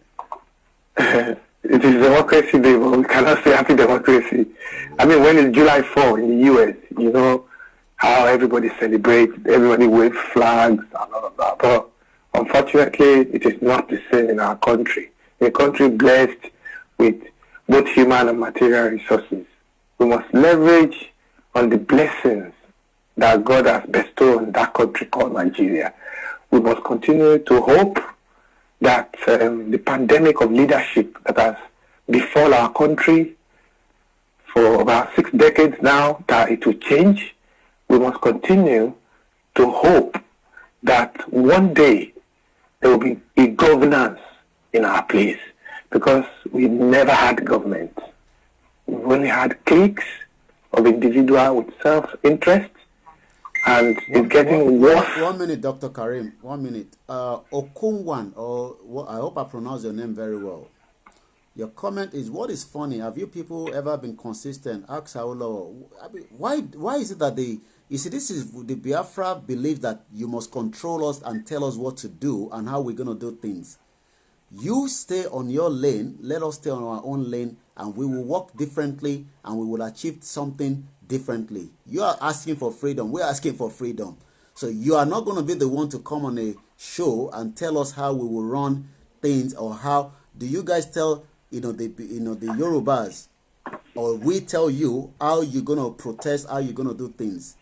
O: It is democracy day, but we cannot say happy democracy. I mean, when it's July 4 in the U.S., you know how everybody celebrates, everybody waves flags and all of that. But unfortunately, it is not the same in our country. A country blessed with both human and material resources. We must leverage on the blessings that God has bestowed on that country called Nigeria. We must continue to hope that the pandemic of leadership that has befall our country for about 6 decades now, that it will change. We must continue to hope that one day there will be a governance in our place, because we never had government. We've only had cliques of individuals with self-interest, and it's getting worse.
B: 1 minute, Dr. Karim. 1 minute. Okunwan, or I hope I pronounce your name very well. Your comment is, what is funny? Have you people ever been consistent? Ask ABIOLA. I mean, why is it that you see, this is the Biafra belief that you must control us and tell us what to do and how we're going to do things. You stay on your lane, let us stay on our own lane, and we will work differently and we will achieve something differently. You are asking for freedom. We're asking for freedom. So you are not going to be the one to come on a show and tell us how we will run things, or how do you guys tell the Yorubas, or we tell you how you're going to protest, how you're going to do things.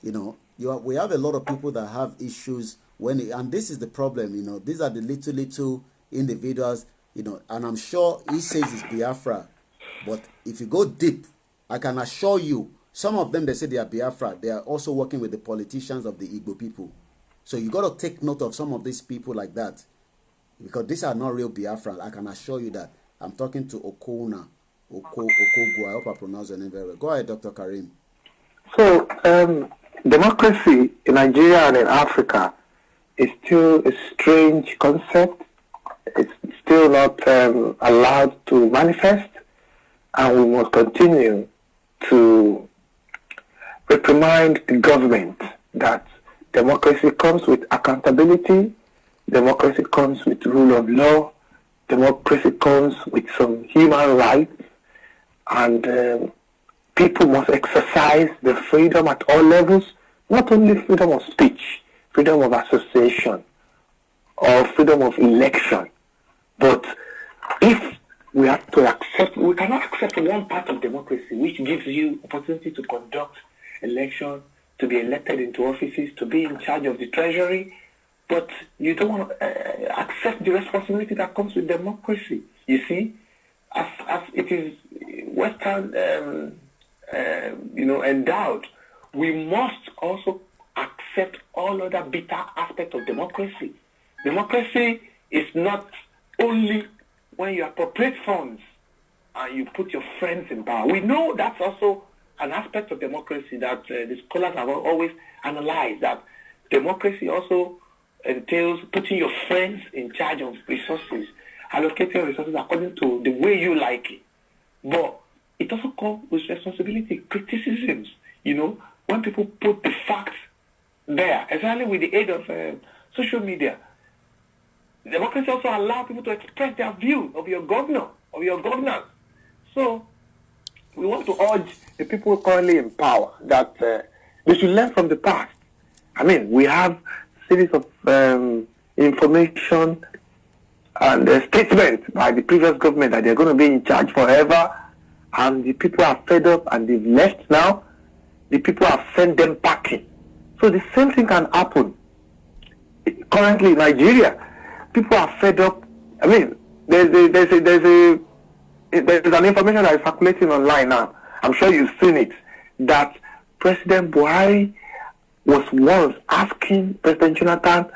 B: We have a lot of people that have issues and this is the problem. These are the little individuals, and I'm sure he says it's Biafra, but if you go deep, I can assure you, some of them, they say they are Biafra, they are also working with the politicians of the Igbo people. So you got to take note of some of these people like that, because these are not real Biafra. I can assure you that. I'm talking to Okogu. I hope I pronounce your name very well. Go ahead, Dr. Karim.
O: So, democracy in Nigeria and in Africa is still a strange concept. It's still not allowed to manifest, and we must continue to reprimand the government that democracy comes with accountability, democracy comes with rule of law, democracy comes with some human rights, and people must exercise the freedom at all levels, not only freedom of speech, freedom of association, or freedom of election. But if we have to accept, we cannot accept one part of democracy which gives you opportunity to conduct election, to be elected into offices, to be in charge of the treasury, but you don't want to accept the responsibility that comes with democracy. You see, as it is Western, endowed, we must also accept all other bitter aspects of democracy. Democracy is not only when you appropriate funds and you put your friends in power. We know that's also an aspect of democracy that the scholars have always analyzed, that democracy also entails putting your friends in charge of resources, allocating resources according to the way you like it. But it also comes with responsibility, criticisms, when people put the facts there, especially with the aid of social media. Democracy also allows people to express their view of your governor, of your governance. So we want to urge the people currently in power that they should learn from the past. I mean, we have series of information and statements by the previous government that they're going to be in charge forever, and the people are fed up and they've left now. The people have sent them packing. So the same thing can happen currently in Nigeria. People are fed up. I mean, there's an information that is circulating online now. I'm sure you've seen it, that President Buhari was once asking President Jonathan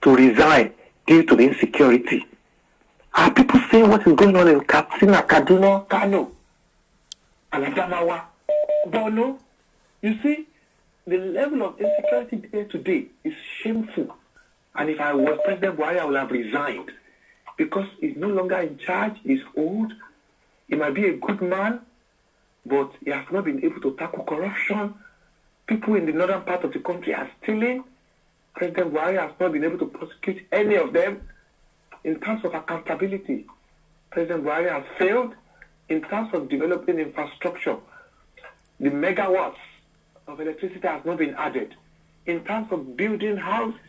O: to resign due to insecurity. Are people saying what is going on in Katsina, Kaduna, Kano, and Adamawa? Borno? You see, the level of insecurity day to day is shameful. And if I was President Buhari, I would have resigned. Because he's no longer in charge, he's old, he might be a good man, but he has not been able to tackle corruption. People in the northern part of the country are stealing. President Buhari has not been able to prosecute any of them. In terms of accountability, President Buhari has failed. In terms of developing infrastructure, the megawatts of electricity has not been added. In terms of building houses,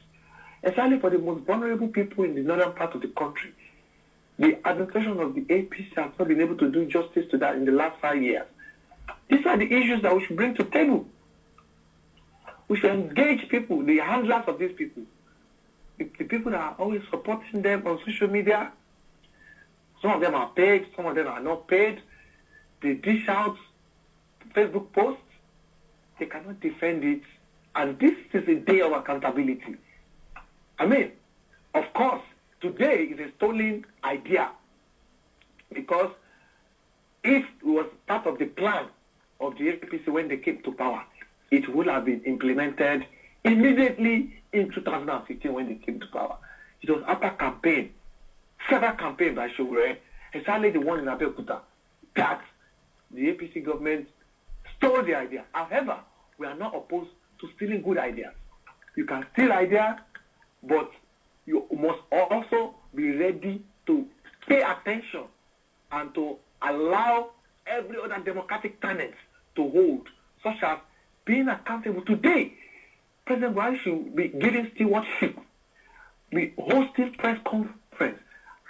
O: especially for the most vulnerable people in the northern part of the country, the administration of the APC has not been able to do justice to that in the last 5 years. These are the issues that we should bring to the table. We should engage people, the handlers of these people, the people that are always supporting them on social media. Some of them are paid, some of them are not paid. They dish out Facebook posts. They cannot defend it. And this is a day of accountability. I mean, of course, today is a stolen idea, because if it was part of the plan of the APC when they came to power, it would have been implemented immediately in 2015 when they came to power. It was after campaign, several campaigns by Shogure, especially the one in Abeokuta, that the APC government stole the idea. However, we are not opposed to stealing good ideas. You can steal ideas, but you must also be ready to pay attention and to allow every other democratic tenets to hold, such as being accountable. Today, President Buhari should be giving stewardship, be hosting press conference,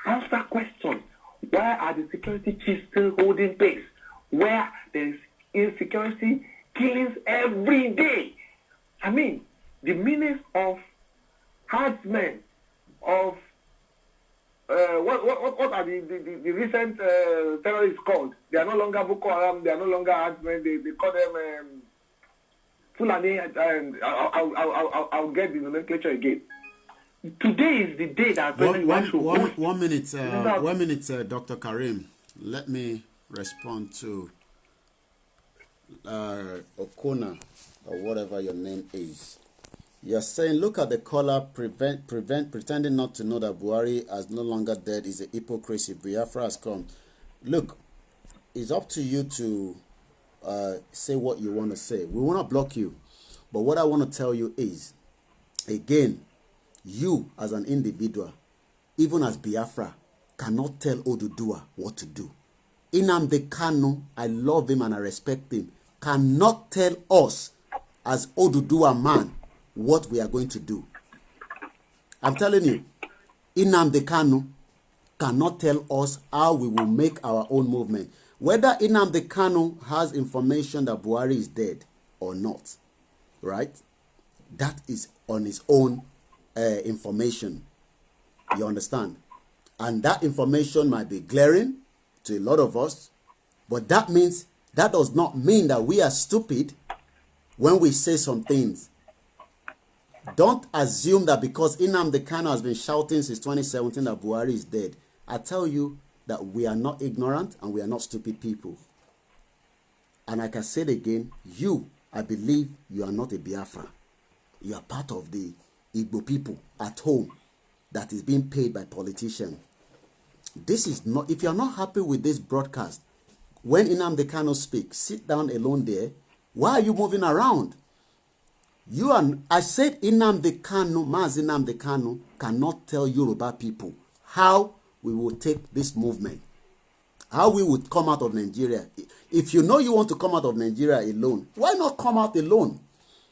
O: answer questions. Why are the security chiefs still holding pace? Where there is insecurity, killings every day? I mean, the meanings of herdsmen, of what are the recent terrorists called? They are no longer Boko Haram, they are no longer herdsmen, they call them Fulani, and I'll get the nomenclature again. Today is the day that
B: one minute, Dr. Karim. Let me respond to Okona, or whatever your name is. You're saying, look at the caller pretending not to know that Buhari is no longer dead is a hypocrisy. Biafra has come. Look, it's up to you to say what you want to say. We will not block you. But what I want to tell you is, again, you as an individual, even as Biafra, cannot tell Oduduwa what to do. Nnamdi Kanu, I love him and I respect him, cannot tell us as Oduduwa man what we are going to do. I'm telling you, Nnamdi Kanu cannot tell us how we will make our own movement. Whether Nnamdi Kanu has information that Buhari is dead or not, right? That is on his own information. You understand? And that information might be glaring to a lot of us, but that does not mean that we are stupid when we say some things. Don't assume that because Nnamdi Kanu has been shouting since 2017 that Buhari is dead. I tell you that we are not ignorant and we are not stupid people. And like I said again, I believe you are not a Biafra. You are part of the Igbo people at home that is being paid by politicians. This is not, if you are not happy with this broadcast, when Nnamdi Kanu speaks, sit down alone there. Why are you moving around? I said Nnamdi Kanu, Mazi Nnamdi Kanu cannot tell Yoruba people how we will take this movement, how we would come out of Nigeria. If you know you want to come out of Nigeria alone, why not come out alone?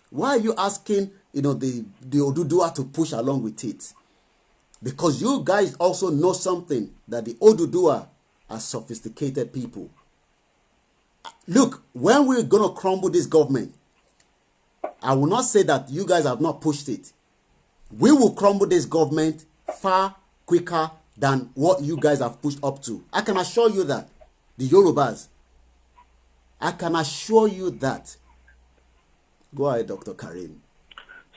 B: Why are you asking, the Oduduwa to push along with it? Because you guys also know something, that the Oduduwa are sophisticated people. Look, when we're going to crumble this government, I will not say that you guys have not pushed it. We will crumble this government far quicker than what you guys have pushed up to. I can assure you that. The Yorubas. I can assure you that. Go ahead, Dr. Karim.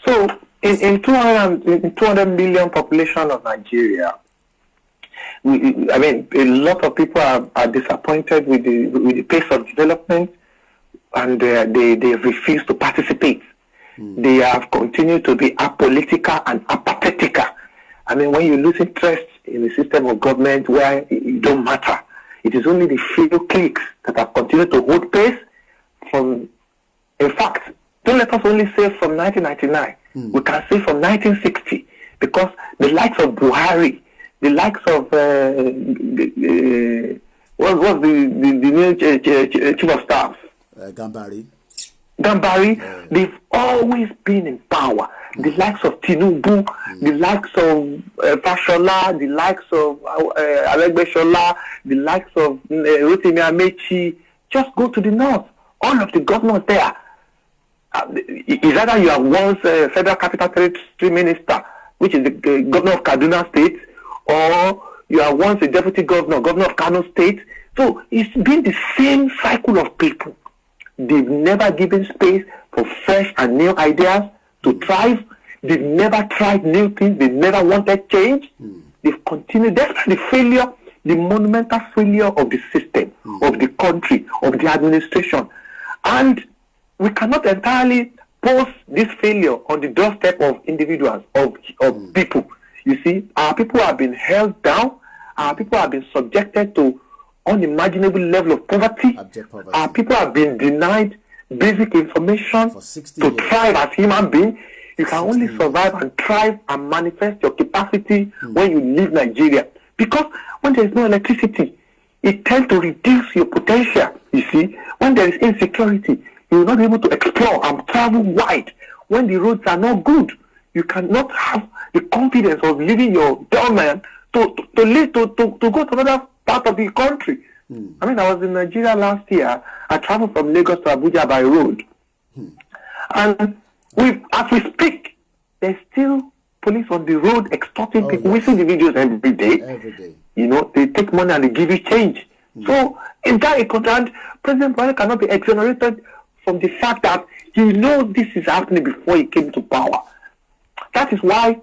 P: So, in 200 million population of Nigeria, a lot of people are disappointed with the pace of development, and they refuse to participate. They have continued to be apolitical and apathetic. When you lose interest in a system of government where it don't matter, it is only the few cliques that have continued to hold pace from, in fact, don't let us only say from 1999. We can say from 1960, because the likes of Buhari, the likes of what was the new chief of staff?
B: Gambari,
P: they've always been in power. The likes of Tinubu, the likes of Fashola, the likes of Alegbeshola, the likes of Rotimi Amechi. Just go to the north. All of the governors there. Is either you are once Federal Capital Territory Minister, which is the governor of Kaduna State, or you are once a deputy governor of Kano State. So it's been the same cycle of people. They've never given space for fresh and new ideas to thrive. They've never tried new things. They've never wanted change. They've continued, despite the failure, the monumental failure of the system, of the country, of the administration. And we cannot entirely post this failure on the doorstep of individuals, of people. You see, our people have been held down. Our people have been subjected to unimaginable level of poverty. Our people have been denied basic information to thrive as human beings. You can only survive and thrive and manifest your capacity when you leave Nigeria. Because when there is no electricity, it tends to reduce your potential. You see, when there is insecurity, you will not be able to explore and travel wide. When the roads are not good, you cannot have the confidence of leaving your doorman to go to another part of the country. I was in Nigeria last year. I traveled from Lagos to Abuja by road. And as we speak, there's still police on the road extorting people. We see the videos every day. They take money and they give you change. So, in that context, President Buhari cannot be exonerated from the fact that he knows this is happening before he came to power. That is why,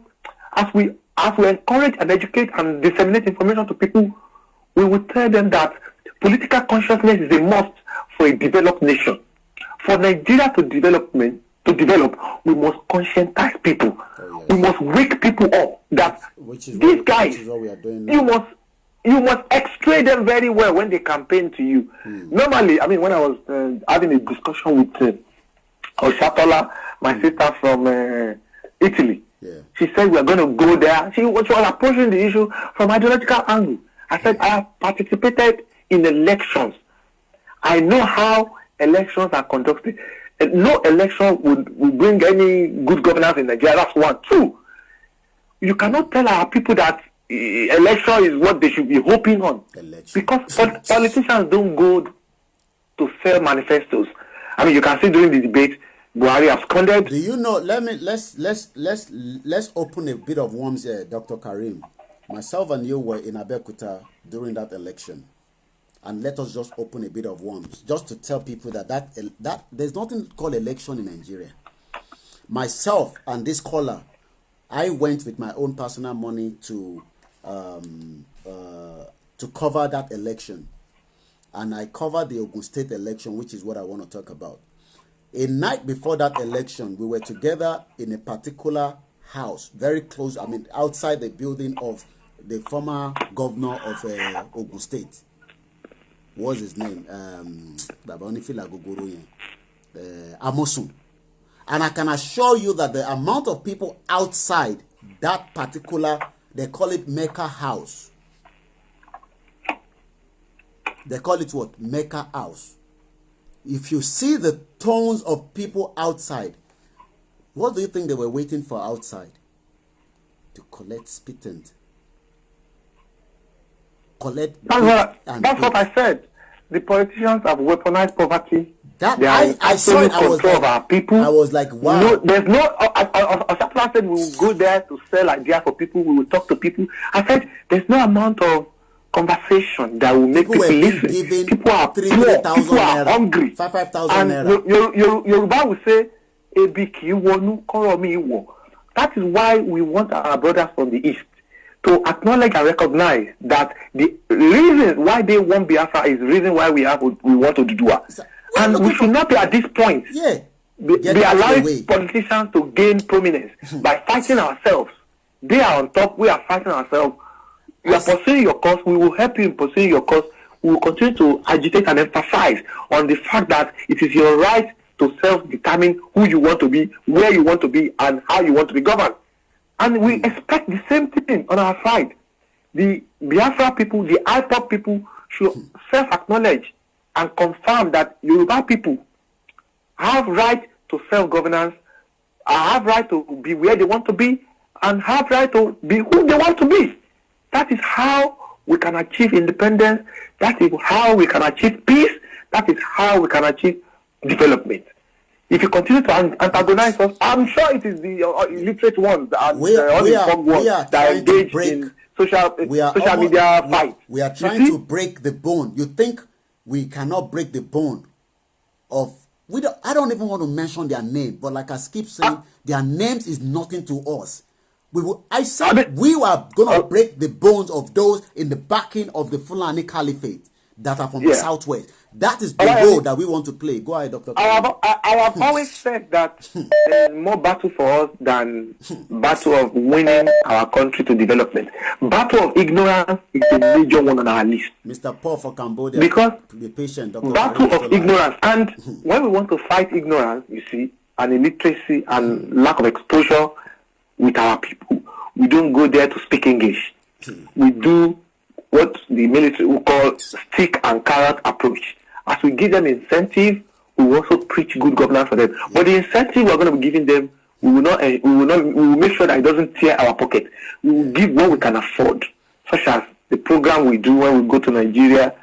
P: as we encourage and educate and disseminate information to people, we will tell them that political consciousness is a must for a developed nation. For Nigeria to develop, we must conscientize people. We must wake people up that these guys, you must x-ray them very well when they campaign to you. Normally, when I was having a discussion with Oshatola, my sister from Italy.
B: Yeah.
P: She said we are going to go there. She was approaching the issue from ideological angle. I said I have participated in elections. I know how elections are conducted. No election would bring any good governance in Nigeria. That's one. Two, you cannot tell our people that election is what they should be hoping on. Because politicians don't go to sell manifestos. I mean, you can see during the debate, Buhari absconded.
B: Do you know? Let's open a bit of worms here, Dr. Karim. Myself and you were in Abeokuta during that election, and let us just open a bit of worms, just to tell people that there's nothing called election in Nigeria. Myself and this caller, I went with my own personal money to cover that election, and I covered the Ogun State election, which is what I want to talk about. A night before that election, we were together in a particular house, very close, I mean, outside the building of the former governor of Ogun State. What's his name? Amosun. And I can assure you that the amount of people outside that particular, they call it Mecca House. They call it what? Mecca House. If you see the tones of people outside, what do you think they were waiting for outside? To collect spittance.
P: That's what I said. The politicians have weaponized poverty.
B: I saw it. I was like,
P: of our people.
B: I was like, wow.
P: No, there's no. Osapla said we will go there to sell ideas for people. We will talk to people. I said there's no amount of conversation that will make people listen. People are poor. People are hungry.
B: 5,000 naira.
P: Yoruba will say, "Ebiki wonu koromi wo." That is why we want our brothers from the east to acknowledge and recognize that the reason why they want Biafra is the reason why we want Oduduwa. And we should not be at this point.
B: Yeah.
P: Be allowing politicians to gain prominence by fighting ourselves. They are on top, we are fighting ourselves. You are pursuing your cause, we will help you in pursuing your cause. We will continue to agitate and emphasize on the fact that it is your right to self-determine who you want to be, where you want to be, and how you want to be governed. And we expect the same thing on our side. The Biafra people, the IPOP people should self-acknowledge and confirm that Yoruba people have right to self-governance, have right to be where they want to be, and have right to be who they want to be. That is how we can achieve independence. That is how we can achieve peace. That is how we can achieve development. If you continue to antagonize us, I'm sure it is the illiterate ones and the uninformed ones that engage in social media fight.
B: We are trying to break the bone. You think we cannot break the bone of... I don't even want to mention their name, but like I keep saying, their names is nothing to us. We were going to break the bones of those in the backing of the Fulani Caliphate that are from the southwest. That is the role that we want to play. Go ahead, Dr.
P: I have always said that there is more battle for us than battle of winning our country to development. Battle of ignorance is the major one on our list.
B: Mr. Paul for Cambodia.
P: Because
B: be patient, Dr.
P: Battle of ignorance. And when we want to fight ignorance, you see, and illiteracy and lack of exposure with our people, we don't go there to speak English. We do what the military will call stick and carrot approach. As we give them incentive, we will also preach good governance for them. But the incentive we are going to be giving them, we will make sure that it doesn't tear our pocket. We will give what we can afford, such as the program we do when we go to Nigeria,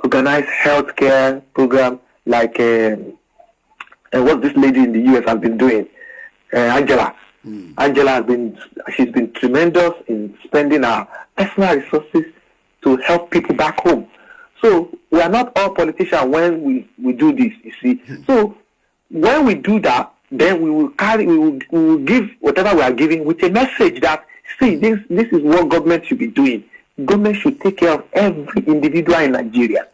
P: organize healthcare program like what this lady in the US has been doing, Angela. Angela she's been tremendous in spending our personal resources to help people back home. So we are not all politicians when we do this, you see. So when we do that, then we will give whatever we are giving with a message that, see, this is what government should be doing. Government should take care of every individual in Nigeria.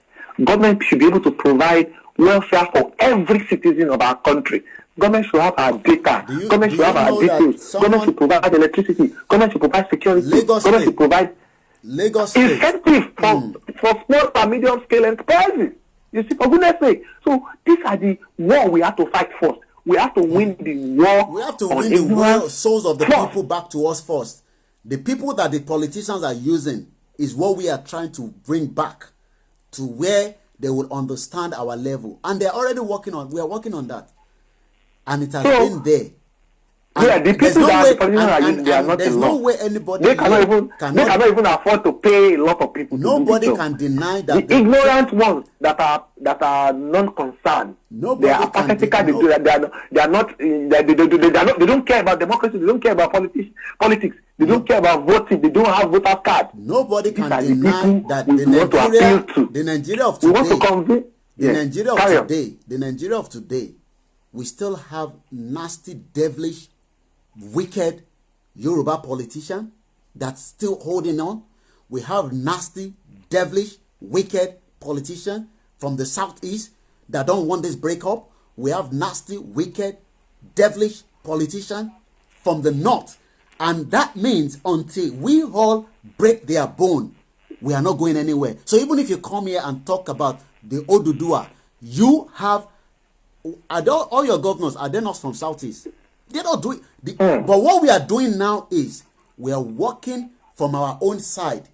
P: Government should be able to provide welfare for every citizen of our country. Government should have our data. Government should have our details. Government should provide electricity. Government should provide security. Government should provide incentive for small and medium scale enterprises. You see, for goodness sake. So these are the war we have to fight first. We have to win the war.
B: We have to win the war, souls of the people back to us first. The people that the politicians are using is what we are trying to bring back to where they will understand our level. And they're already working on, we are working on that. And it has been there. And
P: yeah, the people that are using, they are not
B: there's no way anybody
P: they cannot even afford to pay a lot of people.
B: Nobody can deny that.
P: The ignorant ones that are non-concerned. They are apathetic. They don't care about democracy. They don't care about politics. They don't care about voting. They don't have voter card.
B: Nobody can deny that the Nigeria of today, the Nigeria of today, we still have nasty, devilish, wicked Yoruba politician that's still holding on. We have nasty, devilish, wicked politician from the southeast that don't want this breakup. We have nasty, wicked, devilish politician from the north. And that means until we all break their bone, we are not going anywhere. So even if you come here and talk about the Oduduwa, you have, all your governors, are they not from southeast? They're not doing, but what we are doing now is we are working from our own side,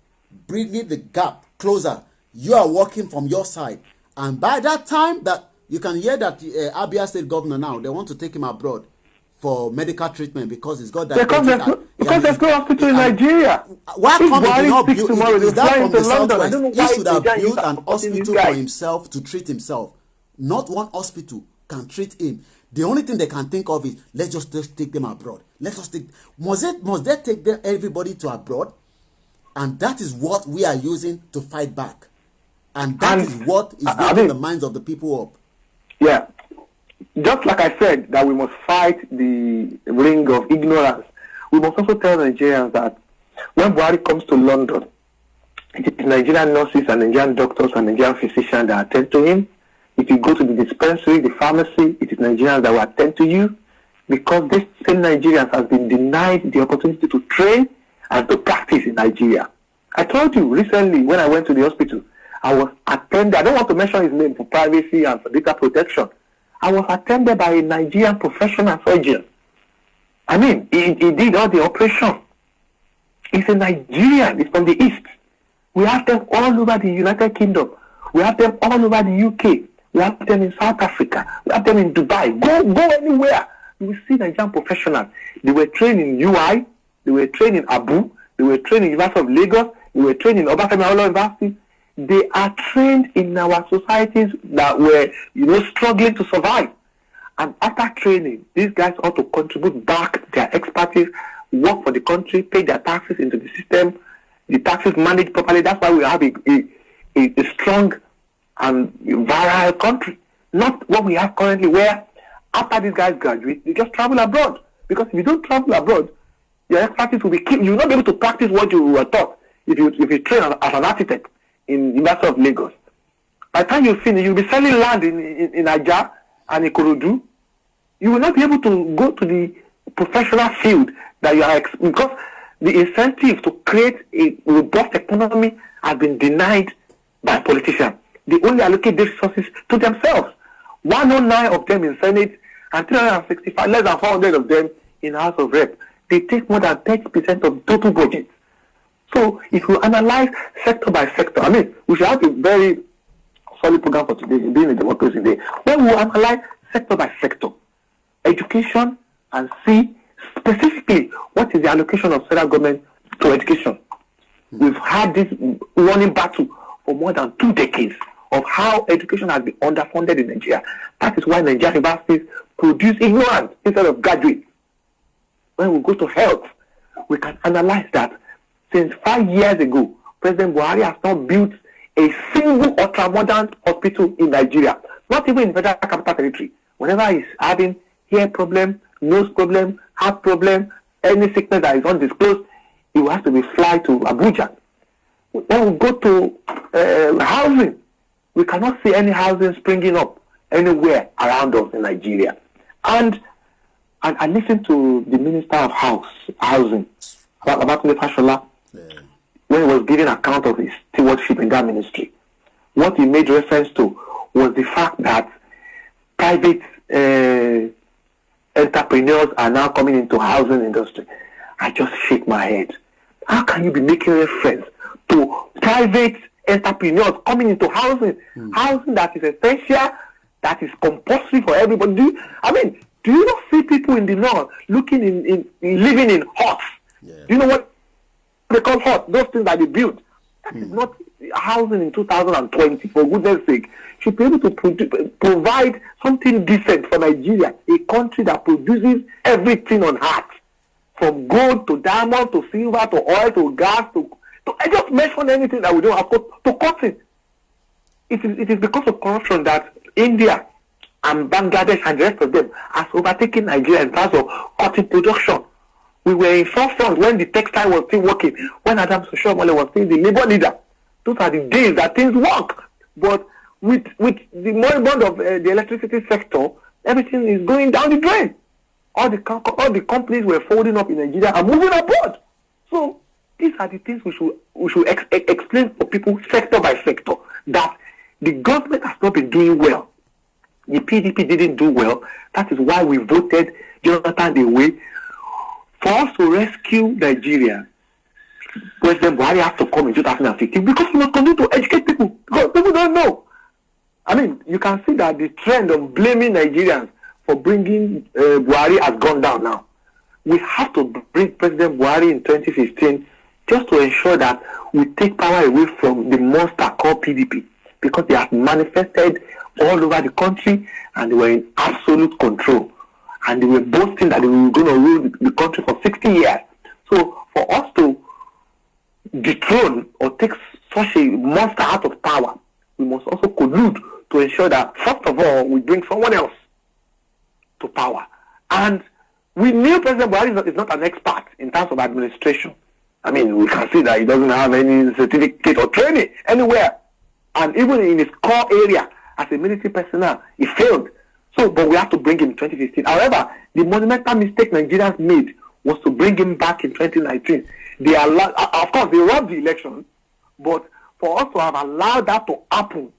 B: bringing the gap closer. You are working from your side. And by that time that you can hear that Abia state governor now, they want to take him abroad for medical treatment because he's got that.
P: Because there's no hospital in Nigeria.
B: Why come he did not build? Is that from the southwest? He should have built an hospital for himself to treat himself. Not one hospital can treat him. The only thing they can think of is, let's just take them abroad. Let us take. Must they take them, everybody to abroad? And that is what we are using to fight back. And that is what is waking the minds of the people up.
P: Yeah. Just like I said, that we must fight the ring of ignorance, we must also tell Nigerians that when Buhari comes to London, it is Nigerian nurses and Nigerian doctors and Nigerian physicians that attend to him. If you go to the dispensary, the pharmacy, it is Nigerians that will attend to you, because these same Nigerians have been denied the opportunity to train and to practice in Nigeria. I told you recently when I went to the hospital, I was attended, I don't want to mention his name for privacy and for data protection. I was attended by a Nigerian professional surgeon. I mean, he did all the operation. He's a Nigerian, he's from the East. We have them all over the United Kingdom. We have them all over the UK. We have them in South Africa. We have them in Dubai. Go anywhere. You will see Nigerian professionals. They were trained in UI. They were trained in Abu. They were trained in University of Lagos. They were trained in Obafemi Awolowo University. They are trained in our societies that were, struggling to survive. And after training, these guys ought to contribute back their expertise, work for the country, pay their taxes into the system, the taxes managed properly. That's why we have a strong and virile country. Not what we have currently, where after these guys graduate, they just travel abroad. Because if you don't travel abroad, your expertise will be killed. You will not be able to practice what you were taught if you train as an architect in University of Lagos. By the time you finish, you'll be selling land in Aja and in Ikorodu. You will not be able to go to the professional field that you are, because the incentive to create a robust economy has been denied by politicians. They only allocate these resources to themselves. 109 of them in Senate and 365, less than 400 of them in House of Rep. They take more than 30% of total budget. So if you analyze sector by sector, I mean, we should have a very solid program for today, being a democracy day. When we analyze sector by sector, education, and see specifically what is the allocation of federal government to education. We've had this running battle for more than 2 decades of how education has been underfunded in Nigeria. That is why Nigerian universities produce ignorance instead of graduates. When we go to health, we can analyze that since 5 years ago, President Buhari has not built a single ultra-modern hospital in Nigeria, not even in Federal Capital Territory. Whenever he's having hair problem, nose problem, heart problem, any sickness that is undisclosed, he will have to be fly to Abuja. When we go to housing, we cannot see any housing springing up anywhere around us in Nigeria. And I listened to the Minister of Housing, Babatunde Fashola, when he was giving account of his stewardship in that ministry. What he made reference to was the fact that private entrepreneurs are now coming into housing industry. I just shake my head. How can you be making reference to private entrepreneurs coming into housing? Housing that is essential, that is compulsory for everybody. Do you not see people in the north looking in living in huts? Do you know what they call huts? Those things that they build. That is not housing in 2020, for goodness sake. Should be able to provide something decent for Nigeria, a country that produces everything on earth, from gold to diamond to silver to oil to gas to I just mention anything that we don't have to cotton. It is because of corruption that India and Bangladesh and the rest of them has overtaken Nigeria in terms of cotton production. We were in forefront when the textile was still working, when Adam Soshomole was still the labor leader. Those are the days that things work. But with the moribund of the electricity sector, everything is going down the drain. All the companies were folding up in Nigeria and moving abroad. So these are the things we should explain for people sector by sector, that the government has not been doing well. The PDP didn't do well. That is why we voted Jonathan away. For us to rescue Nigeria, President Buhari has to come in 2015 because we must continue to educate people. Because people don't know. You can see that the trend of blaming Nigerians for bringing Buhari has gone down now. We have to bring President Buhari in 2015 just to ensure that we take power away from the monster called PDP, because they have manifested all over the country and they were in absolute control. And they were boasting that they were going to rule the country for 60 years. So for us to dethrone or take such a monster out of power, we must also collude to ensure that, first of all, we bring someone else to power. And we knew President Buhari is not an expert in terms of administration. We can see that he doesn't have any certificate or training anywhere. And even in his core area, as a military personnel, he failed. But we have to bring him in 2015. However, the monumental mistake Nigerians made was to bring him back in 2019. Of course, they robbed the election, but for us to have allowed that to happen,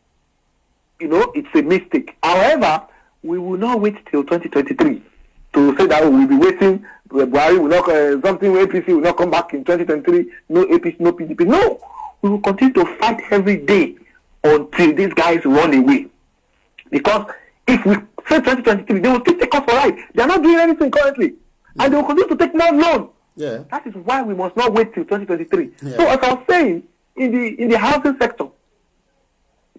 P: it's a mistake. However, we will not wait till 2023 to say that we will be waiting. Buhari will not, something APC will not come back in 2023. No APC, no PDP. No, we will continue to fight every day until these guys run away. Because if we say 2023, they will still take us for right. They are not doing anything currently, and they will continue to take more loan.
B: Yeah.
P: That is why we must not wait till 2023. Yeah. So as I was saying, in the housing sector,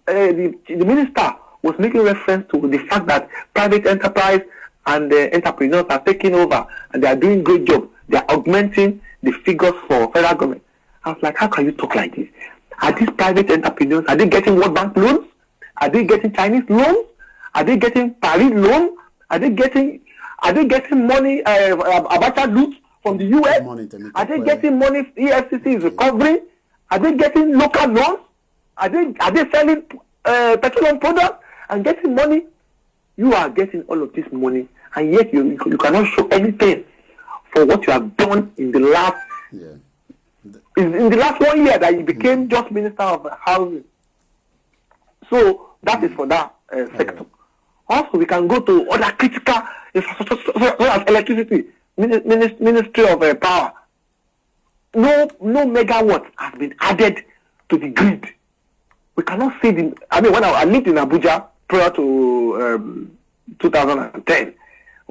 P: the minister was making reference to the fact that private enterprise and entrepreneurs are taking over and they are doing great job. They are augmenting the figures for federal government. I was like, how can you talk like this? Are these private entrepreneurs, are they getting World Bank loans? Are they getting Chinese loans? Are they getting Paris loans? Are they getting money, Abacha loot from the US? Are they getting money EFCC is recovering? Are they getting local loans? Are they selling petroleum products and getting money? You are getting all of this money, and yet you cannot show anything for what you have done in the last in the last 1 year that you became just Minister of Housing. So that is for that sector. Also, we can go to other critical infrastructure such as electricity, Ministry of Power. No megawatts has been added to the grid. We cannot see when I lived in Abuja prior to 2010,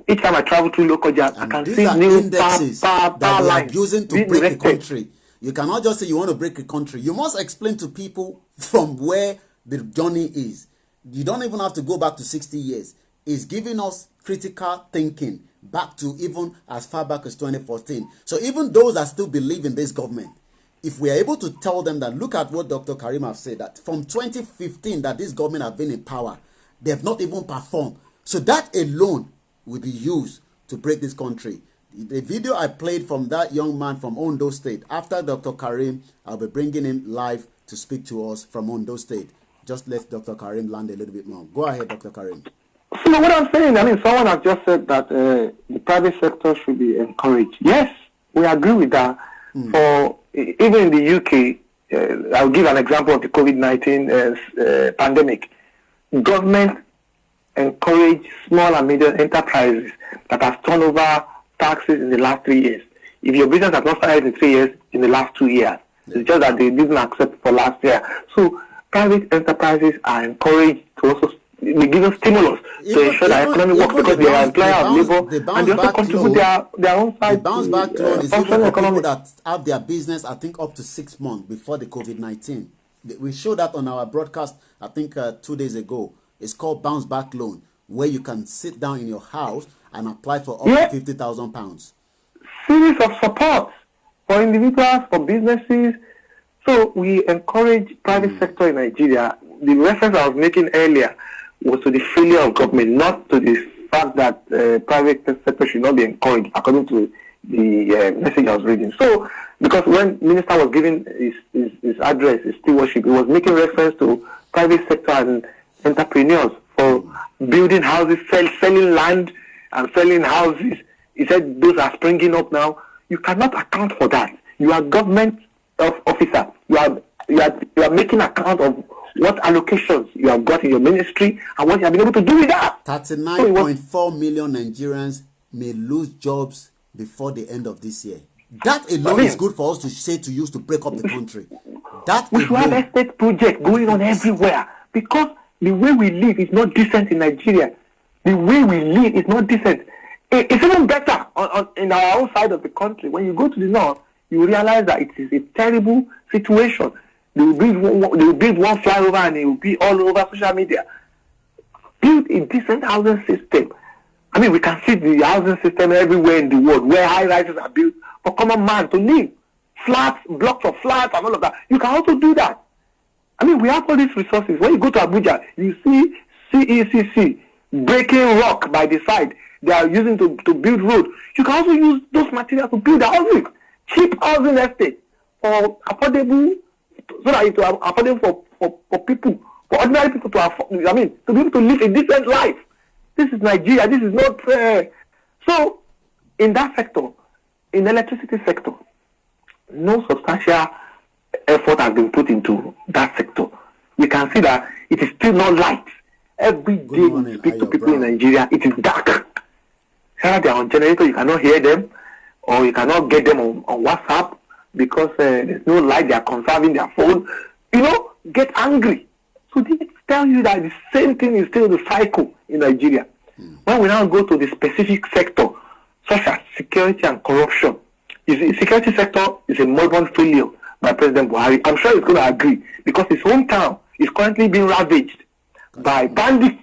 P: each time I travel through local jobs, I can see new indexes
B: that they are using to break the country. You cannot just say you want to break a country. You must explain to people from where the journey is. You don't even have to go back to 60 years. It's giving us critical thinking back to even as far back as 2014. So even those that still believe in this government, if we are able to tell them that, look at what Dr. Karim has said, that from 2015 that this government have been in power, they have not even performed. So that alone will be used to break this country. The video I played from that young man from Ondo State, after Dr. Karim, I'll be bringing him live to speak to us from Ondo State. Just let Dr. Karim land a little bit more. Go ahead, Dr. Karim.
P: So what I'm saying, someone has just said that the private sector should be encouraged. Yes, we agree with that. For even in the UK, I'll give an example of the COVID-19 pandemic. Government encourage small and medium enterprises that have turned over taxes in the last 3 years. If your business has not started in 3 years, in the last 2 years, it's just that they didn't accept for last year. So private enterprises are encouraged to also be given stimulus to ensure that economy works because they are employer of labor and they also contribute their own side.
B: The bounce back loan is even for people that have their business, I think, up to 6 months before the COVID-19. We showed that on our broadcast, I think 2 days ago. It's called bounce back loan, where you can sit down in your house and apply for up to £50,000.
P: Series of support for individuals, for businesses. So we encourage private sector in Nigeria. The reference I was making earlier was to the failure of government, not to the fact that private sector should not be encouraged, according to the message I was reading. So, because when Minister was giving his address, his stewardship, he was making reference to private sector and entrepreneurs for building houses, selling land and selling houses. He said those are springing up now. You cannot account for that. You are government officer. You are making account of what allocations you have got in your ministry and what you have been able to do with that.
B: 39.4 million Nigerians may lose jobs before the end of this year. That alone is good for us to say to use to break up the country. That
P: we should have estate project going on everywhere because the way we live is not decent in Nigeria. The way we live is not decent. It's even better in our own side of the country. When you go to the north, you realize that it is a terrible situation. They will build one flyover and it will be all over social media. Build a decent housing system. I mean, we can see the housing system everywhere in the world where high rises are built for common man to live. Flats, blocks of flats and all of that. You can also do that. I mean, we have all these resources. When you go to Abuja, you see CECC breaking rock by the side. They are using to build road. You can also use those materials to build housing. Cheap housing estate for affordable, so that it will affordable for people, for ordinary people to afford, I mean, to be able to live a decent life. This is Nigeria. This is not fair. So, in that sector, in the electricity sector, no substantial effort has been put into that sector. We can see that it is still not light. Every day we speak to people in Nigeria, it is dark. Either they are on generator, you cannot hear them, or you cannot get them on WhatsApp because there's no light, they are conserving their phone. You know, get angry. So they tell you that the same thing is still the cycle in Nigeria. When we now go to the specific sector, such as security and corruption, the security sector is a moribund failure by President Buhari. I'm sure he's going to agree because his hometown is currently being ravaged by bandits.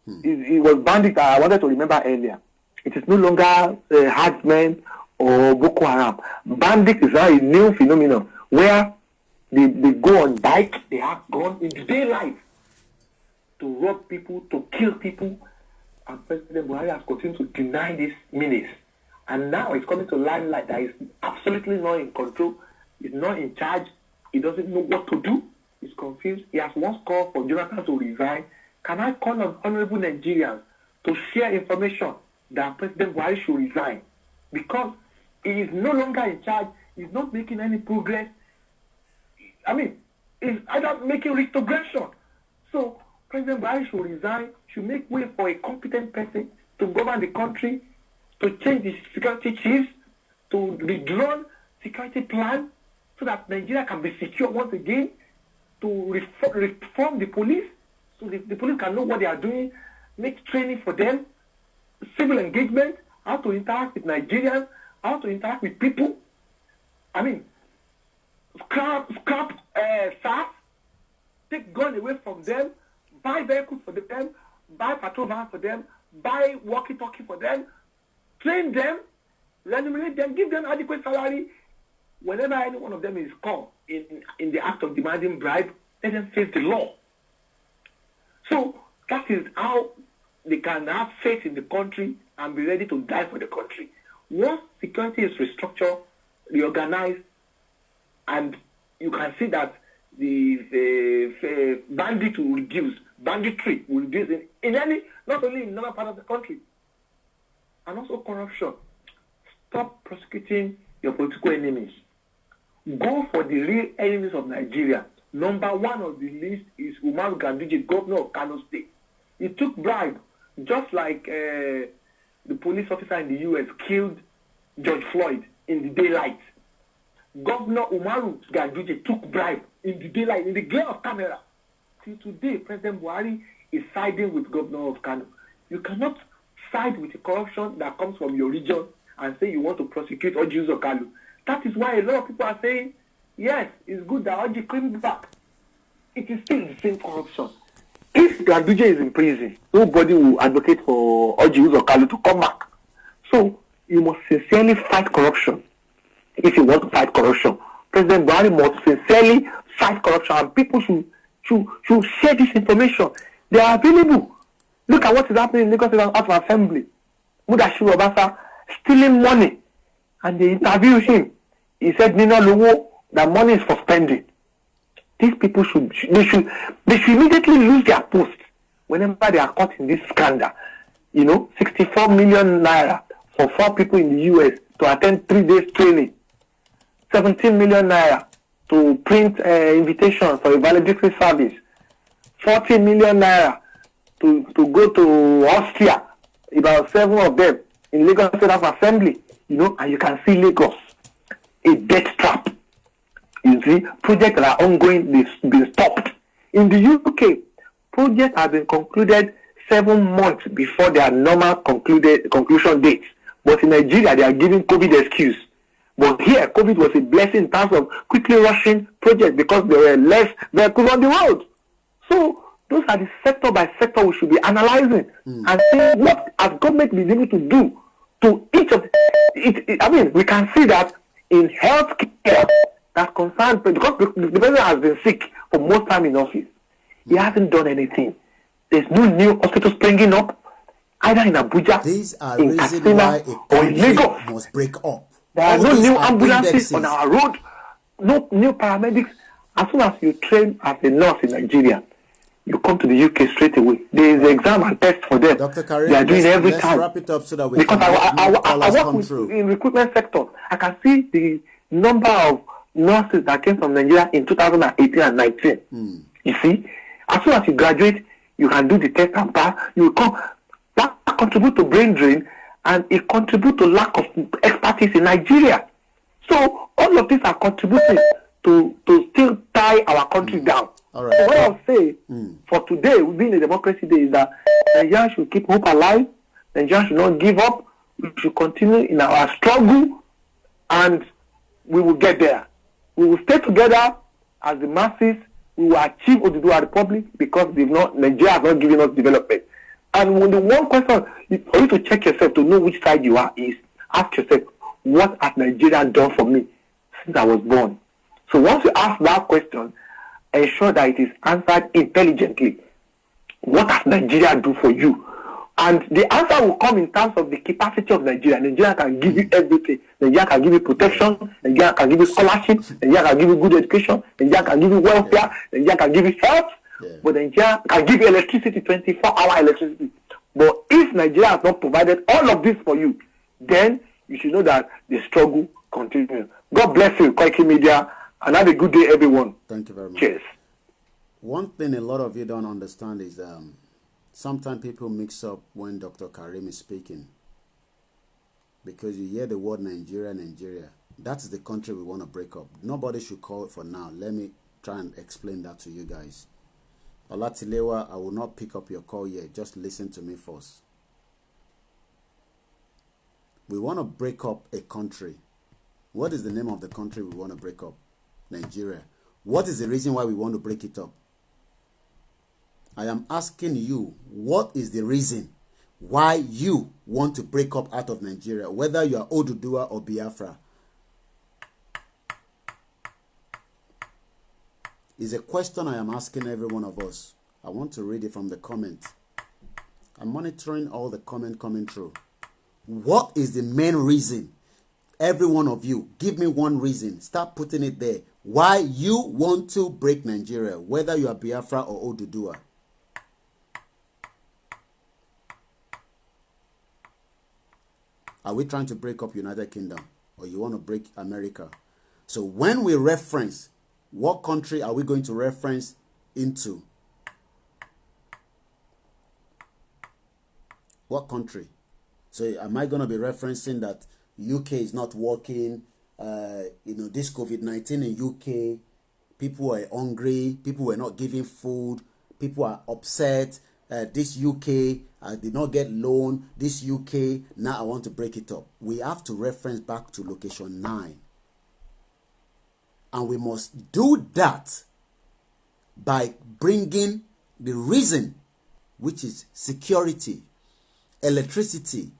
P: It was bandits that I wanted to remember earlier. It is no longer herdsmen or Boko Haram. Bandit is now a new phenomenon where they go on bike, they have gone in daylight to rob people, to kill people. And President Buhari has continued to deny this menace. And now it's coming to limelight that he's absolutely not in control. He's not in charge. He doesn't know what to do. He's confused. He has once called for Jonathan to resign. Can I call on honorable Nigerians to share information that President Buhari should resign? Because he is no longer in charge. He's not making any progress. I mean, he's either making retrogression. So President Buhari should resign, should make way for a competent person to govern the country, to change the security chiefs, to redrawn security plan so that Nigeria can be secure once again, to reform the police so the police can know what they are doing, make training for them, civil engagement, how to interact with Nigerians, how to interact with people. I mean, scrap SARS, take gun away from them, buy vehicles for them, buy patrol vans for them, buy walkie-talkie for them, train them, remunerate them, give them adequate salary. Whenever any one of them is caught in the act of demanding bribe, let them face the law. So that is how they can have faith in the country and be ready to die for the country. Once security is restructured, reorganized, and you can see that the bandit will reduce, banditry will reduce in any, not only in another part of the country. And also corruption. Stop prosecuting your political enemies. Go for the real enemies of Nigeria. Number one on the list is Umar Ganduje, governor of Kano State. He took bribe, just like the police officer in the U.S. killed George Floyd in the daylight. Governor Umaru Ganduje took bribe in the daylight, in the glare of camera. Till today, President Buhari is siding with Governor of Kano. You cannot side with the corruption that comes from your region and say you want to prosecute Orji Uzor Kalu. That is why a lot of people are saying, yes, it's good that Orji came back. It is still the same corruption. If Ganduje is in prison, nobody will advocate for Orji Uzor Kalu to come back. So you must sincerely fight corruption. If you want to fight corruption, President Buhari must sincerely fight corruption, and people should share this information. They are available. Look at what is happening in Lagos House of Assembly. Mudashiru Obasa stealing money, and they interviewed him. He said, Nina Lowo, that money is for spending. These people should immediately lose their post whenever they are caught in this scandal. 64 million naira for 4 people in the US to attend 3 days training. 17 million naira to print invitations for a valedictory service. 40 million naira to go to Austria, about 7 of them in Lagos State House Assembly, and you can see Lagos, a death trap. You see, projects that are ongoing, they've been stopped. In the UK, projects have been concluded 7 months before their normal conclusion dates. But in Nigeria, they are giving COVID excuse. But here, COVID was a blessing in terms of quickly rushing projects because there were less vehicles on the road. So those are the sector by sector we should be analyzing and seeing what has government been able to do to each of it. We can see that in health care that concerns, because the president has been sick for most time in office, he hasn't done anything. There's no new hospital springing up, either in Abuja,
B: these are
P: in
B: reasons
P: Katsina,
B: why a
P: or in Lagos.
B: country must break up.
P: There are
B: All
P: no
B: these
P: new
B: are
P: ambulances
B: indexes.
P: on our road, no new paramedics. As soon as you train as a nurse in Nigeria, you come to the UK straight away. There is exam and test for them.
B: Dr. Karim,
P: they are doing every
B: let's
P: time.
B: wrap it up so that we
P: Because
B: can
P: I work with, in recruitment sector. I can see the number of nurses that came from Nigeria in 2018 and 19. You see, as soon as you graduate, you can do the test and pass. You come. That contribute to brain drain, and it contributes to lack of expertise in Nigeria. So all of these are contributing to still tie our country down.
B: All right.
P: So what I'll say for today, being a democracy day, is that Nigeria should keep hope alive. Nigeria should not give up. We should continue in our struggle, and we will get there. We will stay together as the masses. We will achieve Oduduwa Republic because Nigeria has not given us development. And when the one question for you to check yourself to know which side you are is ask yourself, what has Nigeria done for me since I was born? So once you ask that question, ensure that it is answered intelligently. What does Nigeria do for you? And the answer will come in terms of the capacity of Nigeria. Nigeria can give you everything. Nigeria can give you protection. Nigeria can give you scholarship. Nigeria can give you good education. Nigeria can give you welfare. Nigeria can give you health. But Nigeria can give you electricity, 24-hour electricity. But if Nigeria has not provided all of this for you, then you should know that the struggle continues. God bless you, KOIKIMEDIA, and have a good day, everyone.
B: Thank you very much.
P: Cheers.
B: One thing a lot of you don't understand is sometimes people mix up when Dr. Karim is speaking. Because you hear the word Nigeria. That is the country we want to break up. Nobody should call it for now. Let me try and explain that to you guys. Olatilewa, I will not pick up your call yet. Just listen to me first. We want to break up a country. What is the name of the country we want to break up? Nigeria. What is the reason why we want to break it up? I am asking you, what is the reason why you want to break up out of Nigeria, whether you are Oduduwa or Biafra? Is a question I am asking every one of us. I want to read it from the comment. I'm monitoring all the comment coming through. What is the main reason? Every one of you, give me one reason. Start putting it there. Why you want to break Nigeria, whether you are Biafra or Oduduwa. Are we trying to break up United Kingdom, or you want to break America? So when we reference, what country are we going to reference into? What country? So am I going to be referencing that UK is not working? This COVID-19 in UK, people are hungry, people were not giving food, people are upset. This UK, I did not get loan. This UK, now I want to break it up. We have to reference back to location 9. And we must do that by bringing the reason, which is security, electricity,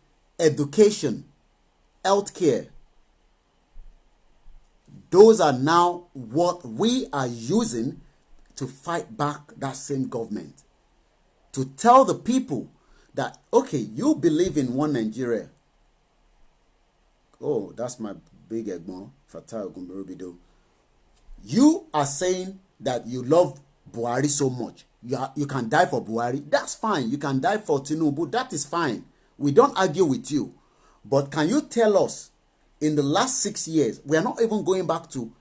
B: education, healthcare. Those are now what we are using to fight back that same government. To tell the people that, okay, you believe in one Nigeria. Oh, that's my big egmon, Fatal Gumberubido. You are saying that you love Buhari so much. You can die for Buhari. That's fine. You can die for Tinubu. That is fine. We don't argue with you. But can you tell us, in the last 6 years, we are not even going back to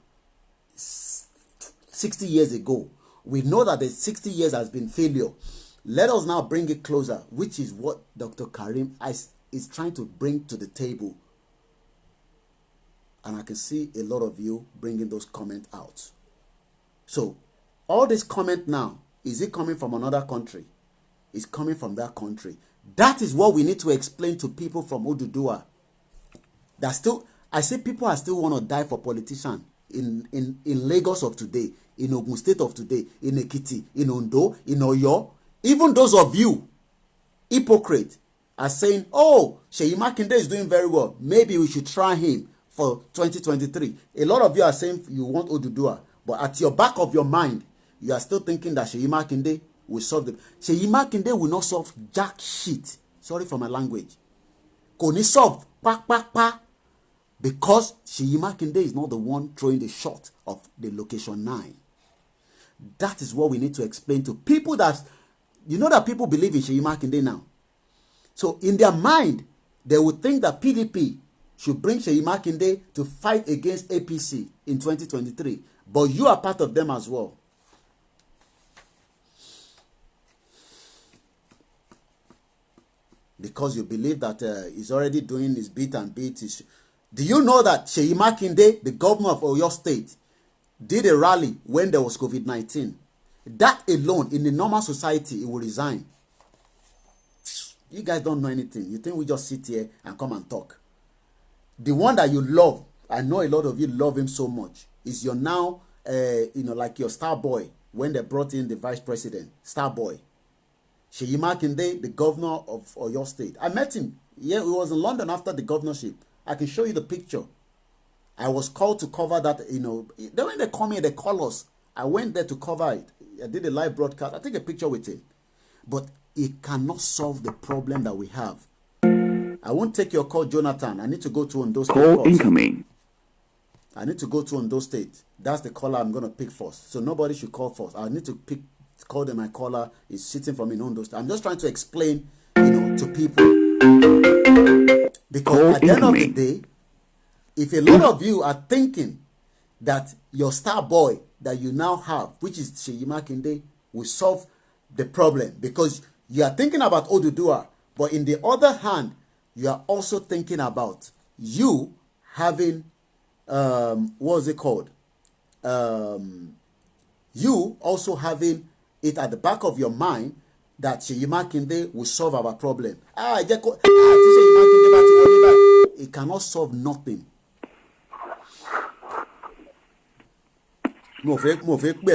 B: 60 years ago. We know that the 60 years has been failure. Let us now bring it closer, which is what Dr. Karim is trying to bring to the table. And I can see a lot of you bringing those comments out. So, all this comment now, is it coming from another country? It's coming from that country. That is what we need to explain to people from Oduduwa. That still, I see people are still want to die for politicians in Lagos of today, in Ogun State of today, in Ekiti, in Ondo, in Oyo. Even those of you, hypocrite, are saying, oh, Seyi Makinde is doing very well. Maybe we should try him for 2023. A lot of you are saying you want Oduduwa, but at your back of your mind, you are still thinking that Seyi Makinde will solve them. Seyi Makinde will not solve jack shit. Sorry for my language. Kò ní solve pa. Because Seyi Makinde is not the one throwing the shot of the location 9. That is what we need to explain to people that, you know that people believe in Seyi Makinde now. So in their mind, they would think that PDP should bring Seyi Makinde to fight against APC in 2023. But you are part of them as well. Because you believe that he's already doing his bit and bit. Do you know that Seyi Makinde, the governor of Oyo State, did a rally when there was COVID-19? That alone, in the normal society, he will resign. You guys don't know anything. You think we just sit here and come and talk. The one that you love, I know a lot of you love him so much, is your now, like your star boy, when they brought in the vice president, star boy. Seyi Makinde, the governor of Oyo State. I met him. Yeah, he was in London after the governorship. I can show you the picture. I was called to cover that, Then when they call me, they call us. I went there to cover it. I did a live broadcast. I take a picture with him. But it cannot solve the problem that we have. I won't take your call, Jonathan. I need to go to Ondo State
Q: Call
B: first.
Q: incoming.
B: I need to go to Ondo State. That's the caller I'm going to pick first. So nobody should call first. I need to call them. My caller is sitting for me in Ondo State. I'm just trying to explain, to people. Because at the end of the day, if a lot of you are thinking that your star boy that you now have, which is Seyi Makinde, will solve the problem, because you are thinking about Oduduwa, but in the other hand, you are also thinking about you having, what's it called? You also having it at the back of your mind that Seyi Makinde will solve our problem. It cannot solve nothing.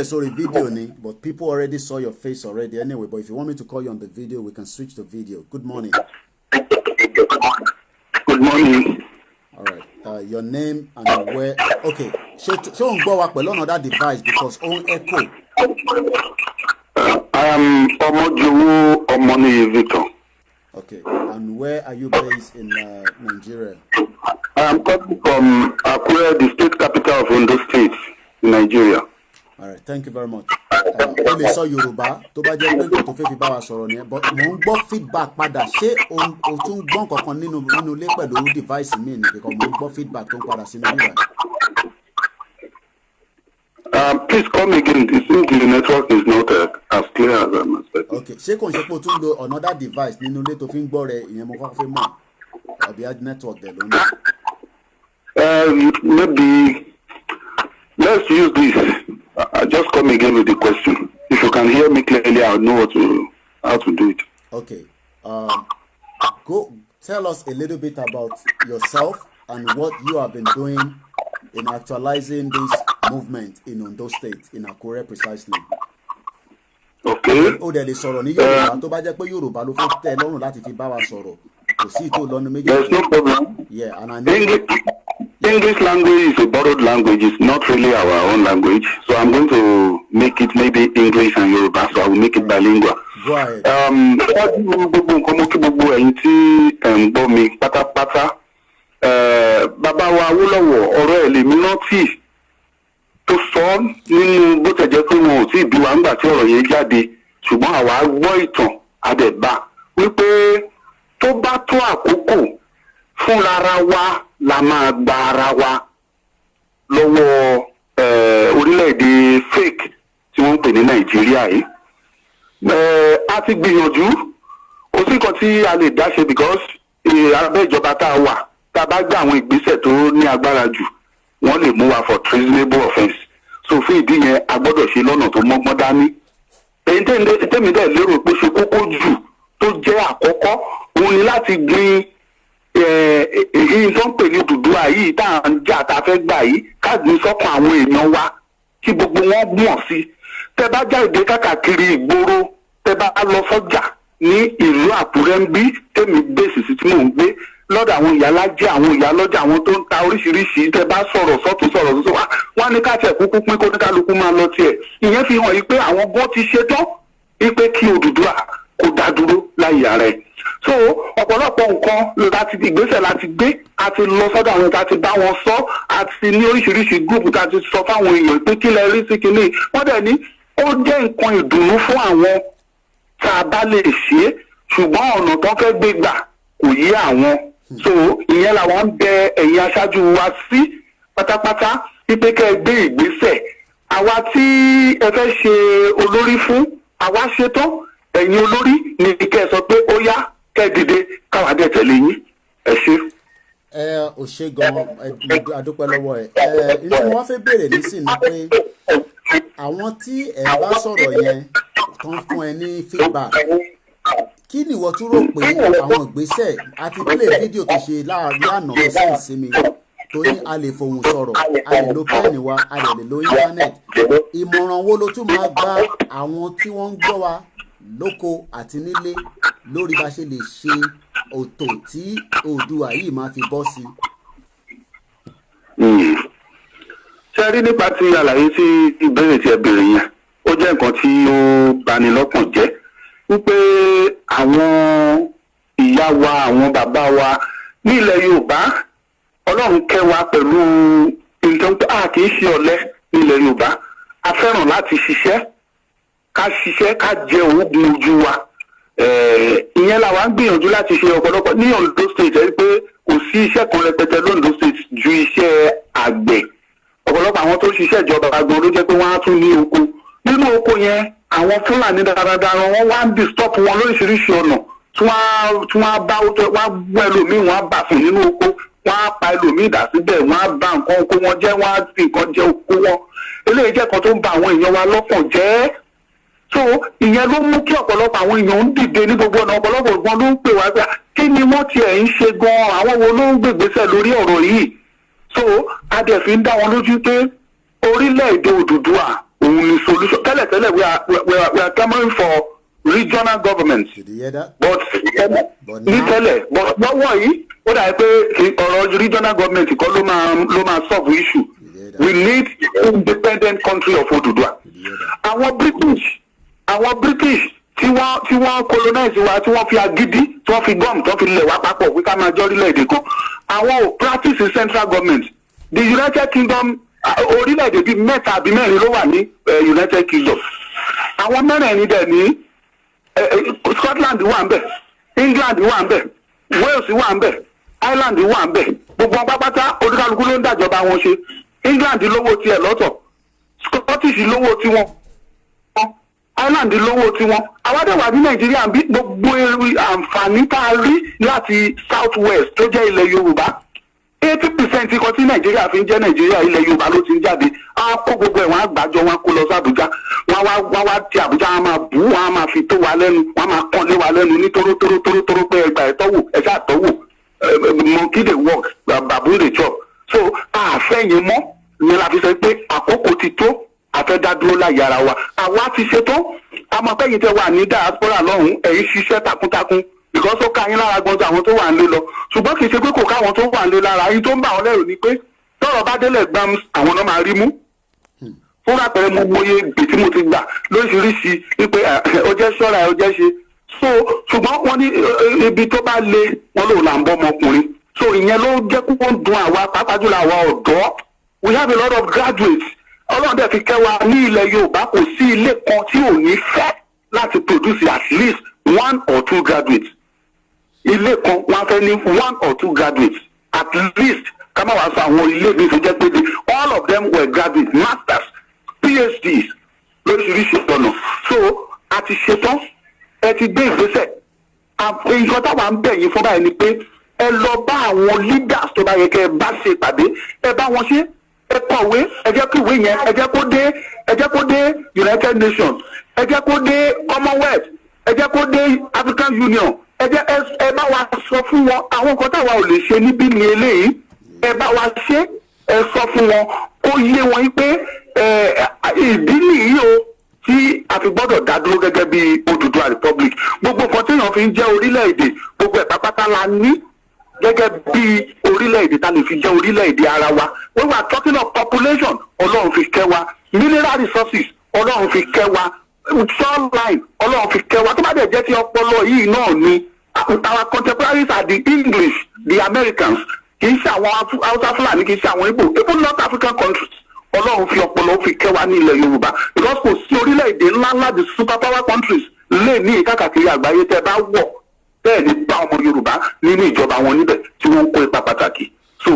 B: Sorry, video ni, but people already saw your face already anyway. But if you want me to call you on the video, we can switch the video. Good morning.
O: Good morning.
B: All right. Your name and where? Okay. Show on go work on that device because on echo.
O: I am Omojuwu Omoni Victor.
B: Okay. And where are you based in Nigeria?
O: I am coming from Akure, the state capital of Ondo State, Nigeria.
B: All right. Thank you very much. Only saw Yoruba. To ba jẹ́ pé kò tó fẹ́ fi bá wa sọ̀rọ̀ ni, but mo ń gbọ́ feedback padà. Ṣé o tún gbọ́ nǹkan nínú ilé pẹ̀lú device mi ni, because mo ń gbọ́ feedback tó ń padà sínú nígbà.
O: please come again. It seems the network is not as clear as I'm expecting.
B: Okay, ṣé kò ń ṣe pé o tún lo another device nínú ilé tó fi ń gbọ́ rẹ ìyẹn mo kọ́kọ́ fẹ́ mọ̀ àbí network dẹ̀ ló ń lò.
O: Maybe let's use this. Just come again with the question. If you can hear me clearly, I'll know how to do it.
B: Okay. Go tell us a little bit about yourself and what you have been doing in actualizing this movement in Ondo State, in Akure precisely.
O: Okay.
B: Ó dẹ̀ lè sọ̀rọ̀ ní Yorùbá tó bá jẹ́ pé Yorùbá ló fẹ́ tẹ́ lọ́rùn láti fi bá wa sọ̀rọ̀. Kò sí ìtò lọ́nu méjì.
O: There's no problem.
B: Yeah, and I know.
O: English language is a borrowed language. It's not really our own language. So I'm going to make it maybe English and Yoruba. So I will make it bilingual.
B: Go ahead.
O: Bàbá wa Awólọ́wọ̀ ọ̀rọ̀ ẹ̀ lèmi rántí tó sọ nínú bó tẹ̀jẹ́ pé wọn ò tí ì bí wa nígbà tí ọ̀rọ̀ yẹn jáde ṣùgbọ́n àwa gbọ́ ìtàn àdẹ̀bà wípé tó bá tó àkókò fúnra wa la máa gba ara wa lọ́wọ́ orílẹ̀-èdè fake tí wọ́n ń pè ní Nàìjíríà yìí. A ti gbìyànjú kò sí nǹkan tí a lè dá ṣe because abẹ́ ìjọba tá a wà tá a bá gbé àwọn ìgbésẹ̀ tó ní agbára jù wọ́n lè mú wa for treasonable offence. So fún ìdí yẹn a gbọ́dọ̀ ṣe lọ́nà tó mọ́gbọ́n dání. Èyí tẹ́mi dẹ̀ lérò pé ṣe kókó jù tó jẹ́ àkọ́kọ́ òun ni láti gbin èyí tó ń pè ní Odùduwà yìí tá à ń jà tá a fẹ́ gbà yìí káàdùn sọ́kàn àwọn èèyàn wa kí gbogbo wọn mọ̀ sí. Tẹ́ bá jáde káàkiri ìgboro tẹ́ bá lọ sọ́jà ní ìlú Àkúrẹ́ ń bí tèmi bẹ́ẹ̀sì sí tí mò ń gbé lọ́dọ̀ àwọn ìyálájẹ́ àwọn ìyálọ́jà àwọn tó ń ta oríṣiríṣi tẹ́ bá sọ̀rọ̀ sọ́tún sọ̀rọ̀ sọ́tún wọ́n ní ká tiẹ̀ kúkú pín kó ní kálukú máa lọ tiẹ̀. Ìyẹn fi hàn yí pé àwọn gan ti ṣetán wípé kí Odùduwà kó dá dúró láyé ara ẹ̀. So ọ̀pọ̀lọpọ̀ nǹkan láti ìgbésẹ̀ láti gbé àti lọ sọ́dọ̀ àwọn tá ti bá wọn sọ àti ní oríṣiríṣi gúrùpù tá ti sọ fáwọn èèyàn pé kí lẹ rí sí kinní wọ́n dẹ̀ ní ó jẹ́ nǹkan ìdùnnú fún àwọn tá a bá lè ṣe é ṣùgbọ́n ọ̀nà tó fẹ́ gbé gbà kò yé àwọn. So ìyẹn làwọn ń bẹ ẹ̀yin aṣáájú wa sí pátápátá wípé kẹ́ ẹ gbé ìgbésẹ̀ àwa tí ẹ fẹ́ ṣe olórí fún àwa ṣetán ẹ̀yin olórí ni kẹ́ ẹ sọ pé ó yá kẹ́ ẹ dìde káwa dẹ̀ tẹ̀lé yín ẹ ṣe.
B: Ò ṣe gan adúpẹ́ lọ́wọ́ ẹ̀ ní tí wọ́n fẹ́ béèrè nísìnyí pé àwọn tí ẹ bá sọ̀rọ̀ yẹn kan fún ẹ ní feedback kí ni ìwọ tún rò pé àwọn ìgbésẹ̀ àti play fídíò tó ṣe lánàá sí ìsinmi torí a lè fohùn sọ̀rọ̀ a lè lo pẹ́ẹ̀nì wa a lè lo internet ìmọ̀ràn wo ló tún máa gba àwọn tí wọ́n ń gbọ́ wa lóko àti nílé lórí bá ṣe lè ṣe òtò tí Oòduà yìí máa fi bọ́ sí.
O: Ṣé rí nípa ti àlàyé tí ìbéèrè tí ẹ béèrè yẹn ó jẹ́ nǹkan tí ó bani lọ́kàn jẹ́ wípé àwọn ìyá wa àwọn bàbá wa ní ilẹ̀ Yorùbá Ọlọ́run kẹ́ wa pẹ̀lú nǹkan pé a kì í ṣe ọ̀lẹ ní ilẹ̀ Yorùbá a fẹ́ràn láti ṣiṣẹ́ ká jẹ oògùn ojú wa ìyẹn làwa ń gbìyànjú láti ṣe ọ̀pọ̀lọpọ̀ ní Ondo State ẹ pé kò sí iṣẹ́ kan rẹpẹtẹ l'Ondo State ju iṣẹ́ àgbẹ̀ ọ̀pọ̀lọpọ̀ àwọn tó ń ṣiṣẹ́ ìjọba gan ló jẹ́ pé wọ́n á tún ní oko nínú oko yẹn àwọn Fúlàní dáradára wọ́n wá ń disturb wọn lóríṣiríṣi ọ̀nà tí wọ́n bá wọ́n ẹlòmíì wọ́n á bà fún nínú oko wọ́n á pa ẹlòmíì dà síbẹ̀ wọ́n á bà nǹkan oko wọn jẹ́ wọ́n á fi nǹkan jẹ oko wọn eléyìí jẹ́ kan tó ń ba àwọn èèyàn wa lọ́kàn jẹ́ so ìyẹn ló mú kí ọ̀pọ̀lọpọ̀ àwọn èèyàn ń dìde ní gbogbo ọ̀nà ọ̀pọ̀lọpọ̀ gan ló ń pè wá pé kí ni wọ́n tiẹ̀ ń ṣe gan àwọn wo ló ń gbègbèsẹ̀ lórí ọ̀rọ̀ yìí so a dẹ̀ fi ń dá wọn lójú pé orílẹ̀-èdè Odùduwà òun ni solution tẹ́lẹ̀tẹ́lẹ̀ we are clamoring for regional government but ní tẹ́lẹ̀ but lọ́wọ́ yìí ó dà pé ọ̀rọ̀ regional government kọ́ ló máa solve issue we need independent country of Odùduwà àwọn British tí wọ́n colonize wa tí wọ́n fi agídí tí wọ́n fi gum tí wọ́n fi lẹ̀ wá papọ̀ pé ká máa jẹ́ orílẹ̀-èdè kan àwọn ò practice central government the United Kingdom orílẹ̀-èdè bíi mẹ́ta àbí mẹ́rin ló wà ní United Kingdom àwọn mẹ́rẹ̀ẹ̀rin dẹ̀ ní Scotland wà ń bẹ̀ England wà ń bẹ̀ Wales wà ń bẹ̀ Ireland wà ń bẹ̀ gbogbo wọn pápátá oníkálukú ló ń dàjọba wọn ṣe England lówó tiẹ̀ lọ́tọ̀
N: Scottish lówó tiwọn, Ireland lówó tiwọn. Àwádẹ́ wà ní Nàìjíríà bí gbogbo àǹfààní tá a rí láti South West tó jẹ́ ilẹ̀ Yorùbá. 80% ikọ̀ tí Nàìjíríà fi ń jẹ́ Nàìjíríà ilẹ̀ Yorùbá ló ti ń jáde. A kó gbogbo ẹ̀ wọ́n á gbàjọ wọn kó lọ sí Àbújá. Wọ́n wá ti Àbújá wọn máa bù wọn á máa fi tó wa lẹ́nu. Wọ́n á máa kàn lé wa lẹ́nu ní tóró pé ẹgbà ẹ̀tọ́wò ẹ̀ṣá àtọ́wò. Monkey dey work, baboon dey chop. So àfẹ́yìn mọ́ ni la fi sọ pé àkókò ti tó àfẹ́dádúró láyé ara wa. Àwa ti ṣetán. Àmọ́ fẹ́yìn tẹ wà ní diaspora lọ́hùn-ún ẹ̀yìn ṣiṣẹ́ takuntakun. Because ó ká yín lára gbọ́njọ àwọn tó wà ń lé lọ. Ṣùgbọ́n kì í ṣe pé kò káwọn tó wà ń lé lára. Yín tó ń bà wọ́n lẹ́rù ni pé tọ́rọ̀ bá délẹ̀ gbam àwọn náà máa rí mú. Fún àpẹẹrẹ mo mọye gbè tí mo ti gbà lóríṣiríṣi wípé ó jẹ́ ṣọ́ra ó jẹ́ ṣe. So ṣùgbọ́n wọ́n ní ibi tó bá le wọ́n lò là ń bọ́ ọmọkùnrin. So ìyẹn ló jẹ́ kókó ń dun àwa pàápàá jùlọ àwa ọ̀dọ́. We have a lot of graduates. Ọlọ́run dẹ̀ fi kẹwàá ní ilẹ̀ Yorùbá kò sí ilé kan tí ò ní fẹ́ láti produce at least 1 or 2 graduates. Ilé kan wọ́n fẹ́ ní 1 or 2 graduates at least. Ká má wàá sọ àwọn ilé mi tó jẹ́ pé all of them were graduates, masters, PhDs lóríṣiríṣi ọ̀nà. So a ti ṣetán ẹ ti gbé ìgbésẹ̀. Nǹkan táwa ń bẹ̀ yín fún báyìí ni pé ẹ lọ bá àwọn leaders tó bá yẹ kẹ́ ẹ bá ṣe ìpàdé ẹ bá wọn ṣe ẹ kọ̀wé ẹ jẹ́ kí ìwé yẹn ẹ jẹ́ kó dé United Nations ẹ jẹ́ kó dé Commonwealth ẹ jẹ́ kó dé African Union ẹ jẹ́ ẹ bá wa sọ fún wọn àwọn nǹkan táwa ò lè ṣe níbí ni eléyìí ẹ bá wa ṣe ẹ sọ fún wọn kó yé wọn pé ìdí nìyí o tí a fi gbọ́dọ̀ dá dúró gẹ́gẹ́ bí Oduduwa Republic gbogbo nǹkan tí èèyàn fi ń jẹ́ orílẹ̀-èdè gbogbo ẹ̀ pápátá la ní gẹ́gẹ́ bí orílẹ̀-èdè ta lè fi jẹ́ orílẹ̀-èdè ara wa when we are talking of population Ọlọ́run fi kẹ́ wa mineral resources Ọlọ́run fi kẹ́ wa shoreline Ọlọ́run fi kẹ́ wa tó bá dẹ̀ jẹ́ ti ọpọlọ yìí náà ni our contemporaries are the English the Americans kì í ṣe àwọn Hausa Fulani kì í ṣe àwọn Igbo even North African countries Ọlọ́run fi ọpọlọ fi kẹ́ wa ní ilẹ̀ Yorùbá because kò sí orílẹ̀-èdè ńláńlá the superpower countries lè ní ìkákàkiri àgbáyé tẹ́ bá wọ̀ bẹ́ẹ̀ ni bá ọmọ Yorùbá nínú ìjọba wọn níbẹ̀ tí wọ́n ń kó ipa pàtàkì so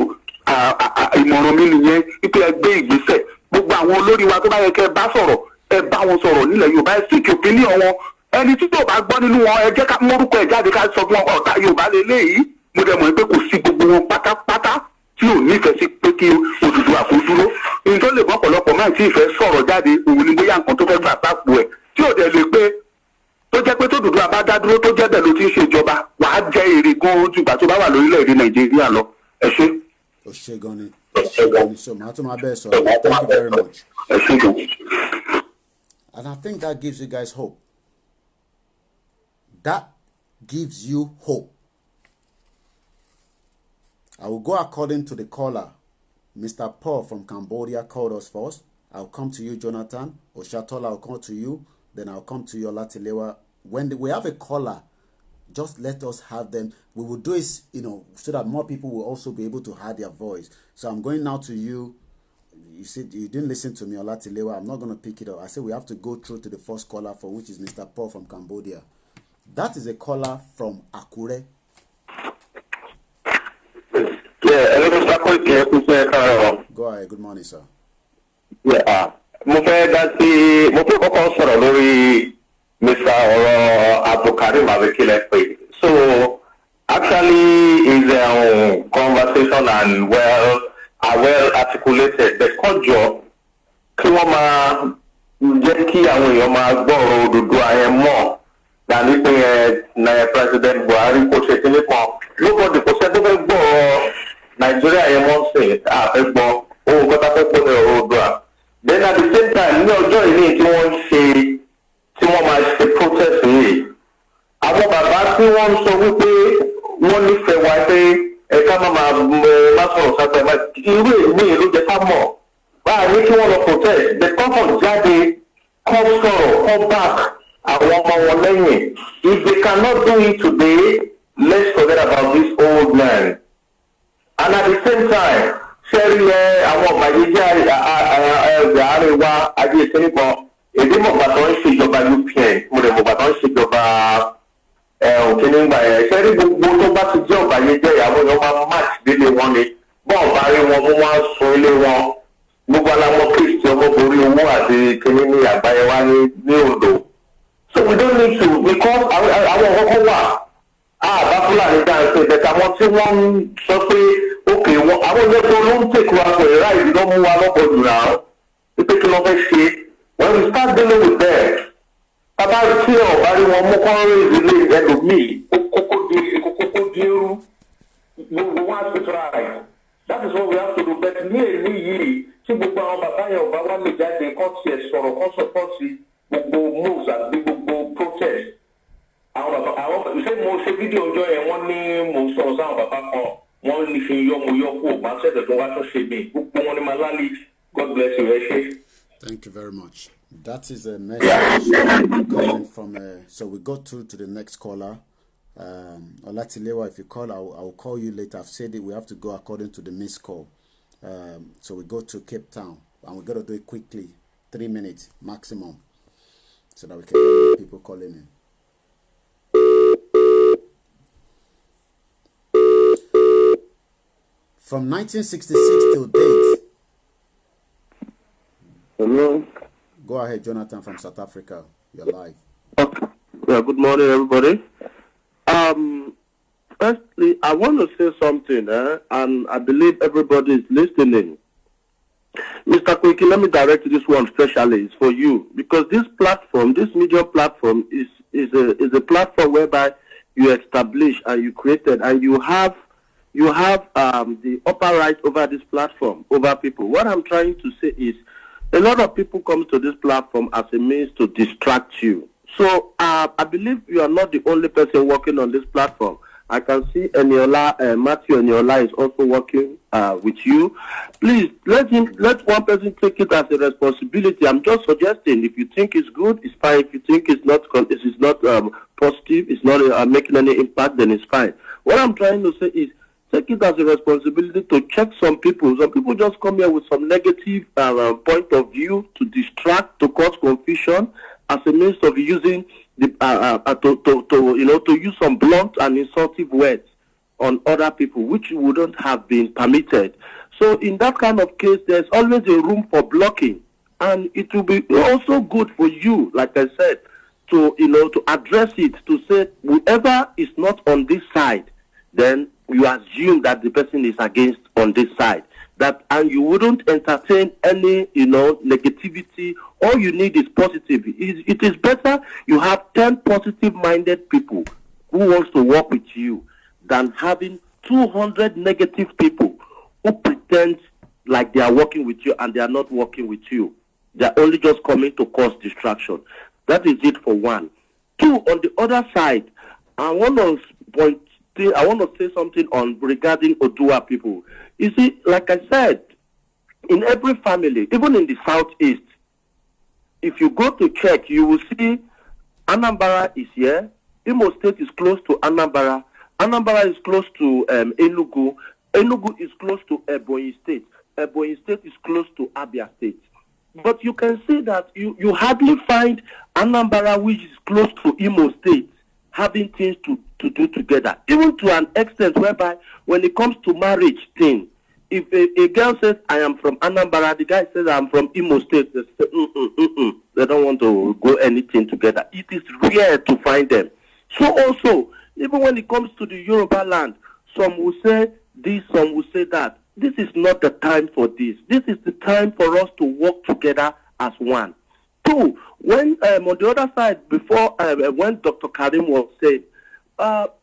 N: ìmọ̀ràn mi nìyẹn wípé ẹ gbé ìgbésẹ̀ gbogbo àwọn olórí wa tó bá yẹ kẹ́ ẹ bá sọ̀rọ̀ ẹ bá wọn sọ̀rọ̀ nílẹ̀ Yorùbá ẹ sì kí opinion wọn ẹni tí tó bá gbọ́ nínú wọn ẹ jẹ́ ká mórúkọ ẹ̀ jáde ká sọ fún wọn ọ̀tá Yorùbá lélẹ́yìí mo dẹ̀ mọ̀ pé kò sí gbogbo wọn pátápátá tí ò nífẹ̀ẹ́ sí pé kí Oduduwa kó dúró ní tó lè gbọ́ ọ̀pọ̀lọpọ̀ máa tí ì fẹ́ sọ̀rọ̀ jáde òun ni bóyá nǹkan tó fẹ́ gbà sápò ẹ̀ tí ò dẹ̀ lè pé tó jẹ́ pé tó Oduduwa bá dá dúró tó jẹ́ bẹ́ẹ̀ ló ti ń ṣèjọba wàá jẹ́ èrè gan ojú ìgbà tó bá wà lórílẹ̀‐èdè Nàìjíríà lọ ẹ ṣé.
B: ó ṣe gan ni so màá tún máa bẹ́ẹ̀ sọ̀rọ̀ thank you very much.
N: ẹ ṣé gan.
B: And I think that gives you guys hope. That gives you hope. I will go according to the caller. Mr. Paul from Cambodia called us first. I'll come to you, Jonathan. Oshatola, I'll come to you. Then I'll come to you, Olatilewa. When we have a caller, just let us have them. We will do it, so that more people will also be able to hear their voice. So I'm going now to you. You said you didn't listen to me, Olatilewa. I'm not going to pick it up. I said we have to go through to the first caller, for which is Mr. Paul from Cambodia. That is a caller from Akure. Go ahead. Good morning, sir.
P: Yeah. Mo fẹ́ dá sí mo fẹ́ kọ́kọ́ sọ̀rọ̀ lórí Mr. ọ̀rọ̀ Abdulkarim Abikile pé so actually is a conversation and well articulated but kọjọ kí wọ́n máa jẹ́ kí àwọn èèyàn máa gbọ́ ọ̀rọ̀ Oduduwa yẹn mọ̀ dàbí pé President Buhari kò ṣe kíní kan nobody kò sẹ́ tó fẹ́ gbọ́ ọ̀rọ̀ Nàìjíríà yẹn mọ̀ sí àfẹ́ gbọ́ ohun kọ́ta fẹ́ gbọ́ ní ọ̀rọ̀ Oduduwa. Then at the same time ní ọjọ́ ìní tí wọ́n máa ṣe protest yìí àwọn bàbá tí wọ́n sọ wípé wọ́n nífẹ̀ẹ́ wa pé ẹ̀ka máa sọ̀rọ̀ sábẹ́ irú èmi ló jẹ́ ká mọ̀ báà ní kí wọ́n lọ protest the couple jáde kọ́ sọ̀rọ̀ kọ́ back àwọn ọmọ wọn lẹ́yìn if they cannot do it today let's forget about this old man and at the same time sẹ́rí àwọn ọ̀bàyéjẹ́ àárín wa ajé ìsinmi kan èdè mọ̀gbà tó ń ṣèjọba UPN mo rẹ̀ mọ̀gbà tó ń ṣèjọba òkèlè ńgbà yẹn sẹ́rí gbogbo tó bá ti jẹ́ ọ̀bàyéjẹ́ ìyàwó yẹn máa match délé wọn ni bọ́ọ̀ bá rí wọn mú wọn sun ilé wọn gbogbo alamọ kristi ọmọ borí owó àti kìnní ní àgbáyé wa ní Ondo. So we don't need to, because àwọn ọkọ̀ wà bá Fúlàní dáńsẹ̀ bẹ̀tẹ̀ àwọn tí wọ́n ń sọ pé òkè wọn àwọn ẹgbẹ́ ló ń tèkú wa pẹ̀lú ráì ló mú wa lọ́pọ̀ jù náà wípé kí ló fẹ́ ṣe when we start dealing with them bàbá tí ọ̀bá rí wọn mú kọ́rọ́ ìdílé ẹlòmíì kókó di irú gbogbo wọn á ti try. That is what we have to do. But ní èyí yìí tí gbogbo àwọn bàbá yẹn ọba wa lè jáde kọ́ tiẹ̀ sọ̀rọ̀ kọ́ sọ́pọ́tì gbogbo moves àti gbogbo protest. Àwọn bàbá àwọn ṣé mo ṣe fídíò ọjọ́ yẹn wọ́n ní mo sọ̀rọ̀ sáwọn bàbá kan wọ́n ní fi yọ mo yọ kó máa ṣẹ̀dẹ̀ tó wá tó ṣe mí gbogbo wọn ní Malali. God bless you.
B: Thank you very much. That is a message coming from. So we go through to the next caller. Olatilewa, if you call, I will call you later. I've said it. We have to go according to the missed call. So we go to Cape Town, and we got to do it quickly, 3 minutes maximum, so that we can get more people calling in. From 1966 till date.
P: Hello.
B: Go ahead, Jonathan from South Africa. You're live.
P: Yeah, good morning, everybody. Firstly, I want to say something, and I believe everybody is listening. Mr. Koiki, let me direct this one especially. It's for you, because this platform, this media platform, is a platform whereby you establish and you created, and you have the upper right over this platform, over people. What I'm trying to say is, a lot of people come to this platform as a means to distract you. So I believe you are not the only person working on this platform. I can see Eniola, Matthew Eniola is also working with you. Please let one person take it as a responsibility. I'm just suggesting, if you think it's good, it's fine. If you think it's not positive, it's not making any impact, then it's fine. What I'm trying to say is, take it as a responsibility to check some people. Some people just come here with some negative point of view to distract, to cause confusion, as a means of using the to use some blunt and insultive words on other people, which wouldn't have been permitted. So in that kind of case, there's always a room for blocking, and it will be also good for you, like I said, to address it, to say whoever is not on this side, then you assume that the person is against on this side. And you wouldn't entertain any, negativity. All you need is positive. It is better you have 10 positive-minded people who wants to work with you than having 200 negative people who pretend like they are working with you and they are not working with you. They are only just coming to cause distraction. That is it for one. Two, on the other side, I want to say something regarding Oduduwa people. You see, like I said, in every family, even in the southeast, if you go to check, you will see Anambra is here. Imo State is close to Anambra. Anambra is close to Enugu. Enugu is close to Ebonyi State. Ebonyi State is close to Abia State. But you can see that you hardly find Anambra, which is close to Imo State, having things to do together, even to an extent whereby when it comes to marriage thing, if a girl says, I am from Anambra, the guy says, I'm from Imo State, they say, they don't want to go anything together. It is rare to find them. So also, even when it comes to the Yoruba land, some will say this, some will say that. This is not the time for this. This is the time for us to work together as one. Two, when on the other side, before when Dr. Karim was saying,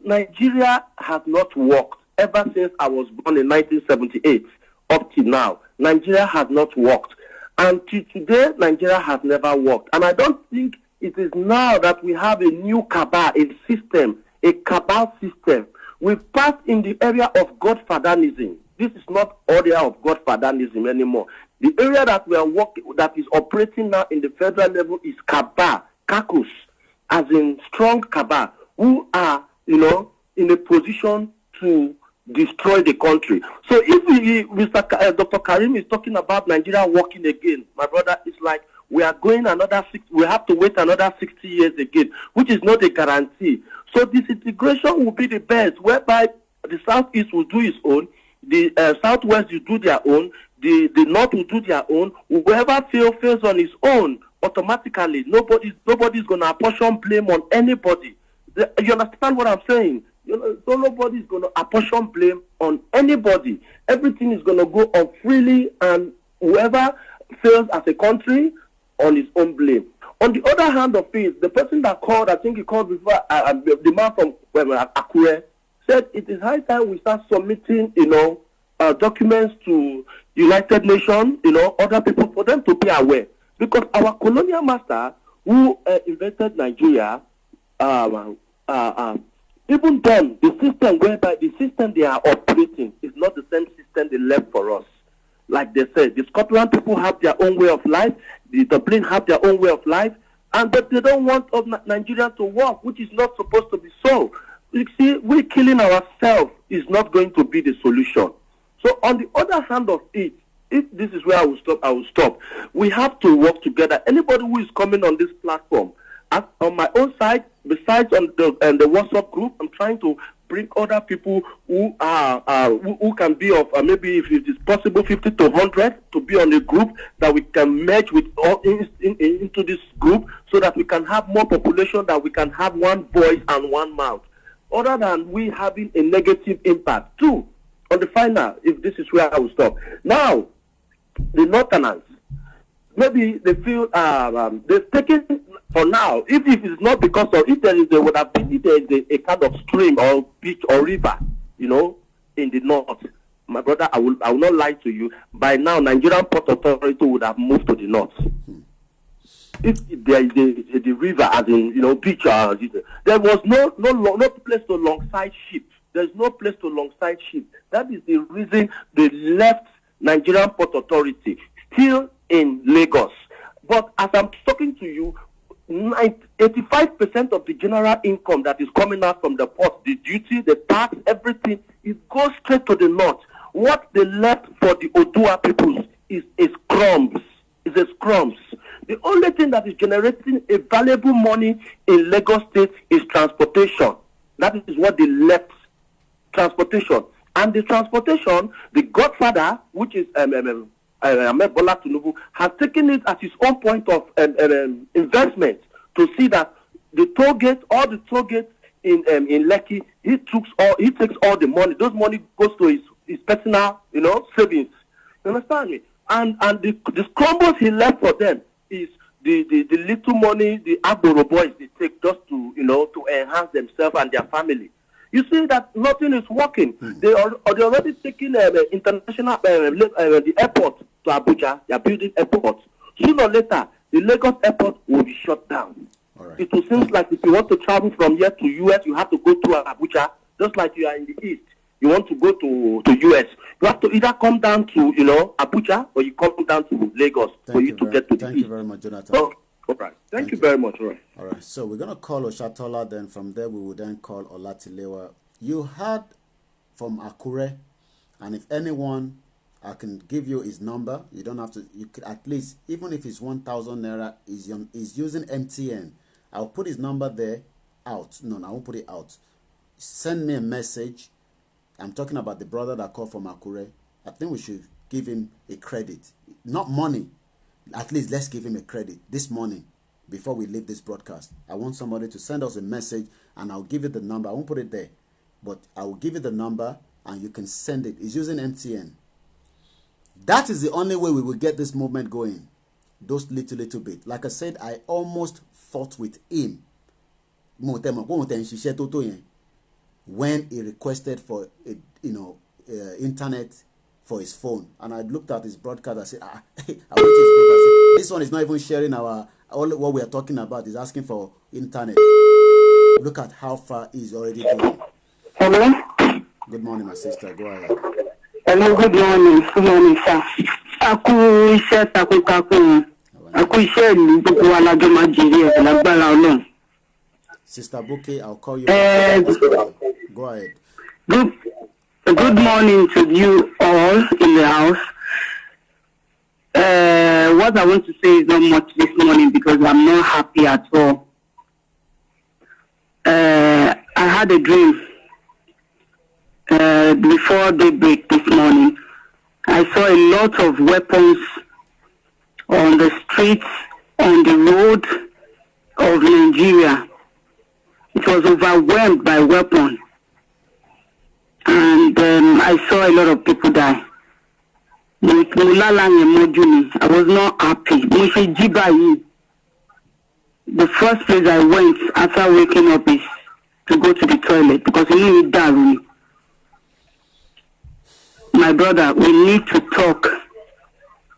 P: Nigeria has not worked ever since I was born in 1978 up to now. Nigeria has not worked. And to today, Nigeria has never worked. And I don't think it is now that we have a new cabal, a cabal system. We've passed in the area of godfatherism. This is not area of godfatherism anymore. The area that we are working, that is operating now in the federal level, is cabal, caucus, as in strong cabal, who are, in a position to destroy the country. So if Dr. Karim is talking about Nigeria working again, my brother, it's like we are going we have to wait another 60 years again, which is not a guarantee. So disintegration will be the best, whereby the Southeast will do its own, The Southwest will do their own. The North will do their own. Whoever fails on his own, automatically, nobody's going to apportion blame on anybody. You understand what I'm saying? So nobody's going to apportion blame on anybody. Everything is going to go on freely, and whoever fails as a country, on his own blame. On the other hand of it, the person that called, I think he called before, the man from Akure, said it is high time we start submitting, documents to United Nations, other people, for them to be aware. Because our colonial master, who invented Nigeria, even then, the system whereby the system they are operating is not the same system they left for us. Like they said, the Scotland people have their own way of life, the Dublin have their own way of life, and but they don't want Nigeria to work, which is not supposed to be so. You see, we killing ourselves is not going to be the solution. So on the other hand of it, if this is where I will stop. We have to work together. Anybody who is coming on this platform, on my own side, besides on the WhatsApp group, I'm trying to bring other people who are who can be of maybe, if it is possible, 50 to 100 to be on a group that we can merge with all into this group, so that we can have more population, that we can have one voice and one mouth, other than we having a negative impact too. On the final, if this is where I will stop. Now, the Northerners, maybe they feel they've taken for now. If it is not because of, if there would have been a kind of stream or beach or river, in the north, my brother, I will not lie to you. By now, Nigerian Port Authority would have moved to the north. If there is the river, as in beach, there was no place to alongside ship. There's no place to alongside ship. That is the reason they left Nigerian Port Authority, still in Lagos. But as I'm talking to you, 85% of the general income that is coming out from the port, the duty, the tax, everything, it goes straight to the north. What they left for the Oduduwa peoples is crumbs. The only thing that is generating a valuable money in Lagos State is transportation. That is what they left. Transportation. And the transportation, the godfather, which is Bola Tinubu, has taken it as his own point of investment to see that the toll gate, all the toll gates in Lekki, he takes all the money. Those money goes to his personal, savings. You understand me? And the scrambles he left for them is the little money the Agboro boys they take just to to enhance themselves and their family. You see that nothing is working. They already taking international the airport to Abuja. They are building airports. Sooner or later, the Lagos airport will be shut down. Right. It will seem like if you want to travel from here to US, you have to go to Abuja. Just like you are in the East, you want to go to US, you have to either come down to Abuja, or you come down to Lagos for you to get to the East.
B: Thank you very much, Jonathan.
P: So, all right. Thank you very much. All
B: right. So we're going to call Oshatola. Then from there, we will then call Olatilewa. You heard from Akure. And if anyone, I can give you his number. You don't have to. You could at least, even if it's 1,000 naira, is using MTN. I'll put his number there out. No, I won't put it out. Send me a message. I'm talking about the brother that called from Akure. I think we should give him a credit. Not money. At least let's give him a credit this morning before we leave this broadcast. I want somebody to send us a message, and I'll give you the number. I won't put it there, but I will give you the number and you can send it. It's using MTN. That is the only way we will get this movement going. Those little bit. Like I said, I almost fought with him when he requested for internet for his phone, and I looked at his broadcast. I said, I went to his profile. I said, this one is not even sharing all what we are talking about. Is asking for internet. Look at how far he's already going.
Q: Hello.
B: Good morning, my sister. Go ahead.
Q: Hello. Good morning. Good morning, sir. Aku iṣẹ́ takuntakun. Aku iṣẹ́ ìlú gbogbo wa lájọ máa jèrè ẹ̀ lágbára Ọlọ́run.
B: Sister Buki, I'll call you. Go ahead.
Q: Good morning to you all in the house. What I want to say is not much this morning because I'm not happy at all. I had a dream before daybreak this morning, I saw a lot of weapons on the streets, on the road of Nigeria. It was overwhelmed by weapons. And I saw a lot of people die. I was not happy. The first place I went after waking up is to go to the toilet because I knew it died. My brother, we need to talk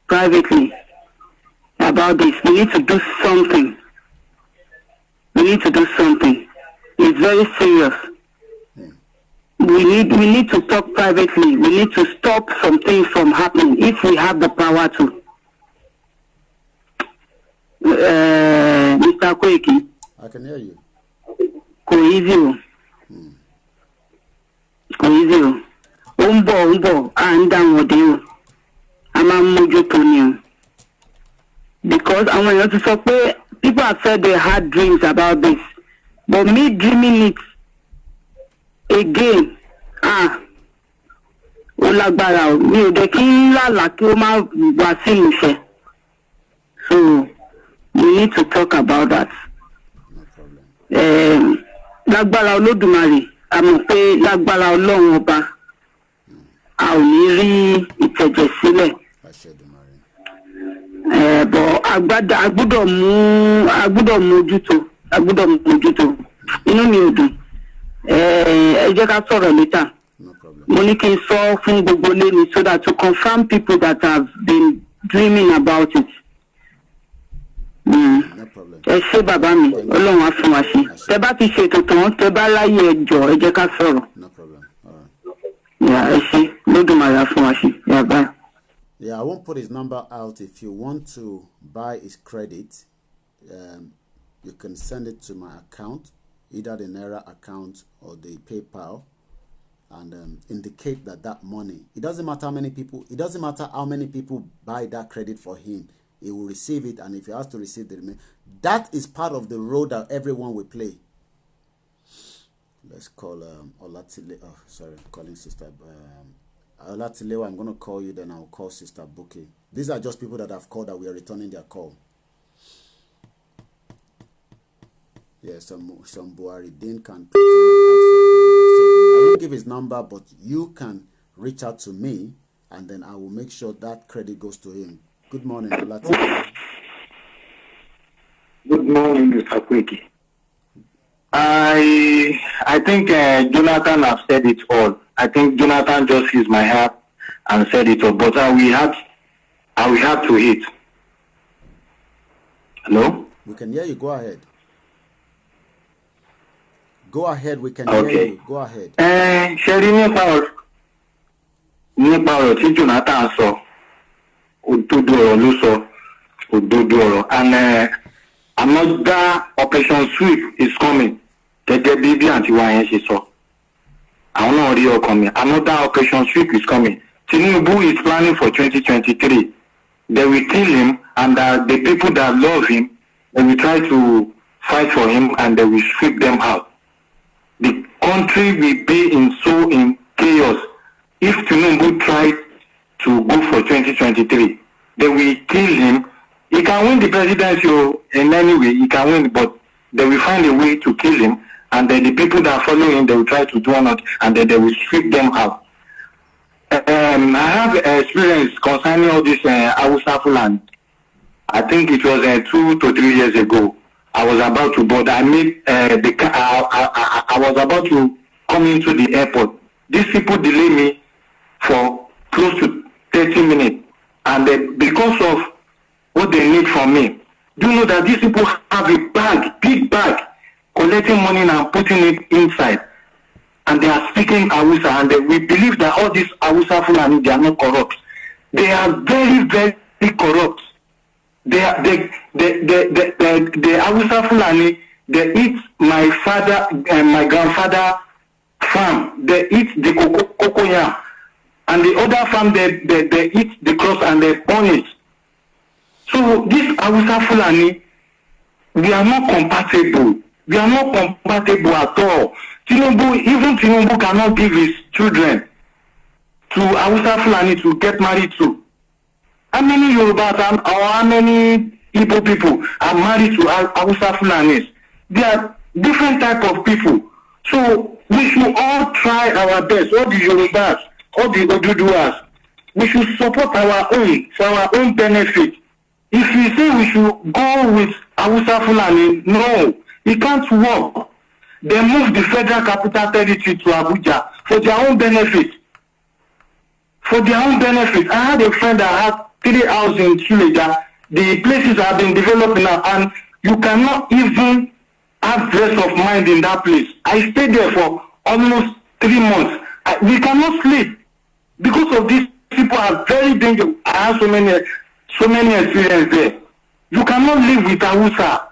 Q: privately about this. We need to do something. It's very serious. We need to talk privately. We need to stop some things from happening if we have the power to. Mr. Koiki.
B: I can hear you.
Q: Koizio. Umbo, and down with you. I'm a mojo to because I want you to say people have said they had dreams about this, but me dreaming it again. Olagbara mi ò de kin lala ki o ma wa si ise. So we need to talk about that. Lágbára Olódùmarè, a mọ̀ pé lágbára Ọlọ́run ọba a ò ní rí ìtẹ̀jẹ̀ sílẹ̀. But agbọ́dọ̀ mójútó. Inú mi ò dùn. Ẹ jẹ́ ká sọ̀rọ̀ later. Mo ní kí n sọ fún gbogbo ilé mi so that to confirm people that have been dreaming about it. Ẹ ṣé bàbá mi, Ọlọ́run á fún wa ṣe. Tẹ́ bá ti ṣètò tán, tẹ́ bá láyé ẹ jọ̀ọ́, ẹ jẹ́ ká sọ̀rọ̀. Yeah, ẹ ṣé, Olódùmarè á fún wa ṣe. Yeah, bye.
B: Yeah, I won't put his number out. If you want to buy his credit, you can send it to my account, either the Naira account or the PayPal, and indicate that money. It doesn't matter how many people. It doesn't matter how many people buy that credit for him. He will receive it, and if he has to receive the remaining, that is part of the role that everyone will play. Let's call Olatile. Oh, sorry, calling Sister. Olatilewa, I'm going to call you, then I'll call Sister Buki. These are just people that have called that we are returning their call. Yeah, some Buhari Dean can pretend and ask for his number. So I won't give his number, but you can reach out to me, and then I will make sure that credit goes to him. Good morning, Olatilewa.
O: Good morning, Mr. Kweki. I think Jonathan has said it all. I think Jonathan just used my heart and said it all. But I will have to hit. Hello?
B: We can hear you. Go ahead. Go ahead. We can hear you. Go ahead.
O: Sherry, nípa ọ̀rọ̀ tí Jonathan sọ, òdodo ọ̀rọ̀ ló sọ, òdodo ọ̀rọ̀. And another Operation Sweep is coming. Gẹ́gẹ́ bí àǹtí wa yẹn ṣe sọ. Àwọn náà rí ọkàn mi. Another Operation Sweep is coming. Tinubu is planning for 2023. They will kill him, and the people that love him, they will try to fight for him, and they will sweep them out. The country will be in chaos if Tinubu tries to go for 2023. They will kill him. He can win the presidency in any way. He can win, but they will find a way to kill him. And then the people that follow him, they will try to do not, and then they will sweep them out. I have experience concerning all this Hausa land. I think it was 2 to 3 years ago. I was about to board. I made I was about to come into the airport. These people delayed me for close to 30 minutes, and because of what they need from me. Do you know that these people have a bag, big bag, collecting money and putting it inside, and they are speaking Hausa, and we believe that all these Hausa Fulani, they are not corrupt. They are very, very corrupt. The Hausa Fulani, they eat my father and my grandfather farm. They eat the cocoa, and the other farm they eat the cross and they burn it. So this Hausa Fulani, we are not compatible. We are not compatible at all.
P: Even Tinubu cannot give his children to Hausa Fulani to get married to. How many Yorubas or how many Igbo people are married to Hausa Fulanis? They are different type of people. So we should all try our best, all the Yorubas, all the Oduduwas. We should support our own, for our own benefit. If we say we should go with Hausa Fulani, no, it can't work. They move the federal capital territory to Abuja for their own benefit. For their own benefit. I had a friend that had 3 houses in Suleja. The places have been developed now, and you cannot even have rest of mind in that place. I stayed there for almost 3 months. We cannot sleep because of these people are very dangerous. I have so many experiences there. You cannot live with Hausa.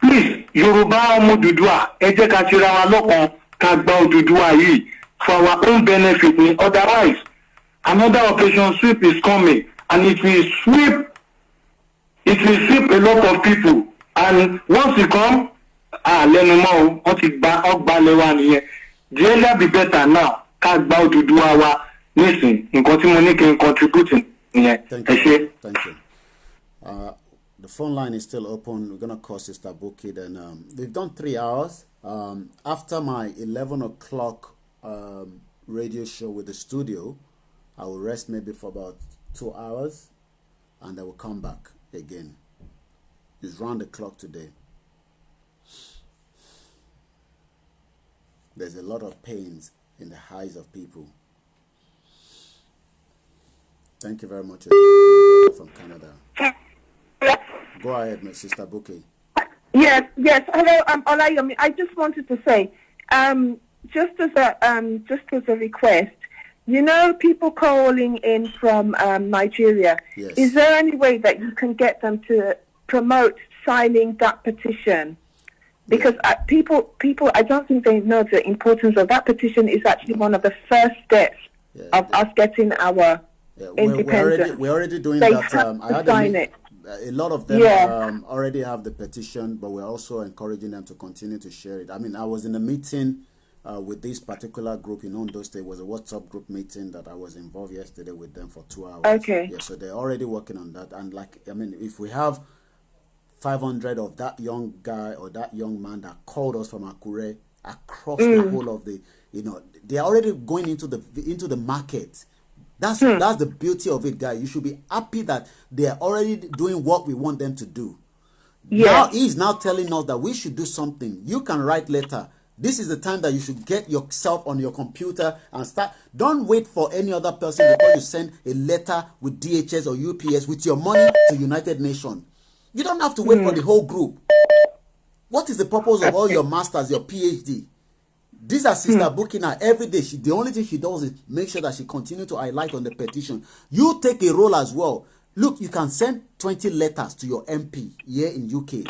P: Please, Yoruba Oduduwa, Eje Kachirawa Lokon, Kagba Oduduwa yi, for our own benefit. Otherwise, another operation sweep is coming, and it will sweep a lot of people. And once it come, the area be better now. Kagba Oduduwa wa, listen, in continuing can contribute.
B: Thank you. The phone line is still open. We're going to call Sister Bukid, and we've done 3 hours. After my 11 o'clock radio show with the studio, I will rest maybe for about 2 hours, and I will come back again. It's round the clock today. There's a lot of pains in the eyes of people. Thank you very much from Canada. Go ahead, my Sister Buki.
J: Yes. Hello, Olayomi. I just wanted to say, just as a request, people calling in from Nigeria.
B: Yes.
J: Is there any way that you can get them to promote signing that petition? Because people, I don't think they know the importance of that petition. Is actually one of the first steps of us getting our independence.
B: We're already doing
J: they
B: that.
J: Have to sign it.
B: A lot of them already have the petition, but we're also encouraging them to continue to share it. I mean, I was in a meeting with this particular group in Ondo State. It was a WhatsApp group meeting that I was involved yesterday with them for 2 hours.
J: Okay.
B: Yeah, so they're already working on that. And if we have 500 of that young guy or that young man that called us from Akure across the whole of the, they're already going into the market. That's the beauty of it, guys. You should be happy that they are already doing what we want them to do. Yes. Now he's now telling us that we should do something. You can write letter. This is the time that you should get yourself on your computer and start. Don't wait for any other person before you send a letter with DHS or UPS with your money to United Nations. You don't have to wait for the whole group. What is the purpose of all your masters, your PhD? These are Sister Bukina every day. The only thing she does is make sure that she continues to highlight on the petition. You take a role as well. Look, you can send 20 letters to your MP here in UK.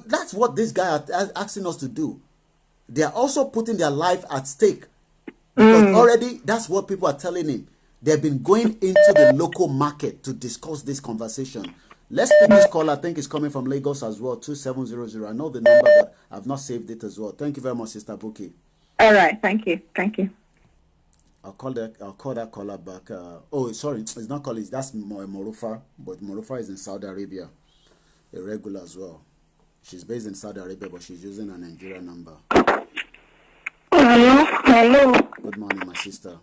B: That's what this guy is asking us to do. They are also putting their life at stake. Because already, that's what people are telling him. They've been going into the local market to discuss this conversation. Let's pick this call. I think it's coming from Lagos as well, 2700. I know the number, but I've not saved it as well. Thank you very much, Sister Buki.
J: All right, thank you.
B: I'll call that caller back. Sorry, it's not calling. That's Morufa, but Morufa is in Saudi Arabia, a regular as well. She's based in Saudi Arabia, but she's using a Nigerian number.
Q: Hello.
B: Good morning, my sister.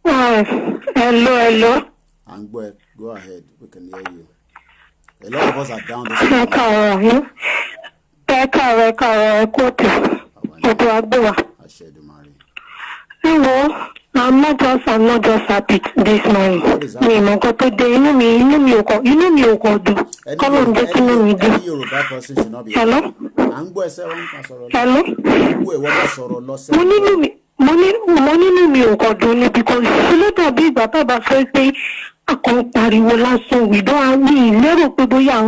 Q: Hello.
B: And go ahead. We can hear you. A lot of us are down this morning.
Q: Hello. I'm not just happy this morning.
B: Any Yoruba person should not be.
Q: Hello. Mo nínú mi ò kàn dùn ni because ló dàbí ìgbà tá a bá fẹ́ pé akọ pariwo lásán we don't ní lérò pé bóyá ó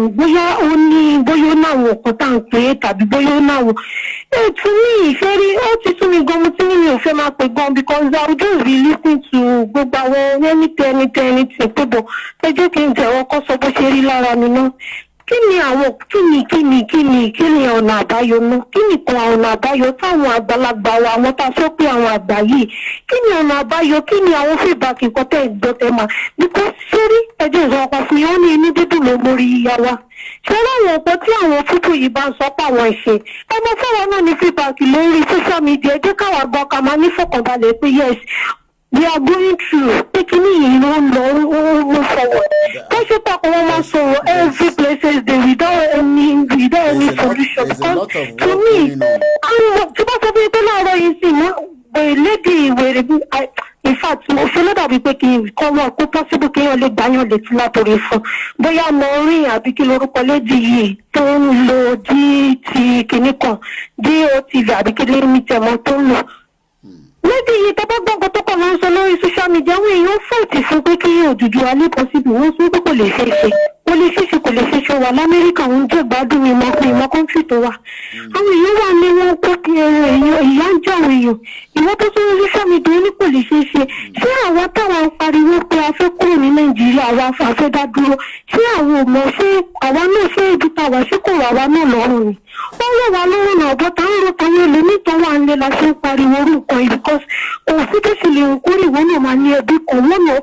Q: náwọn ọkọ tá à ń pè é tàbí bóyá ó náwọn tún ní ìfẹ́ rí ó ti tún mi gan mo tí mi ò fẹ́ máa pè gan because I would just be listening to gbogbo àwọn anything pé bọ̀ ẹ jẹ́ kí n jẹ́wọ́ kọ́ sọ bó ṣe rí lára mi náà
R: Kini ọ̀nà àbáyọ náà? Kini kan ọ̀nà àbáyọ táwọn àgbàlagbà wa àwọn tá a sọ pé àwọn àgbà yìí? Kini ọ̀nà àbáyọ? Kini àwọn feedback nǹkan tẹ́ ìgbọ́tẹ́ mà? Because sórí ẹjọ́ ìsọ̀kan fún yín ó ní inú dídùn ló mórí yíyá wa. Ṣé láwọn ọ̀pọ̀ tí àwọn fúnfún yìí bá ń sọ pé àwọn ìṣe? Ẹ mọ fáwọn náà ní feedback lórí social media ẹ jẹ́ káwa gbọ́ ká máa ní fọkànbalẹ̀ pé yes. We are going through taking in move forward. Every places they without any solution. Because to me, in fact, mo feel that we pé come on, possible kí wọ́n lè gbáyàn létí látòrí fún. Bóyá mo rí àbí kí lorúkọ lédi yìí tó ń lo DT kìnnìkan, DOTV àbí kí lè ní tẹ̀mọ́ tó ń lò. Maybe you talk about to come on social media. We you fight if we can do any possible. Once we go police station, while America won't take bad doing my country to wa. And you want me one copy young John you. You want to social media any police station. See what I want for the work I feel in Nigeria. I said that do. See I will say I want to say it I was I want no long. All I know but I don't limit to one day I say party because officially only one man here be common or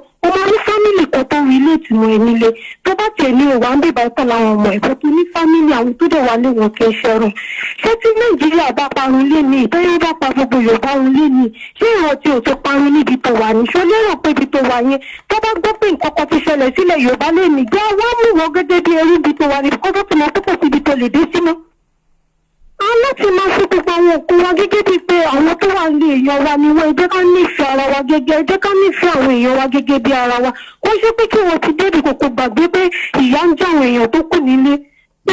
R: family that relate to me. Probably you one day by Palawan, but only family and to the one working sharing. Setting Nigeria back only me, pay back possible your only me. She what you to family people one, show you pay people one. Probably going competition and see you ballet me. There one more good day every bit one because of the possibility this. Aláti máa fi gbogbo àwọn òkú wa gẹ́gẹ́ bíi pé àwọn tó wà ní èèyàn wa ni wọ́n jẹ́ ká nífẹ̀ẹ́ ara wa gẹ́gẹ́ jẹ́ ká nífẹ̀ẹ́ àwọn èèyàn wa gẹ́gẹ́ bí ara wa. Ó ṣe pé kí wọ́n ti débi kòkò gbàgbé pé ìyà ń jẹ àwọn èèyàn tó kù nílé.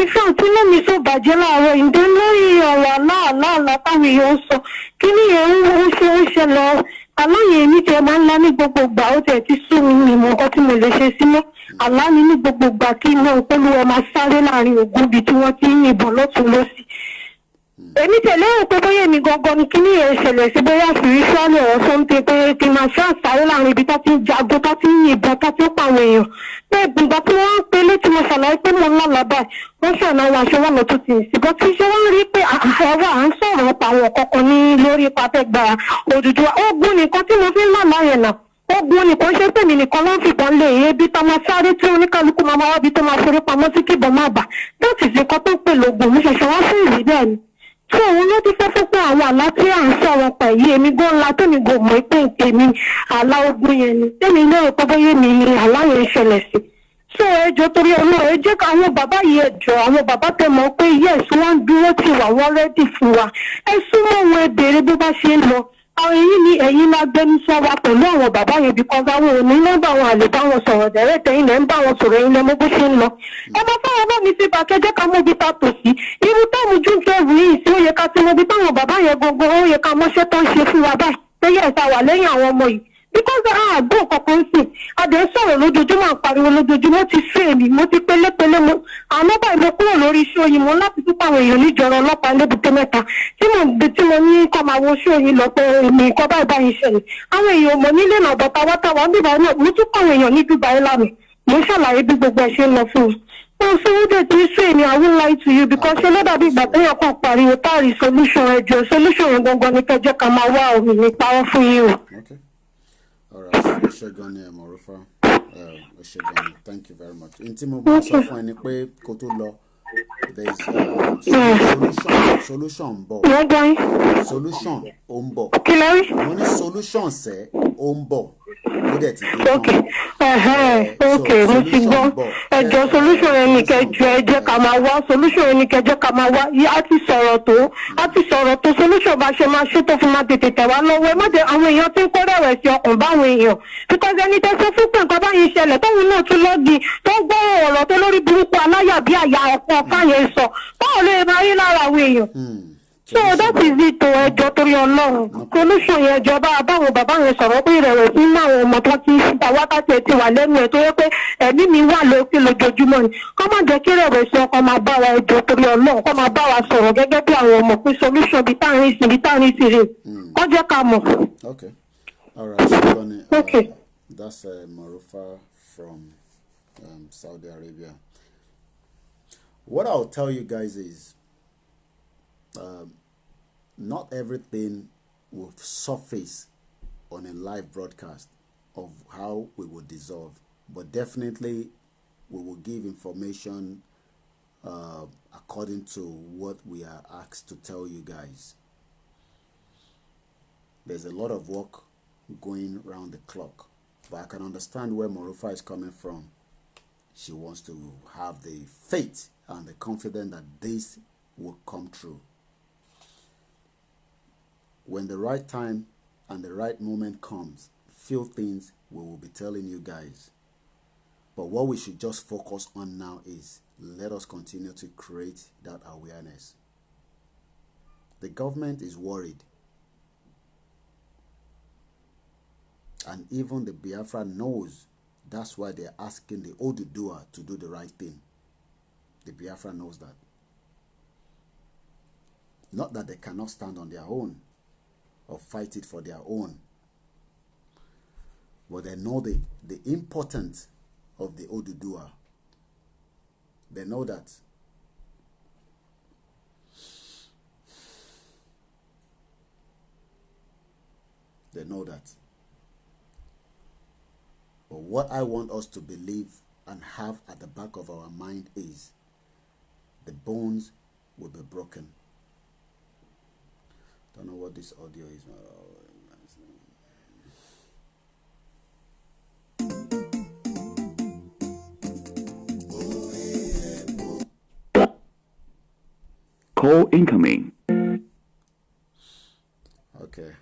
R: Ìfẹ́ àti lẹ́mi sọ bàjẹ́ láàárọ̀ ìdẹ́ lórí ọ̀rọ̀ aláàlá táwọn èèyàn ń sọ. Kí ni èèyàn ń ṣẹlẹ̀ aláyè ní tẹ máa ń lá ní gbogbo ìgbà ó tẹ̀ ti sú mi ìmọ̀ nǹkan tí mo lè ṣe sí mọ́. Àlá ni ní gbogbo ìgbà kí iná òpólúwọ́ máa sáré láàrin ògùn ibi tí wọ́n ti ń yìnbọn lọ́tún lọ́sì. Èmi tẹ̀lé pé bóyá èmi gangan ni kíní yẹn ṣẹlẹ̀ sí bóyá spiritually or something pé kí n máa ṣe àṣàrò láàrin ibi tó ti ń jagun tó ti ń yìnbọn tó ti ń pa àwọn èèyàn. Pé ìgbà tí wọ́n ń pe létí mo ṣàlàyé pé mo ń lálàá báyìí wọ́n ṣàna àwọn aṣọ wọn lọ́tún ti ìsìnkú tí ṣé wọ́n rí pé àwa à ń sọ̀rọ̀ pa àwọn kọ̀ọ̀kan ní lórí pàtẹ́gbà Odùduwà. Ogun nìkan tí mo fi ń lálàá yẹn náà. Ogun nìkan ṣe pé mi nìkan ló ń fìbọn lé ebi tó máa sáré tí oníkálukú máa wá bí tó máa forí pamọ́ sí kíbọn má bà. That is nǹkan tó ń pè lógun mo ṣẹ̀ṣẹ̀ wá fún ìlú bẹ́ẹ̀ ni. So òun ló ti fẹ́ fún pé àwọn àlá tí à ń sọ̀rọ̀ pa yìí èmi gan ńlá tó ní go mọ̀ pé èmi àlá ogun yẹn ni tẹ́mi lérò pé bóyá mi ni àlá yẹn ṣẹlẹ̀ sí. So ẹjọ́ torí Ọlọ́run ẹ jẹ́ ká àwọn bàbá yìí ẹjọ́ àwọn bàbá tẹ mọ̀ pé yes wọ́n ń dúró tì wá wọ́n rẹ́dì fún wa ẹ súnmọ́ wọn ẹ béèrè bó bá ṣe ń lọ. Àwọn èyí ni ẹ̀yin máa gbẹ́nu sọ wa pẹ̀lú àwọn bàbá yẹn because àwọn òní nọ́mbà wọn àlè bá wọn sọ̀rọ̀ dẹ̀rẹ́ tẹ̀yìn lẹ́ ń bá wọn sọ̀rọ̀ ẹ̀yin lẹ́mọ́ bó ṣe ń lọ. Ẹ máa fáwọn bá mi sí bàkẹ́jẹ́ ká mú bí ta tò sí. Irú táwọn June 12 yìí sí ó yẹ ká ti mọ bí táwọn bàbá yẹn gbogbo ó yẹ ká mọ́ṣẹ́ tó ń ṣe fún wa báyìí. Pé yẹ ẹ̀ta wà lẹ́yìn àwọn ọmọ yìí. Because àgbọ̀ kankan sí adé sọ̀rọ̀ lójoojúmọ́ àpariwo lójoojúmọ́ ti fẹ́ mi mo ti pélépélé mo àmọ́ báyìí mo kúrò lórí iṣẹ́ oyin mo láti tún pàwọn èèyàn níjọra ọlọ́pàá lébùté mẹ́ta tí mo ní kọ́ máa wo iṣẹ́ oyin lọ pé èmi nǹkan báyìí ṣẹlẹ̀ àwọn èèyàn mọ̀ nílé náà bọ̀ tàwátàwá bíbá náà mo tún pàwọn èèyàn ní Dubai lánàá mo ṣàlàyé bí gbogbo ẹ̀ ṣe ń lọ fún un. So who did you say I won't lie to you because you know that big but you can't pariwo tari solution ẹjọ́ solution yẹn gangan ni kẹjẹ ká máa wá òmìn ní parọ́ fún yín o.
B: Alright, Oshegani Amorofa. Oshegani, thank you very much. In Timo Baso fún ẹni pé kó tó lọ, there is solution bọ̀. Solution ó ń bọ̀. Mo ní solution sẹ́ ó ń bọ̀.
R: Okay, mo ti gbọ́. Ẹjọ́ solution yẹn ni kẹjọ ẹ jẹ́ ká máa wá solution yẹn ni kẹjọ ká máa wá. A ti sọ̀rọ̀ tó solution bá ṣe máa ṣe tó fi máa tètè tẹ̀ wá lọ́wọ́. Ẹ má jẹ́ àwọn èèyàn tí ń kó rẹ̀wẹ̀sì ọkàn báwọn èèyàn. Because ẹni tẹ́ sọ fún pé nǹkan báyìí ṣẹlẹ̀ tóun náà tún lọ́gì tó gbọ́ ọ̀rọ̀ tó lórí burúkú aláyà bí àyà ọ̀pọ̀ ọ̀ká yẹn sọ. Báwo lè máa rí lára àwọn èèyàn? So that is it to ẹjọ́ torí Ọlọ́run solution yẹn ìjọba àbáwọn bàbá yẹn sọ̀rọ̀ pé ìrẹ̀wẹ̀sì ní àwọn ọmọ tó ti ṣíta wákàtí ẹ̀ ti wà lẹ́nu ẹ̀ tó yẹ pé ẹ̀mí mi wà lókè lójoojúmọ́ ni kọ́ má jẹ́ kí ìrẹ̀wẹ̀sì ọkọ̀ máa bá wa ẹjọ́ torí Ọlọ́run kọ́ máa bá wa sọ̀rọ̀ gẹ́gẹ́ bí àwọn ọmọ pé solution bí táàrin sí rè kọ́ jẹ́ ká mọ̀.
B: Okay, all right, okay. That's Marufa from Saudi Arabia. What I'll tell you guys is not everything will surface on a live broadcast of how we will dissolve, but definitely we will give information according to what we are asked to tell you guys. There's a lot of work going round the clock, but I can understand where Morufa is coming from. She wants to have the faith and the confidence that this will come true. When the right time and the right moment comes, few things we will be telling you guys. But what we should just focus on now is let us continue to create that awareness. The government is worried. And even the Biafra knows. That's why they're asking the Oduduwa to do the right thing. The Biafra knows that. Not that they cannot stand on their own or fight it for their own. But they know the importance of the Oduduwa. They know that. They know that. But what I want us to believe and have at the back of our mind is the bones will be broken. Don't know what this audio is.
S: Call incoming.
B: Okay.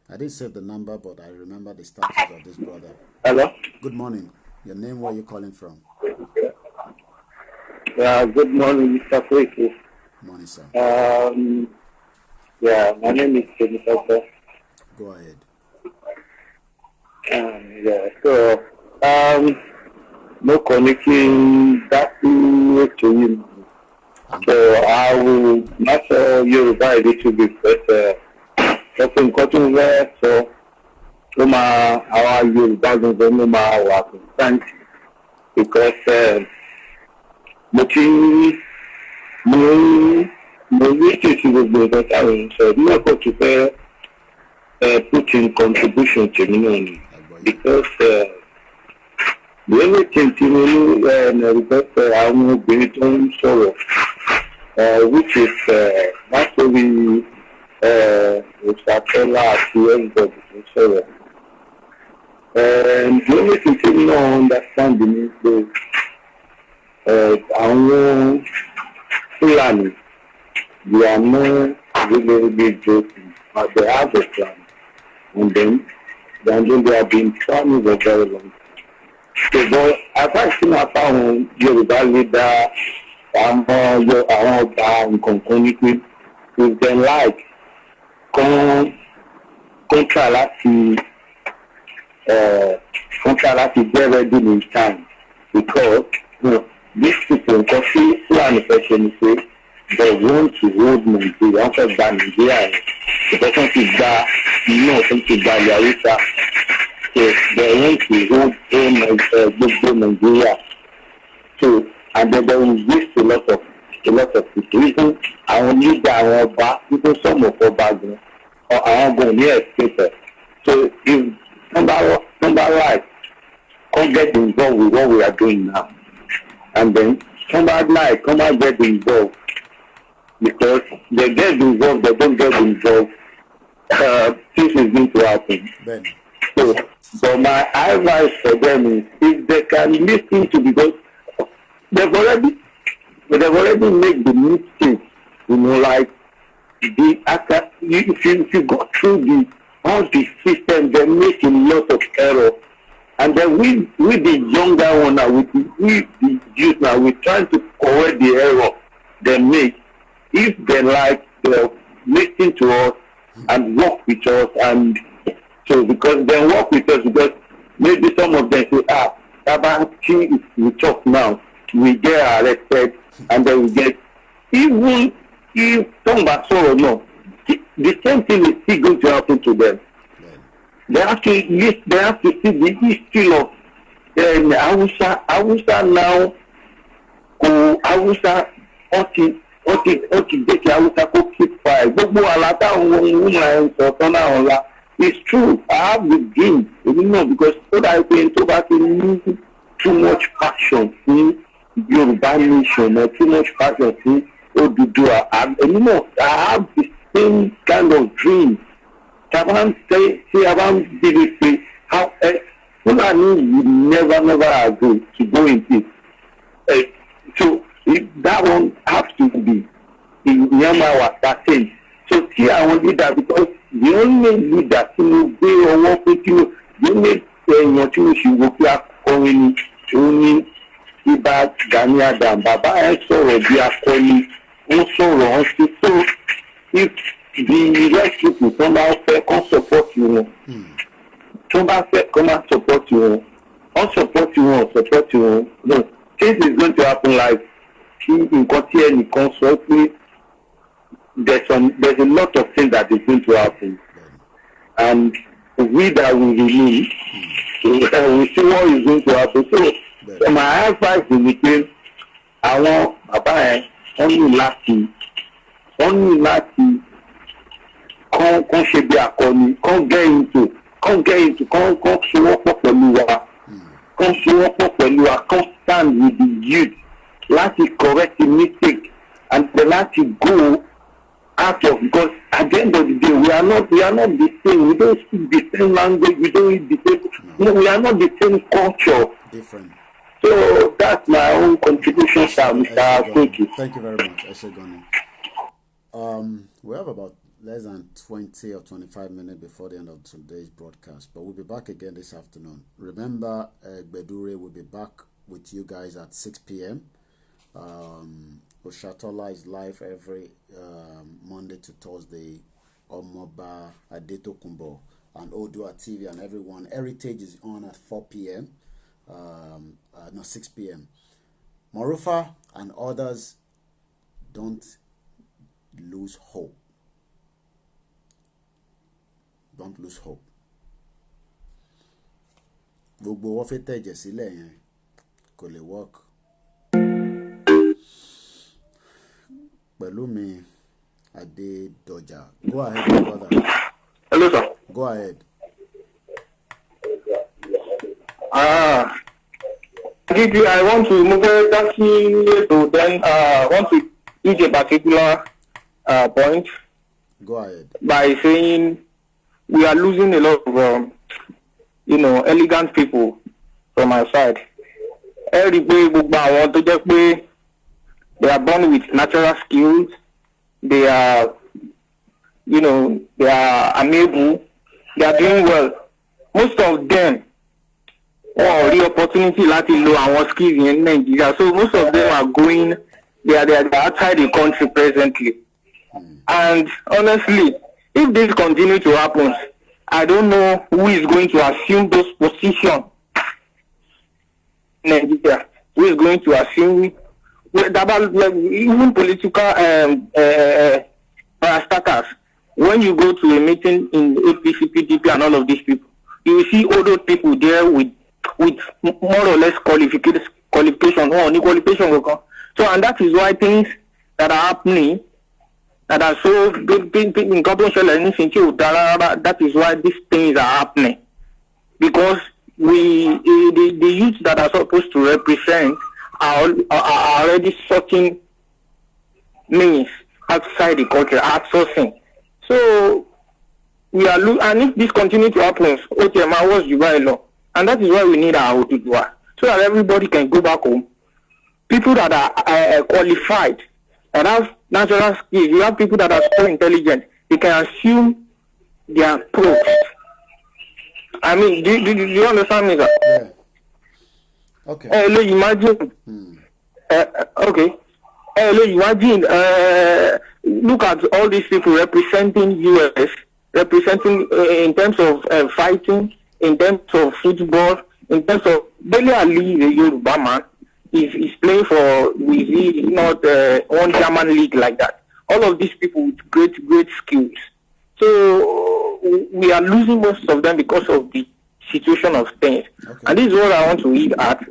B: I didn't save the number, but I remember the status of this brother.
O: Hello?
B: Good morning. Your name, where are you calling from?
O: Good morning, Mr. Koiki.
B: Morning, sir.
O: My name is Jennifer.
B: Go ahead.
O: No connecting that to you. So I will not Yoruba a little bit, but something cutting there, so our Yoruba no matter what thank you. Because put in contribution to me because the only thing which is actually and the only thing you don't understand is our Fulani, they are not really joking, but they have a plan. And then they have been planning for a very long time. So, but I've actually found Yoruba leader, if they like, contra get ready in time. Because, these people, Fulani person say, they want to hold Nigeria, after that Nigeria, the person is that, Yarita. So they want to hold Nigeria. So, and then they will waste a lot of people. Even our leader, our back, even some of our background, or our going near escape. So if somebody like come get involved with what we are doing now, and then somebody like come and get involved, because they get involved, they don't get involved, things is going to happen.
B: Ben.
O: So, but my advice for them is if they can listen to, because they've already made the mistake, like if you go through all the system, they make a lot of error. And then we the younger one now, we the youth now, we're trying to correct the error they make. If they like, listen to us and work with us, and so because they work with us, because maybe some of them say, if we talk now, we get arrested, and then we get, even if somebody sorrow, no, the same thing is still going to happen to them. They have to see the history of Hausa now. Hausa
P: wọ́n ti jẹ́ kí Hausa kó keep quiet. Gbogbo àlá táwọn ohun ẹ̀ ń sọ tán náà ńlá. It's true. I have the dream. You know, because so that I tó bá ti ní too much passion fún Yorùbá nation or too much passion fún Oduduwa. You know, I have the same kind of dream. Taban say about BBC, how Fulani would never agree to go in this. So that one has to be in Myanmar was that thing. So see, I want to that because the only leader who be or work with you, the only thing you will be calling only about Gani Adam. Baba I saw be a calling also. So if the right people come out there, come support you. Come out there, come and support you. Support you. No, things is going to happen like in Kotia and consult. There's a lot of things that is going to happen, and we that will remain, we see what is going to happen. So my advice is between àwọn bàbá ẹ̀ wọ́n ní láti kàn ṣe bí akọni kàn get into kàn ṣewọ́pọ̀ pẹ̀lú wa kàn stand with the youth láti correct the mistake and then láti go out of, because at the end of the day we are not the same. We don't speak the same language. We don't eat the same. No, we are not the same culture.
B: Different.
P: So that's my own contribution, sir, Mr. Thank you.
B: Thank you very much, Eshegoni. We have about less than 20 or 25 minutes before the end of today's broadcast, but we'll be back again this afternoon. Remember, Bedure will be back with you guys at 6 p.m. Oshatola is live every Monday to Thursday. Omoba Adetokunbo and Odua TV and everyone. Heritage is on at 4 p.m. 6 p.m. Morufa and others, don't lose hope. Don't lose hope. Gbogbo wọ́n fẹ́ tẹ̀jẹ̀ sílẹ̀ yẹn kò lè work. Pelumi Adedoja. Go ahead, my brother.
P: Hello, sir.
B: Go ahead.
P: I want to move that to then want to use a particular point.
B: Go ahead.
P: By saying we are losing a lot of elegant people from our side. They are born with natural skills. They are, they are amiable. They are doing well. Most of them the opportunity to lo our skills in Nigeria. So most of them are going. They are outside the country presently. And honestly, if this continues to happen, I don't know who is going to assume those positions in Nigeria. Who is going to assume? Even political starters, when you go to a meeting in APC, PDP, and all of these people, you will see older people there with more or less qualification or only qualification. So, and that is why things that are happening, that are so big in that is why these things are happening. Because the youth that are supposed to represent are already sorting means outside the country, outsourcing. So we are and if this continues to happen, OTMA was Dubai law, and that is why we need our Oduduwa, so that everybody can go back home. People that are qualified, that have natural skills, you have people that are so intelligent, they can assume their post. I mean, do you understand me, sir?
B: Yeah. Okay.
P: Imagine. Okay. Imagine. Look at all these people representing US, representing in terms of fighting, in terms of football, in terms of Bele Ali, the Yoruba man, is playing for not one German league like that. All of these people with great skills. So we are losing most of them because of the situation of things. Okay. And this is what I want to read at.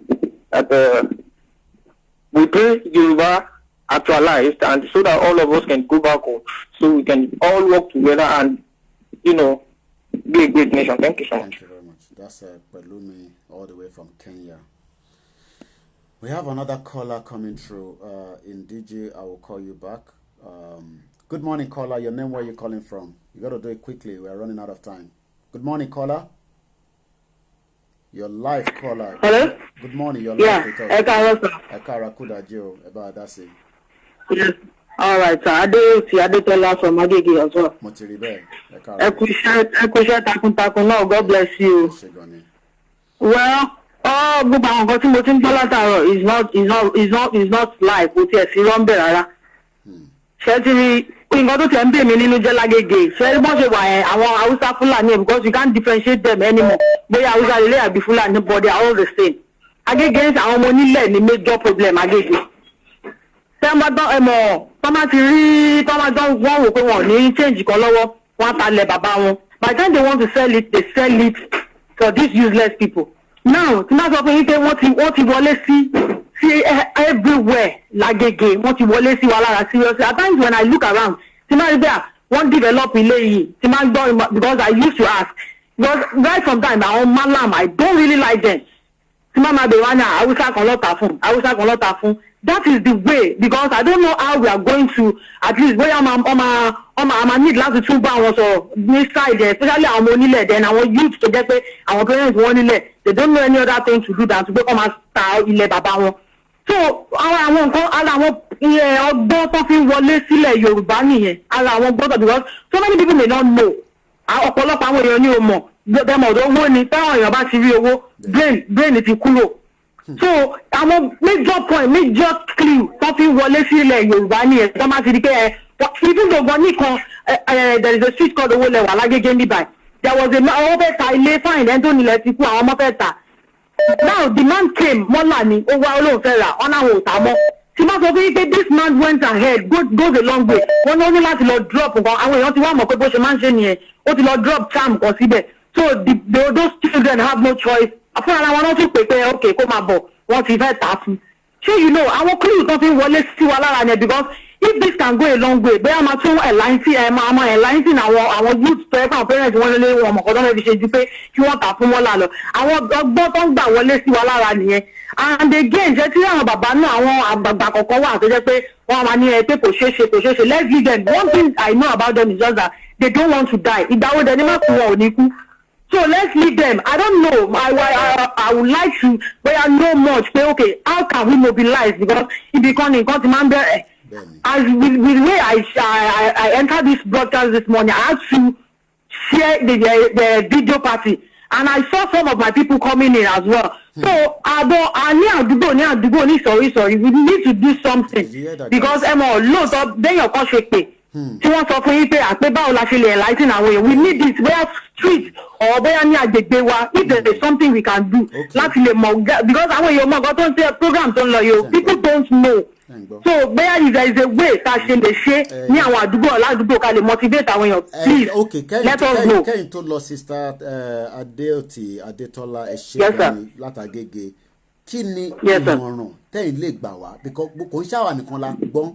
P: We pray Yoruba actualized, and so that all of us can go back home, so we can all work together and, be a great nation. Thank you so much.
B: Thank you very much. That's Pelumi all the way from Kenya. We have another caller coming through. In DJ, I will call you back. Good morning, caller. Your name, where you calling from? You got to do it quickly. We are running out of time. Good morning, caller. Your live caller.
Q: Hello?
B: Good morning. Your
Q: live
B: with us. Ekara Kudajo. About that's it.
Q: Yes. All right, sir. Adetola from Agege as well.
B: Motiribe.
Q: Ekusha takuntakun now. God bless you. Well, gbogbo àwọn nǹkan tí mo ti ń gbọ́ látàárọ̀ is not live. Kò tiẹ̀ sí rọ́ńbẹ̀ rárá. Ṣé ti rí nǹkan tó tẹ̀ ń bè mí nínú jẹ́ lágége? Ṣé bọ́n ṣe wà yẹn àwọn Hausa Fulani, because you can't differentiate them anymore. Bóyá Hausa lè àbí Fulani, but they are all the same. Agége àwọn ọmọ onílẹ̀ ni major problem Agége. Tọ́mà ti rí wọ́n wò pé wọ́n ní change kan lọ́wọ́, wọ́n talẹ̀ bàbá wọn. By the time they want to sell it, they sell it for these useless people. Now, tí máa sọ fún yín pé wọ́n ti wọlé sí everywhere lágége, wọ́n ti wọlé sí wa lára seriously. At times when I look around, tí máa rí bẹ́ẹ̀ wọ́n develop ilé yìí, tí máa gbọ́, because I used to ask, because right from time àwọn malam, I don't really like them. Tí máa bẹ̀ wá ní Hausa kan lọ́ta fún. That is the way, because I don't know how we are going to, at least bóyá ọmọ need láti tún bá wọn sọ̀rọ̀ ní side, especially àwọn ọmọ onílẹ̀, then àwọn youth tó jẹ́ pé àwọn parents wọn nílẹ̀, they don't know any other thing to do than to pé kọ́ máa ta ilẹ̀ bàbá wọn. So àwọn nǹkan ara àwọn ọgbọ́n tó fi ń wọlé sílẹ̀ Yorùbá nìyẹn, ara àwọn gbọ́dọ̀, because so many people may not know. Ọ̀pọ̀lọpọ̀ àwọn èèyàn ní o mọ̀, bẹ́ẹ̀ ọ̀dọ́ owó ni, táwọn èèyàn bá ti rí owó, brain ti kúrò. So àwọn major clue tó fi wọlé sílẹ̀ Yorùbá nìyẹn, tó máa ti di pé even though gan nìkan there is a street called Owólẹwà lágége níbàyí, there was ọmọ fẹ́ ta ilé fáìn ẹni tó nílẹ̀ ti kú, àwọn ọmọ fẹ́ ta. Now the man came, mọ́là ni ó wá olóhùn fẹ́ rà, ọ̀nà àwọn ò tà mọ́. Tí máa sọ fún yín pé this man went ahead, goes a long way. Wọ́n ní láti lọ drop nǹkan, àwọn èèyàn ti wá mọ̀ pé bó ṣe máa ń ṣe nìyẹn, ó ti lọ drop charm kan síbẹ̀. So those children have no choice. Fún ara wọn náà tún pè pé okay kó máa bọ̀, wọ́n ti fẹ́ tà fún. Ṣé àwọn clue tó fi ń wọlé sí wa lára ni, because if this can go a long way, bẹ́ẹ̀ máa tún enlightening àwọn youth tó ẹ fún àwọn parents wọn lé wọn ọmọkàn tó ń fi ṣe ju pé kí wọ́n tà fún mọ́là lọ. Àwọn ọgbọ́n tó ń gbà wọlé sí wa lára nìyẹn. And again, ṣé tí àwọn bàbá náà àwọn àgbààgbà kọ̀ọ̀kan wà tó jẹ́ pé wọ́n máa ní pé kò ṣeé ṣe, let's leave them. One thing I know about them is just that they don't want to die. Ìgbàwo dẹ̀ ni má kú wọn ò ní kú. So let's leave them. I don't know. I would like to, but I know much. But okay, how can we mobilize? Because it becomes in continent. As with the way I entered this broadcast this morning, I had to share the video party, and I saw some of my people coming in as well. So sorry, we need to do something, because then your country. Tí wọ́n sọ fún yín pé àpé báwo la ṣe lè enlighten àwọn èèyàn, we need it, bóyá street or bóyá ní agbègbè wa, if there is something we can do láti lè mọ̀, because àwọn èèyàn mọ̀ nǹkan tó ń ṣe program tó ń lọ yìí, people don't know. So bóyá if there is a way tá a ṣe lè ṣe ní àwọn àdúgbò aládùúgbò ká lè motivate àwọn èèyàn, please let us know.
B: Kẹ́yìn tó lọ Sister Adétọ́lá ẹ̀ṣẹ̀ látàgége, kí ni ìmọ̀ràn tẹ́yìn lè gbà wá, because kò ń ṣàwà nìkan la gbọ́n,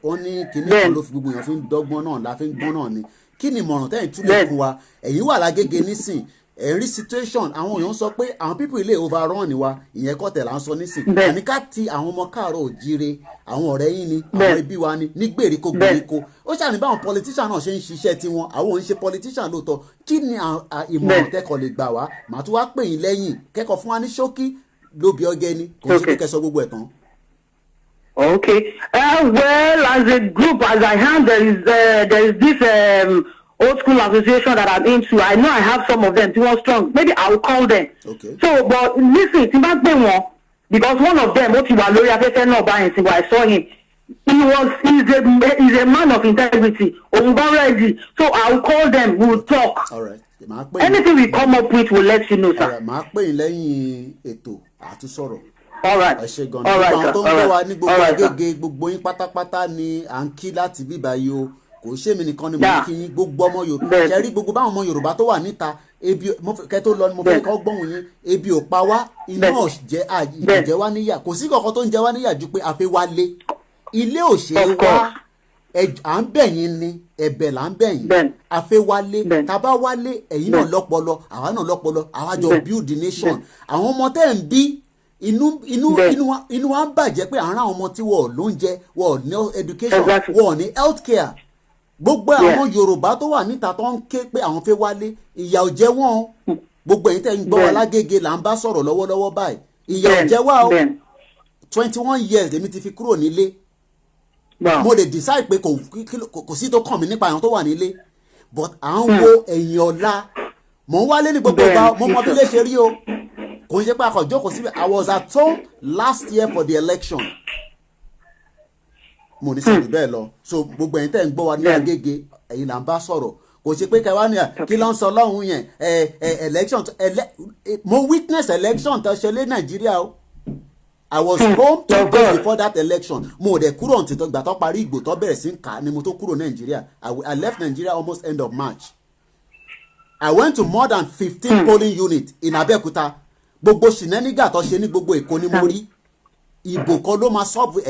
B: ó ní kíní kan ló fi gbogbo èèyàn fi ń dọ́gbọ́n náà la fi ń gbọ́n náà ni, kí ni ìmọ̀ràn tẹ́yìn tún lè fún wa? Ẹ̀yin wà lágége nísìn, ẹ̀rí situation àwọn èèyàn sọ pé àwọn people ilé overrun ni wa, ìyẹn kọ́ tẹ̀ là ń sọ nísìn, àní ká ti àwọn ọmọ káàárọ̀ òjíire, àwọn ọ̀rẹ́ yín ni, àwọn ẹbí wa ni, ní gbèríko ó ṣàní báwọn politician náà ṣe ń ṣiṣẹ́ tiwọn, àwọn ò ń ṣe politician lóòótọ́. Kí ni ìmọ̀ràn kẹ́kọ̀ọ́ lè gbà wá? Màá tún wá pè yín lẹ́yìn kẹ́kọ̀ọ́ fún wa ní ṣókí lóbi ọgẹ́ ni, kò sí pé kẹ́ sọ gbogbo ẹ̀ tán.
Q: Okay. Well, as a group, as I heard, there is this old school association that I'm into. I know I have some of them. Too strong. Maybe I will call them. Okay. So, but listen, because one of them, I saw him. He's a man of integrity. So I will call them. We'll talk.
B: All right.
Q: Anything we come up with, we'll let you know, sir. All right.
B: Ẹ ṣé gan ni àwọn tó ń gbé wa ní gbogbo Agége, gbogbo yín pátápátá ni à ń kí láti bíbá yìí o, kò ṣe mí nìkan ni mo kí yín, gbogbo ọmọ Yorùbá ṣe rí gbogbo báwọn ọmọ Yorùbá tó wà níta, ebi kẹ́ tó lọ ni mo fẹ́ kọ́ gbọ́hùn yín, ebi ò pa wá, iná jẹ́ wá níyà, kò sí kankan tó ń jẹ wá níyà ju pé a fẹ́ wálé. ilé òṣèré wa à ń bẹ̀yìn ni ẹ̀bẹ̀ là ń bẹ̀yìn afẹ́ wálé tàbá wálé ẹ̀yin náà lọ́pọlọ àwa náà lọ́pọlọ àwa jọ build the nation àwọn ọmọ tẹ́ ń bí inú wa ń bàjẹ́ pé àwọn ọmọ tí wọ́n lóúnjẹ wọ́n ní education wọ́n ní health care gbogbo àwọn Yorùbá tó wà níta tó ń ké pé àwọn fẹ́ wálé ìyà ò jẹ wọ́n gbogbo ẹ̀yin tẹ́ ń gbọ́ wa lágége là ń bá sọ̀rọ̀ lọ́wọ́lọ́wọ́ báyìí ìyà ò jẹ wá o 21 years èmi ti fi kúrò nílé mo lè decide pé kò sí tó kàn mí nípa àwọn tó wà nílé but à ń wo ẹ̀yìn ọ̀la mò ń wálé ní gbogbo ọba mo mọ bí lè ṣe rí o kò ń ṣe pé akọ̀jókòó síbẹ̀ I was at home last year for the election mo ní sọ̀rọ̀ bẹ́ẹ̀ lọ so gbogbo ẹ̀yin tẹ́ ń gbọ́ wa ní Agége ẹ̀yin là ń bá sọ̀rọ̀ kò ṣe pé kẹwàá ní kí ló ń sọ lọ́hùn yẹn election mo witness election tó ṣe lé Nàìjíríà o I was home 2 days before that election mo dẹ̀ kúrò ntì tó gbà tó parí ìgbò tó bẹ̀rẹ̀ sí ń kà ni mo tó kúrò Nàìjíríà I left Nigeria almost end of March I went to more than 15 polling units in Abẹ́òkúta gbogbo shenanigan tó ṣe ní gbogbo Èkó ni mo rí ìbò kan ló máa solve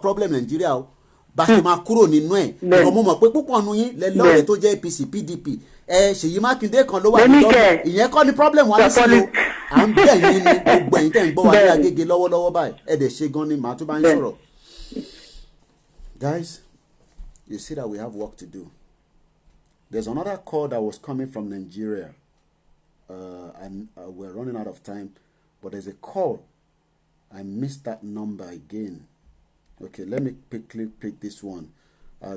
B: problem Nigeria o bá ṣe máa kúrò nínú ẹ̀ ìbọn mo mọ̀ pé púpọ̀ nu yín lẹ́lọ́ọ̀rẹ́ tó jẹ́ APC PDP Ṣèyí Mákindé kan ló wà ní lọ́dún ìyẹn kọ́ ni problem wa nísìnyí o à ń bẹ̀ yín ni gbogbo ẹ̀yin tẹ́ ń gbọ́ wa ní Agége lọ́wọ́lọ́wọ́ báyìí ẹ̀ dẹ̀ ṣe gan ni màá tún bá yín sọ̀rọ̀. Guys, you see that we have work to do. There's another call that was coming from Nigeria and we're running out of time, but there's a call. I missed that number again. Okay, let me quickly pick this one.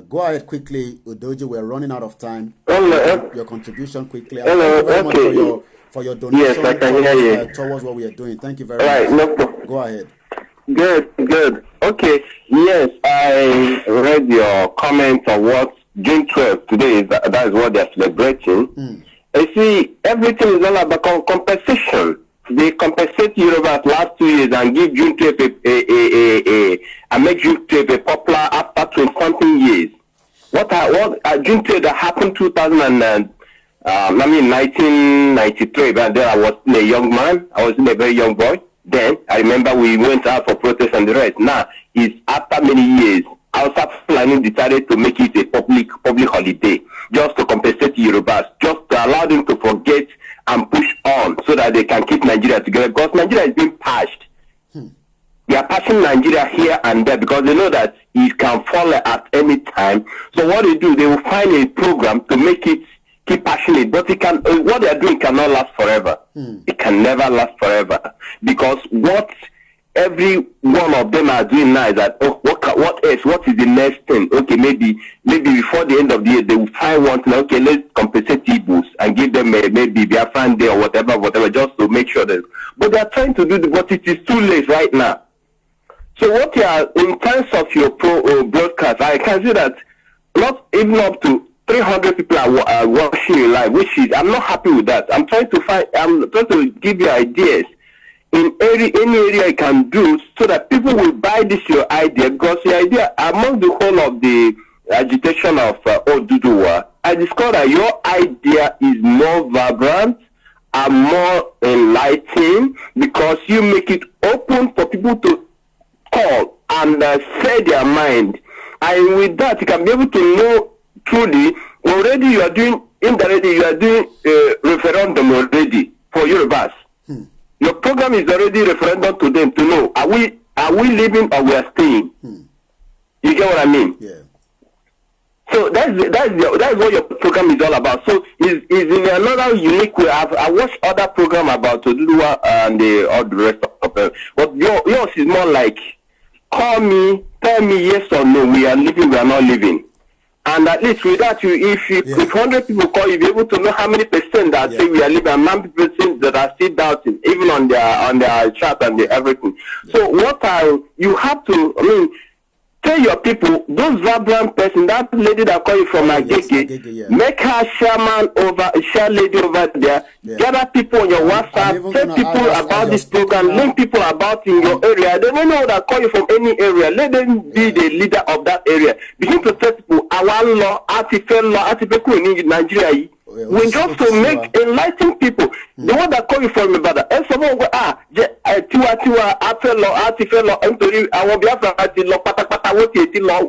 B: Go ahead quickly, Udoji. We're running out of time. Your contribution quickly. Thank you very much for your donation.
T: Yes, I can hear you.
B: Towards what we are doing. Thank you very much. No, go ahead.
T: Good. Okay. Yes, I read your comment on what June 12th today is. That is what they are celebrating. You see, everything is all about compensation. They compensate Yoruba last 2 years and give June 12th and make June 12th popular after 20-something years. What June 12th that happened 1993, but then I was a young man. I was a very young boy. Then I remember we went out for protest and the rest. Now it's after many years. Outside planning decided to make it a public holiday just to compensate Yorubas, just to allow them to forget and push on so that they can keep Nigeria together, because Nigeria is being patched. They are patching Nigeria here and there because they know that it can fall at any time. So what they do, they will find a program to make it keep patching it, but it can. What they are doing cannot last forever. It can never last forever, because what every one of them are doing now is that what else? What is the next thing? Okay, maybe before the end of the year they will find one thing. Okay, let's compensate Igbos and give them maybe Biafran Day or whatever, just to make sure that. But they are trying to do, but it is too late right now. So what you are in terms of your broadcast, I can see that not even up to 300 people are watching you live, which is I'm not happy with that. I'm trying to give you ideas in any area you can do so that people will buy this your idea, because the idea among the whole of the agitation of Oduduwa, I discovered that your idea is more vibrant and more enlightening, because you make it open for people to call and say their mind, and with that you can be able to know truly. Already you are doing indirectly, you are doing referendum already for Yorubas. Your program is already referendum to them to know are we leaving or we are staying. You get what I mean?
B: Yeah.
T: So that's what your program is all about. So is in another unique way. I watched other program about Oduduwa and all the rest of them, but yours is more like call me, tell me yes or no, we are living, we are not living. And at least with that, if 100 people call, you'll be able to know how many percent that say we are living, and how many percent that are still doubting, even on their chat and everything. So you have to, tell your people, those vibrant person, that lady that call you from Agege, make her share lady over there, gather people on your WhatsApp, tell people about this program, link people about in your area. They don't know that call you from any area. Let them be the leader of that area. Begin to tell people, our law, artificial law, artificial in Nigeria. We just to make enlighten people. The one that call you from Ibadan. And someone go, tiwa, Atifelo, Anthony, I will be after Patapata,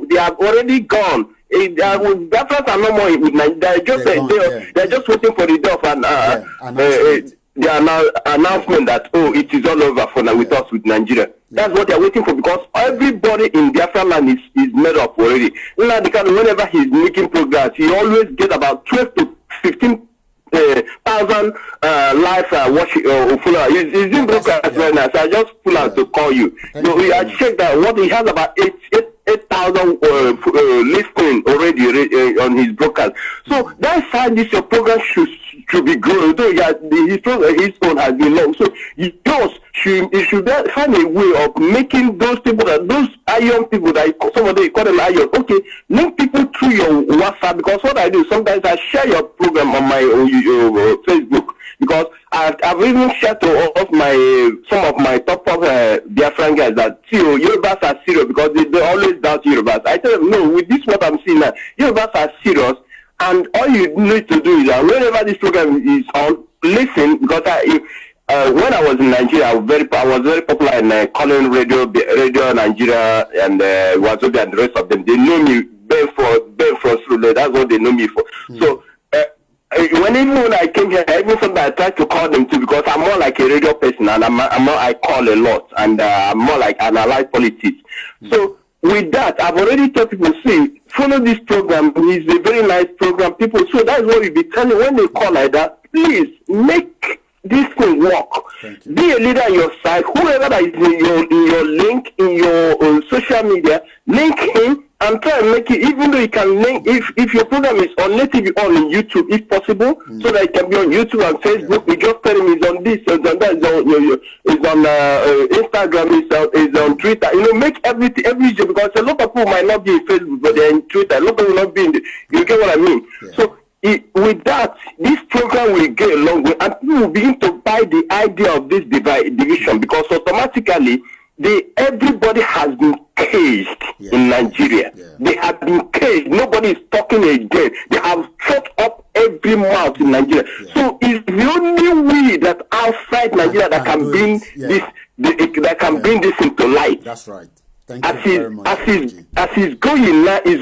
T: they have already gone. Biafrans are no more with Nigeria. They're just waiting for the door and the announcement that it is all over for now with us with Nigeria. That's what they're waiting for, because everybody in Biafra land is made up already. Whenever he's making progress, he always get about 12 to 15,000 live follower. He's in broadcast right now, so I just pull out to call you. I checked that what he has about 8,000 listening already on his broadcast. So that's how this your program should be growing. Though his phone has been long, so you should find a way of making those people, those young people that somebody call them iron. Okay, link people through your WhatsApp, because what I do sometimes I share your program on my Facebook, because I've even shared to some of my top Biafran guys that Yorubas are serious, because they always doubt Yorubas. I tell them, no, with this what I'm seeing now, Yorubas are serious, and all you need to do is that whenever this program is on, listen, because when I was in Nigeria, I was very popular in calling radio Nigeria and Wazobia and the rest of them. They know me Ben Frost. That's what they know me for. So when I came here, even sometimes I tried to call them too, because I'm more like a radio person, and I call a lot, and I'm more like analyze politics. So with that, I've already told people, see, follow this program. It's a very nice program, people. So that's what we be telling when they call like that. Please make this thing work. Be a leader on your side. Whoever that is in your link, in your social media, link him and try and make it, even though you can link, if your program is on, let it be on YouTube if possible, so that it can be on YouTube and Facebook. We just tell him it's on this, it's on that, it's on Instagram, it's on Twitter. Make everything, because a lot of people might not be in Facebook, but they're in Twitter. A lot of people will not be in you get what I mean? Yeah. So with that, this program will get a long way, and people will begin to buy the idea of this division, because automatically everybody has been caged in Nigeria. They have been caged. Nobody is talking again. They have shut up every mouth in Nigeria. So it's the only way that outside Nigeria that can bring this, that can bring this into light.
B: That's right. Thank you very much.
T: As he's going now, we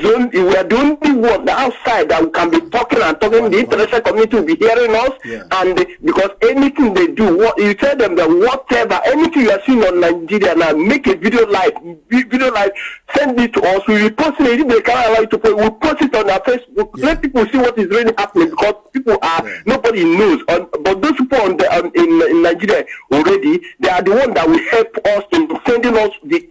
T: are the only one outside that can be talking and talking. The international community will be hearing us, and because anything they do, you tell them that whatever, anything you are seeing on Nigeria now, make a video live, send it to us. We will post it. If they can't allow you to post, we'll post it on our Facebook. Let people see what is really happening, because people nobody knows. But those people in Nigeria already, they are the ones that will help us in sending us the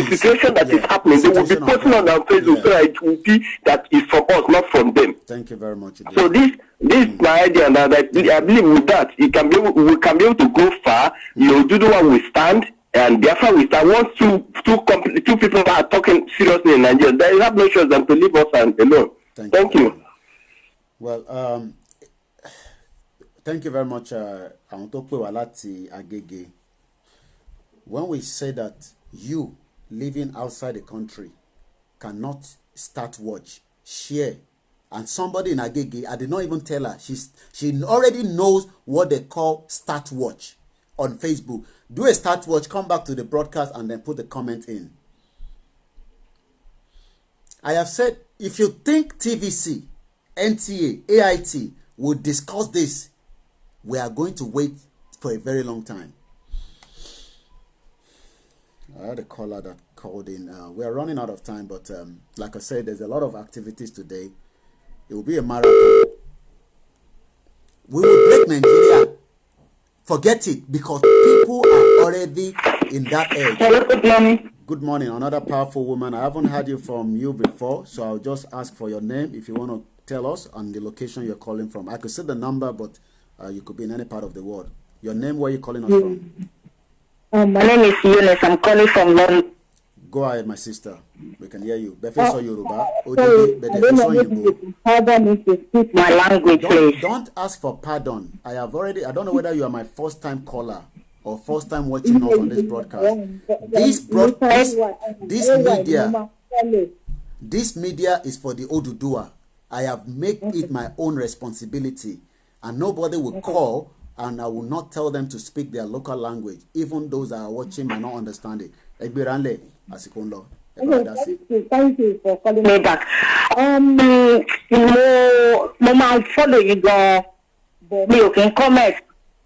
T: situation that is happening. They will be posting on our Facebook, so that it will be that is from us, not from them.
B: Thank you very much.
T: So this is my idea, and I believe with that we can be able to go far. Oduduwa will stand, and Biafra will stand. Once two people are talking seriously in Nigeria, they have no choice than to leave us alone. Thank you.
B: Well, thank you very much. Agege. When we say that you living outside the country cannot start watch, share, and somebody in Agege, I did not even tell her, she already knows what they call start watch on Facebook. Do a start watch, come back to the broadcast, and then put the comment in. I have said, if you think TVC, NTA, AIT will discuss this, we are going to wait for a very long time. I had a caller that called in. We are running out of time, but like I said, there's a lot of activities today. It will be a marathon. We will break Nigeria. Forget it, because people are already in that age.
Q: Hello, good morning.
B: Good morning. Another powerful woman. I haven't heard you from you before, so I'll just ask for your name if you want to tell us and the location you're calling from. I could see the number, but you could be in any part of the world. Your name, where are you calling us from?
Q: My name is Eunice. I'm calling from London.
B: Go ahead, my sister. We can hear you.
Q: My language, please.
B: Don't ask for pardon. I don't know whether you are my first time caller or first time watching us on this broadcast. This media is for the Oduduwa. I have made it my own responsibility, and nobody will call, and I will not tell them to speak their local language. Even those that are watching might not understand it.
R: Thank you for calling me back. Mo máa follow you gan, but mi ò kí n comment.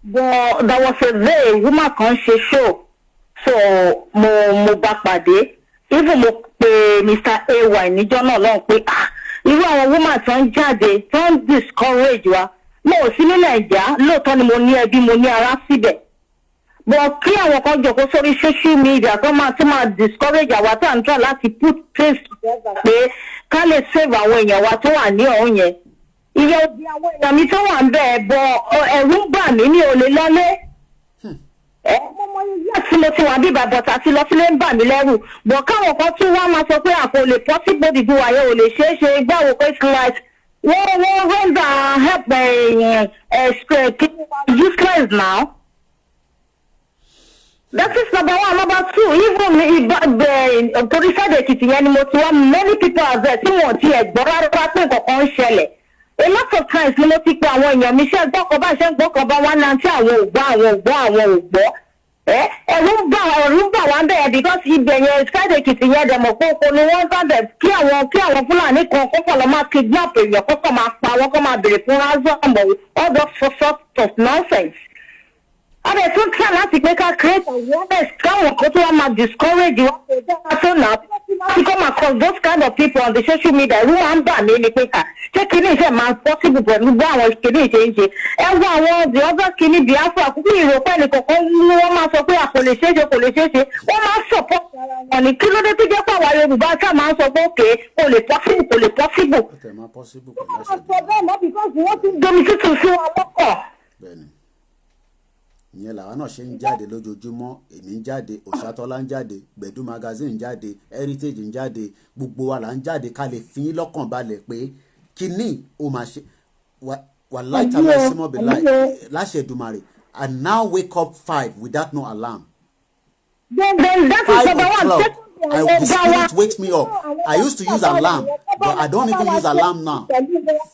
R: But there was a day woman kan ṣe show, so mo bá pàdé. Even mo pe Mr. AY níjọ́ náà lọ́hùn pé irú àwọn woman tó ń jáde tó ń discourage wa. Mo ò sí ní Nàìjíríà, lóòótọ́ ni mo ní ẹbí, mo ní ará síbẹ̀. But kí àwọn kan jókòó sórí social media tó máa discourage àwa tó à ń try láti put things together pé ká lè save àwọn èèyàn wa tó wà ní ọ̀hún yẹn. Iye òbí àwọn èèyàn mi tó wà ń bẹ̀ bọ̀ ẹ̀rù ń bà mí, mi ò lè lọlé. Mo mọ iye tí mo ti wà bí bàbá àti lọ sílé ń bà mí lẹ́rù. Bọ̀ káwọn kan tún wá máa sọ pé àpò lè possible Odùduwà yẹn ò lè ṣeé ṣe gbáwo pé like wọ́n render help useless now. That is number one. Number two, even the police Ekiti yẹn ni mo ti wá, many people are there tí wọ́n ti ẹ̀gbọ́n rárá pé nǹkan ń ṣẹlẹ̀. A lot of times ni mo ti pe àwọn èèyàn mi ṣe gbọ́kànbá wá náà tí àwọn ò gbọ́. Ẹ̀rù ń bà wá bẹ́ẹ̀ because ibẹ̀ yẹn side Ekiti yẹn dẹ̀ mọ̀ pé oko ni wọ́n bá bẹ̀ kí àwọn Fúlàní kan kọ́kọ́ lọ máa kidnap èèyàn kọ́kọ́ máa pa wọ́n kọ́ máa béèrè fún ransom all those sorts of nonsense. And I don't try not to make a create awareness. Káwọn kan tó wá máa discourage wọn kò dára tó náà. To come across those kind of people on the social media, who ń bà mí ni pé ṣé kìíní ìṣe máa possible pẹ̀lú bí àwọn kìíní ìṣe ń ṣe. Ẹ wo àwọn the other kìíní Biafra kúkú ìrọ̀pẹ́ ní kọ̀ọ̀kan ní wọ́n máa sọ pé kò lè ṣeéṣe. Wọ́n máa support ara wọn ni. Kí ló dé tó jẹ́ pé àwa Yorùbá ká máa ń sọ pé òkè kò lè possible. Wọ́n máa sọ bẹ́ẹ̀ mọ́ because wọ́n ti domi tútù sí wọn lọ́kọ̀.
B: Ìyẹn làwọn náà ṣe ń jáde lójoojúmọ́, èmi ń jáde, Òṣàtọ́lá ń jáde, Gbẹ̀dú magazine ń jáde, Heritage ń jáde, gbogbo wa là ń jáde ká lè fi yín lọ́kàn balẹ̀ pé kíní ó máa ṣe wà láìtàlá símọ́bì láṣẹ Èdùmàrè. I now wake up 5 without no alarm.
R: Then that is number one.
B: The spirit wakes me up. I used to use alarm, but I don't even use alarm now.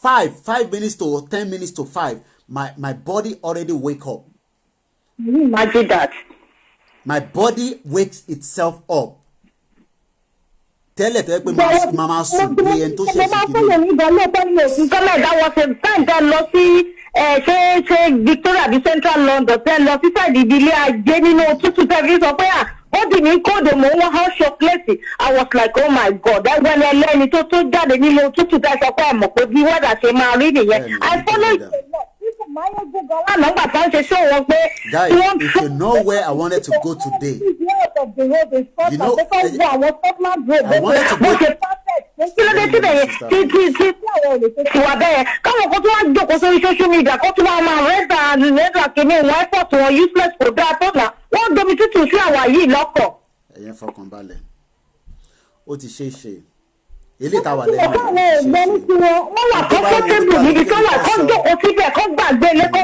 B: 5 minutes to 10 minutes to 5, my body already wake up.
R: Imagine that.
B: My body wakes itself up. Tell it pé mama sùn bí ẹni tó ṣe sí kìíní.
R: That was a time that lọ sí ṣe Victoria the Central London tẹ́ lọ sí side ìdílé ajé nínú òtútù tẹ́lifí sọ pé ó dì ní kóòdù mò ń wá house chocolate. I was like, oh my God, ẹgbẹ́ ẹlẹ́ni tó jáde nínú òtútù tẹ́ sọ pé ẹ̀ mọ̀ pé bí wẹ́dà ṣe máa rí nìyẹn. I follow it a lot.
B: Guys, if you know where I wanted to go today, you know, I wanted to go. Ilé ìta wà lẹ́yìn
R: wọ́n wà comfortable níbi tó wà kó jókòó síbẹ̀ kó gbàgbé ilé kó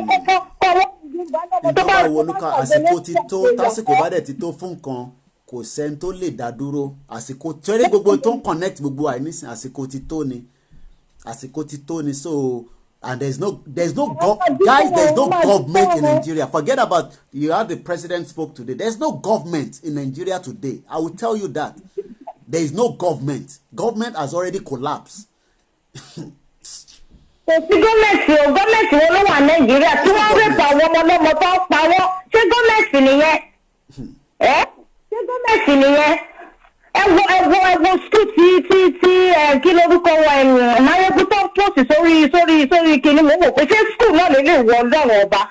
B: ìjọba ìwọlúkà àsìkò ti tó tásìkò bá dẹ̀ ti tó fún nǹkan kò sẹ́ni tó lè dá dúró àsìkò tẹ́lẹ̀ gbogbo tó ń connect gbogbo àìnísìn àsìkò ti tó ni so and there's no government in Nigeria. Forget about you had the president spoke today. There's no government in Nigeria today. I will tell you that. There is no government. Government has already collapsed.
R: Gọ́ọ̀mẹ̀ntì wo ló wà Nàìjíríà tí wọ́n rẹ̀ pa àwọn ọmọ tó ń pa wọ́n? Ṣé gọ́ọ̀mẹ̀ntì nìyẹn? Ṣé gọ́ọ̀mẹ̀ntì nìyẹn? Ẹ wo skul tí kí lórúkọ Máyégún tó ń pòsì sórí kìíní mo wò pé ṣé skul náà lè wọ ọlọ́run ọba?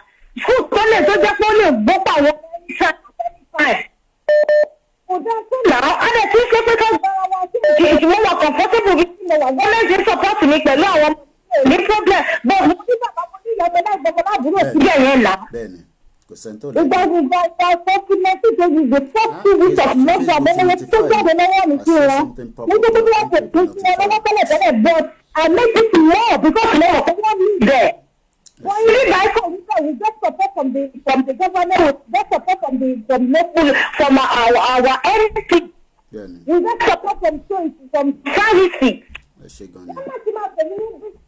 R: Skul tó jẹ́ pé ó lè gbọ́ pa àwọn ọmọ now, and I think because mo wà comfortable with mo wà government support mi pẹ̀lú àwọn ní problem but mo ní bàbá mo ní ìyá ọmọ náà gbogbo láàbúrò síbẹ̀ yẹn là.
B: Bẹ́ẹ̀ni kò sẹ́ńtò
R: lẹ́yìn. ìgbà fọ́fúnmẹ́tì tó di the first 2 weeks of November mo ní tó jáde lọ́wọ́ mi sí wọn. mo ní bí wọ́n kò tún sí wọn lọ́wọ́ tẹ́lẹ̀ but I make it more because mo wà fún wọn ní ibẹ̀. When you read my computer, we get support from the government, we get support from from our entity. We get support from charity.
B: Eshegoni.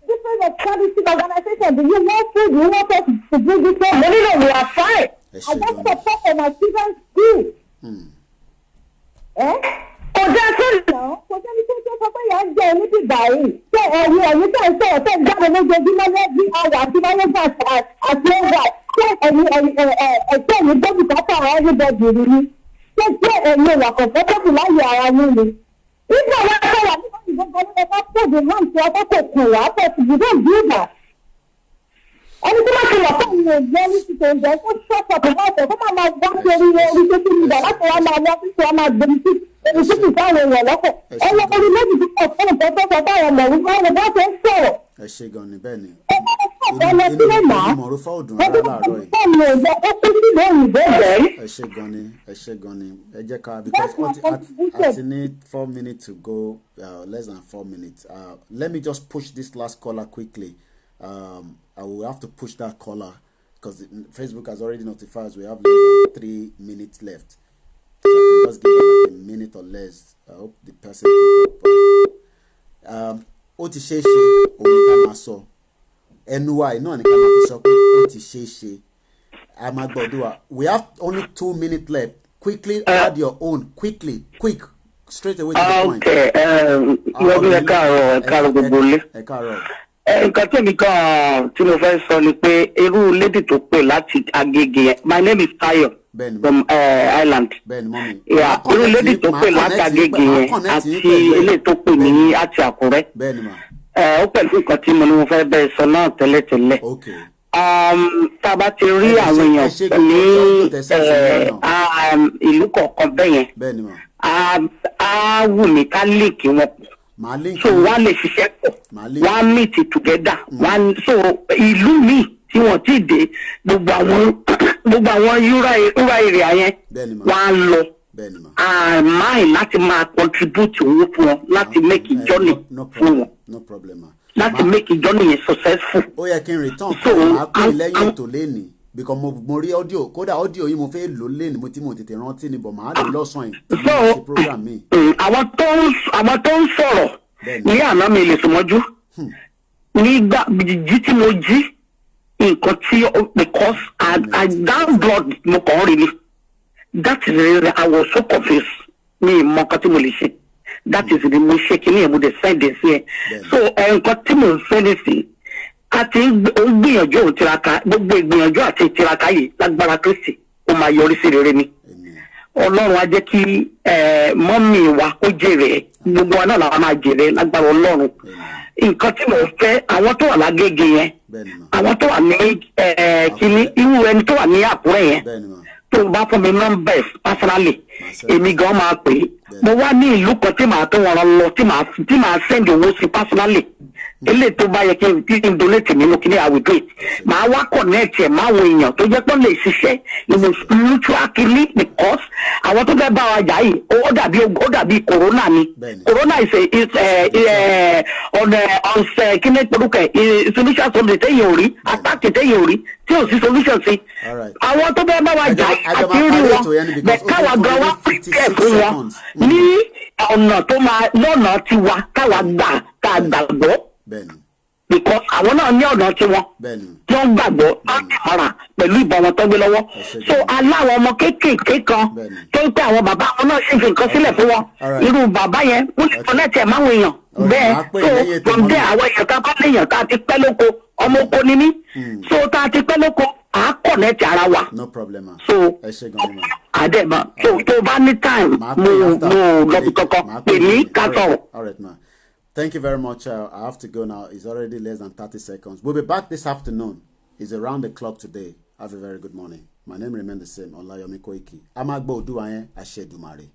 R: Different charity organizations. Do you want food? You want us to do this one? No, we are fine. I just support for my children's school. Kò dá sórí náà, kò sẹ́ni tó sọ pé ìyá ń jẹ ẹni tí gbà yìí. Ṣé ẹ̀yin tẹ̀ ń sọ̀rọ̀ tẹ̀ ń jáde lójoojúmọ́ lẹ́bí àwọ̀ àti máyégbà àti ẹ̀wà? Ṣé ẹ̀ṣẹ́ mi gbọ́ bùkátà àwọn everybody rí ni? Ṣé ẹ̀yin ìwà kọ̀ọ̀kọ́ láyé ara yín ni? Nígbà wọ́n ṣe wà nígbà tí gbogbo ọdún ẹ̀ka pòdì náà ti ọkọ̀ kò kùn wá pẹ̀ sí ìdúró ìdúrà. Ẹni tí wọ́n ti wà fún ìwé ìgbẹ́ ní ti tòun jẹ́ kó ṣọ́ọ̀ṣọ̀ tó bá tẹ̀ kó máa gbá sí orí tó ti nígbà láti wá máa wọ́n títí wọ́n máa gbèmí sí èyí tó ti sáwọn èèyàn lọ́kọ̀. Ẹni orí méjì tó pọ̀ fún ìtọ́jú sọ báwọn ọmọ òun báwọn bá ṣe ń sọ̀rọ̀.
B: Ẹ ṣe gan ni bẹ́ẹ̀ ni.
R: Inú
B: mọ̀rúfà òdùn rárá láàárọ̀ yìí. Ẹ ṣe gan ni, ẹ ṣe gan ni. Ẹ jẹ́ ká because I need 4 minutes to go, less than 4 minutes. Let me just push this last caller quickly. I will have to push that caller because Facebook has already notified us we have less than 3 minutes left. So I can just give it like a minute or less. I hope the person pick up. Ó ti ṣe é ṣe òun ní ká máa sọ. Ẹnu wa náà ní ká máa fi sọ pé ó ti ṣe é ṣe. A máa gbọ́dọ̀ we have only 2 minutes left. Quickly add your own. Quick, straight away to the point.
P: Okay. Ẹ káàárọ̀ gbogbo ilé.
B: Ẹ káàárọ̀.
P: Nǹkan tí mi kan tí mo fẹ́ sọ ni pé irú lédè tó pè láti Agége yẹn. My name is Tayo from Island. Irú lédè tó pè láti Agége yẹn àti ilé tó pè ní àti Àkúrẹ́. Ó pẹ̀lú nǹkan tí mo ní mo fẹ́ bẹ́ẹ̀ sọ náà tẹ́lẹ̀tẹ́lẹ̀. Tá a bá ti rí àwọn èèyàn ní ìlú kọ̀ọ̀kan bẹ́ẹ̀ yẹn á wù mí ká lè kí wọn pọ̀. So wọ́n lè ṣiṣẹ́ pọ̀ wọ́n meet together so ìlú mi tí wọ́n ti dé gbogbo àwọn rural area yẹn wọ́n á lọ àmáì láti máa contribute owó fún wọn láti make a journey fún wọn láti make a journey yẹn successful.
B: Ó yẹ kí n return fún ọ máa pè lẹ́yìn ètò lẹ́nìí because mo rí audio kódà audio yìí mo fẹ́ lò lẹ́nìí mo tètè rántí ni bọ̀ máa lò lọ́sàn-án yìí ṣe program mi.
P: Àwọn tó ń sọ̀rọ̀ ní àná mi lè sọmọ́jú nígbà jí tí mo jí nǹkan tí because I down blood mo kàn rí ni that is really I was so confused mi mọ nǹkan tí mo lè ṣe that is the mo ṣe kí ni ẹ̀ mo dẹ̀ send ẹ̀ sí ẹ̀ so nǹkan tí mo fẹ́ ní sí àti gbìyànjú òun tiraka gbogbo ìgbìyànjú àti tiraka yìí lágbára Kristi ó máa yọrí sí rere ni Ọlọ́run á jẹ́ kí mọ́mì wa kó jèrè gbogbo wa náà làwọn máa jèrè lágbára Ọlọ́run nǹkan tí mo fẹ́ àwọn tó wà lágége yẹn àwọn tó wà ní kíní irú ẹni tó wà ní Àkúrẹ́ yẹn tó bá fún mi nọ́mbà ẹ̀ personally èmi gan máa pè é mo wá ní ìlú kan tí màá tó wọn lọ tí màá send owó sí personally ilé tó bá yẹ kí n donate nínú kíní àwùjọ màá wá connect ẹ̀ máwọn èèyàn tó jẹ́ pé lè ṣiṣẹ́ nínú spiritual kíní because àwọn tó fẹ́ bá wa jà yìí ó dàbí corona ni corona is ọ̀sẹ̀ kíní pẹ̀lúkẹ̀ solution sọ̀rọ̀ téyìn ò rí attack téyìn ò rí tí ò sí solution sí àwọn tó fẹ́ bá wa jà àti rí wọn bẹ̀ káwa gan wá pẹ̀kẹ́ fún wọn ní ọ̀nà tó máa lọ́nà tiwa káwa ká gbàgbọ́ because àwọn náà ní ọ̀nà tiwọn tí wọ́n gbàgbọ́ àkàrà pẹ̀lú ìbọn wọn tó gbé lọ́wọ́ so aláwọn ọmọ kéékèèké kan tó ń pẹ́ àwọn bàbá wọn náà ṣe fi nǹkan sílẹ̀ fún wọn irú bàbá yẹn wọ́n ti connect ẹ̀ máwọn èèyàn bẹ́ẹ̀ so from there àwọn èèyàn tá a bá léèyàn tá a ti pẹ́ lóko ọmọ oko ni mí so tá a ti pẹ́ lóko à á connect ara wa so àdèmà tó bá ní time mo lọ́bi kankan pè ní ká sọ̀rọ̀.
B: Thank you very much. I have to go now. It's already less than 30 seconds. We'll be back this afternoon. It's around the clock today. Have a very good morning. My name remains the same. Olayomi Koiki. Amagbo Oduduwa Ashedumare.